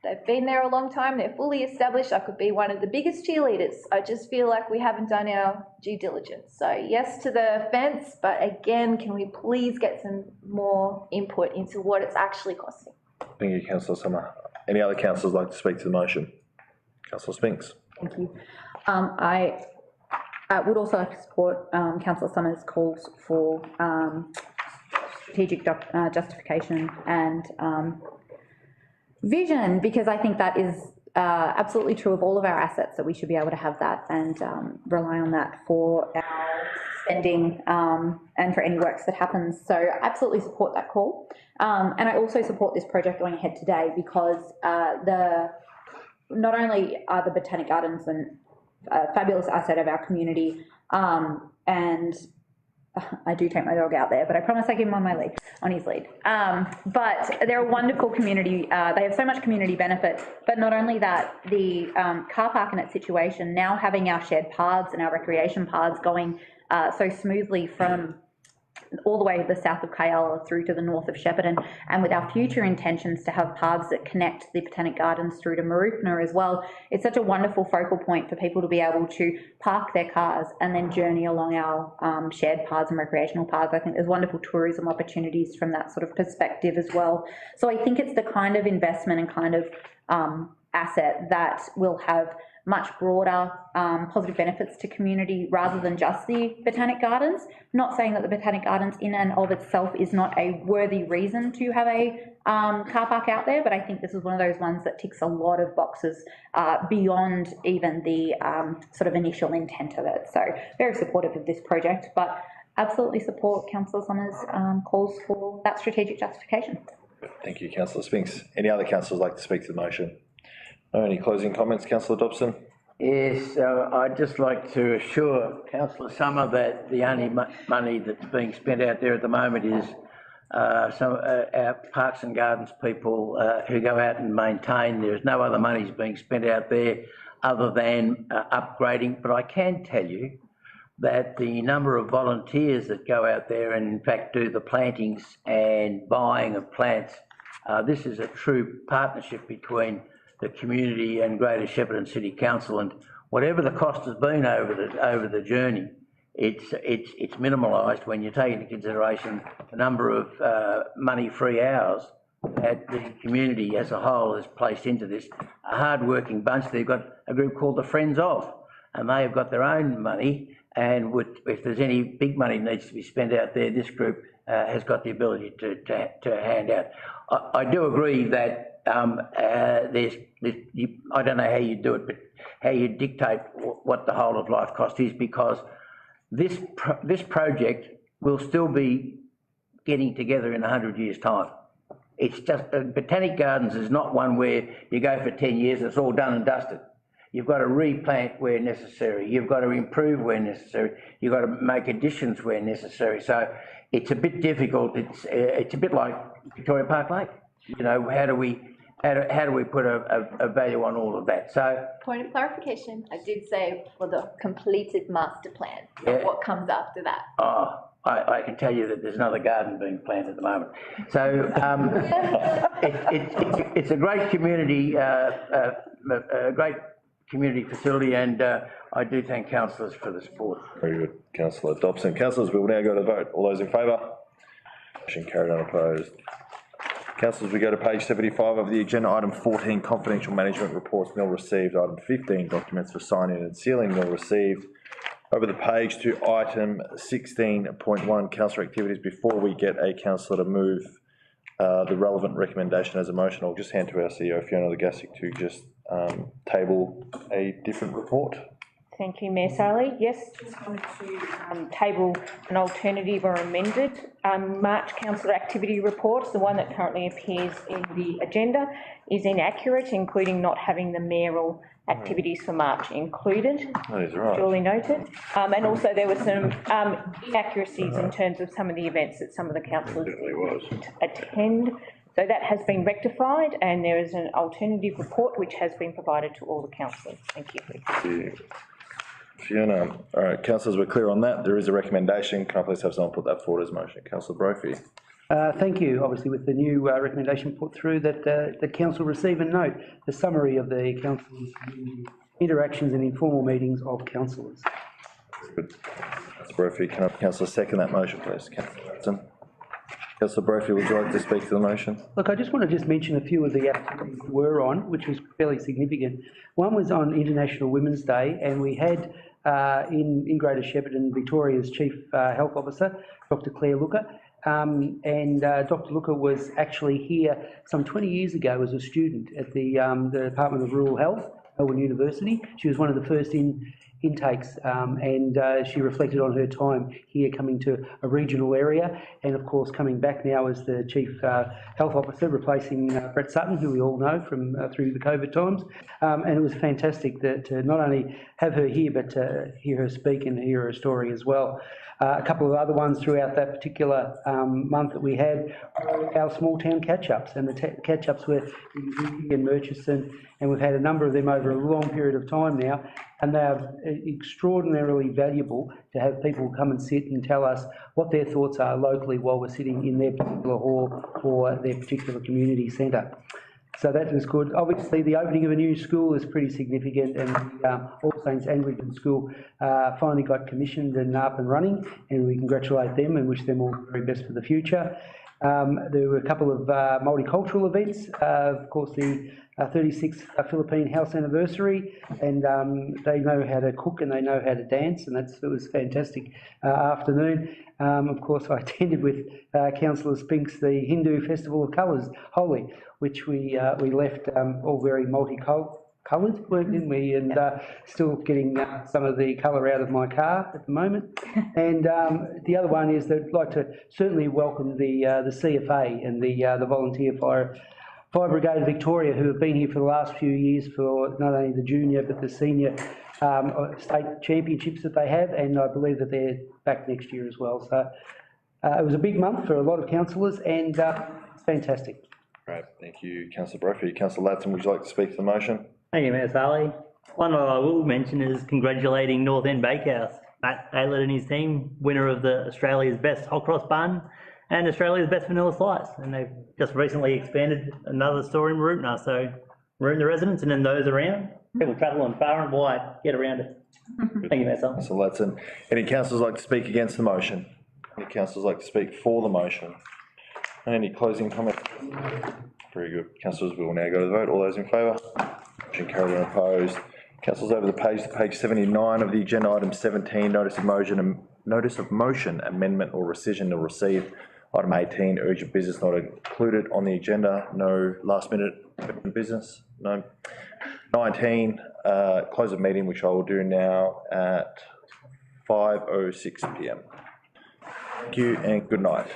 They've been there a long time, they're fully established. I could be one of the biggest cheerleaders. I just feel like we haven't done our due diligence. So yes to the fence, but again, can we please get some more input into what it's actually costing? Thank you, Councillor Summer. Any other councillors like to speak to the motion? Councillor Spinks. Thank you. I would also like to support Councillor Summers' calls for strategic justification and vision, because I think that is absolutely true of all of our assets, that we should be able to have that and rely on that for our spending and for any works that happens. So I absolutely support that call. And I also support this project going ahead today because not only are the Botanic Gardens a fabulous asset of our community, and I do take my dog out there, but I promise I give him on his lead. But they're a wonderful community. They have so much community benefit. But not only that, the car park in its situation, now having our shared paths and our recreation paths going so smoothly from all the way to the south of Kayala through to the north of Shepparton, and with our future intentions to have paths that connect the Botanic Gardens through to Marupna as well, it's such a wonderful focal point for people to be able to park their cars and then journey along our shared paths and recreational paths. I think there's wonderful tourism opportunities from that sort of perspective as well. So I think it's the kind of investment and kind of asset that will have much broader positive benefits to community rather than just the Botanic Gardens. Not saying that the Botanic Gardens in and of itself is not a worthy reason to have a car park out there, but I think this is one of those ones that ticks a lot of boxes beyond even the sort of initial intent of it. So very supportive of this project, but absolutely support Councillor Summers' calls for that strategic justification. Thank you, Councillor Spinks. Any other councillors like to speak to the motion? No, any closing comments, Councillor Dobson? Yes, I'd just like to assure Councillor Summer that the only money that's being spent out there at the moment is our Parks and Gardens people who go out and maintain. There's no other monies being spent out there other than upgrading. But I can tell you that the number of volunteers that go out there and in fact do the plantings and buying of plants, this is a true partnership between the community and Greater Shepparton City Council, and whatever the cost has been over the journey, it's minimalised when you take into consideration the number of money-free hours that the community as a whole has placed into this. A hard-working bunch. They've got a group called the Friends Of, and they have got their own money, and if there's any big money that needs to be spent out there, this group has got the ability to hand out. I do agree that I don't know how you do it, but how you dictate what the whole of life cost is, because this project will still be getting together in 100 years' time. It's just, Botanic Gardens is not one where you go for 10 years, it's all done and dusted. You've got to replant where necessary. You've got to improve where necessary. You've got to make additions where necessary. So it's a bit difficult. It's a bit like Victoria Park Lake. You know, how do we put a value on all of that? So, Point of clarification, I did say for the completed master plan, Yeah. what comes after that. I can tell you that there's another garden being planted at the moment. So it's a great community, a great community facility, and I do thank councillors for the support. Very good, Councillor Dobson. Councillors, we will now go to the vote. All those in favour? Motion carried, unopposed. Councillors, we go to page 75 of the agenda. Item 14, confidential management reports, nil received. Item 15, documents for signing and sealing, nil received. Over the page to item 16.1, councillor activities. Before we get a councillor to move the relevant recommendation as a motion, I'll just hand to our CEO, Fiona Legasic, to just table a different report. Thank you, Mayor Sally. Yes, just wanted to table an alternative or amended March councillor activity report. The one that currently appears in the agenda is inaccurate, including not having the mayoral activities for March included. That is right. Duly noted. And also there were some inaccuracies in terms of some of the events that some of the councillors didn't attend. So that has been rectified, and there is an alternative report which has been provided to all the councillors. Thank you. Thank you, Fiona. All right, councillors, we're clear on that. There is a recommendation. Can I please have someone put that forward as a motion? Councillor Brophy. Thank you. Obviously, with the new recommendation put through, that the council receive and note the summary of the council's interactions and informal meetings of councillors. Good. Councillor Brophy, can I have Councillor second that motion, please? Councillor Watson. Councillor Brophy, would you like to speak to the motion? Look, I just want to just mention a few of the activities we were on, which was fairly significant. One was on International Women's Day, and we had in Greater Shepparton, Victoria's Chief Health Officer, Dr. Claire Looker. Dr. Looker was actually here some 20 years ago as a student at the Department of Rural Health, Melbourne University. She was one of the first intakes, and she reflected on her time here coming to a regional area, and of course coming back now as the Chief Health Officer, replacing Brett Sutton, who we all know from through the COVID times. And it was fantastic to not only have her here, but to hear her speak and hear her story as well. A couple of other ones throughout that particular month that we had, our small town catch-ups, and the catch-ups were in Murchison, and we've had a number of them over a long period of time now, and they are extraordinarily valuable to have people come and sit and tell us what their thoughts are locally while we're sitting in their particular hall or their particular community centre. So that was good. Obviously, the opening of a new school is pretty significant, and All Saints Anglican School finally got commissioned and up and running, and we congratulate them and wish them all the very best for the future. There were a couple of multicultural events, of course the 36th Philippine House anniversary, and they know how to cook and they know how to dance, and it was a fantastic afternoon. Of course, I attended with Councillor Spinks the Hindu Festival of Colours, Holi, which we left all very multicoloured, didn't we? And still getting some of the colour out of my car at the moment. And the other one is that I'd like to certainly welcome the CFA and the Volunteer Fire Brigade of Victoria, who have been here for the last few years for not only the junior but the senior state championships that they have, and I believe that they're back next year as well. So it was a big month for a lot of councillors, and it's fantastic. Great, thank you, Councillor Brophy. Councillor Ladson, would you like to speak to the motion? Thank you, Mayor Sally. One that I will mention is congratulating North End Bakehouse. Matt Aylett and his team, winner of the Australia's Best Hot Cross Bun and Australia's Best Vanilla Slice. And they've just recently expanded another store in Mooroopna, so Mooroopna residents and then those around, people travelling far and wide, get around it. Thank you, Mayor Sally. Councillor Ladson. Any councillors like to speak against the motion? Any councillors like to speak for the motion? Any closing comments? Very good. Councillors, we will now go to the vote. All those in favour? Motion carried and opposed. Councillors, over the page to page 79 of the agenda, item 17, notice of motion, amendment or rescission to receive. Item 18, urgent business not included on the agenda. No last minute business. No. 19, close of meeting, which I will do now at 5:06 p.m. Thank you and good night.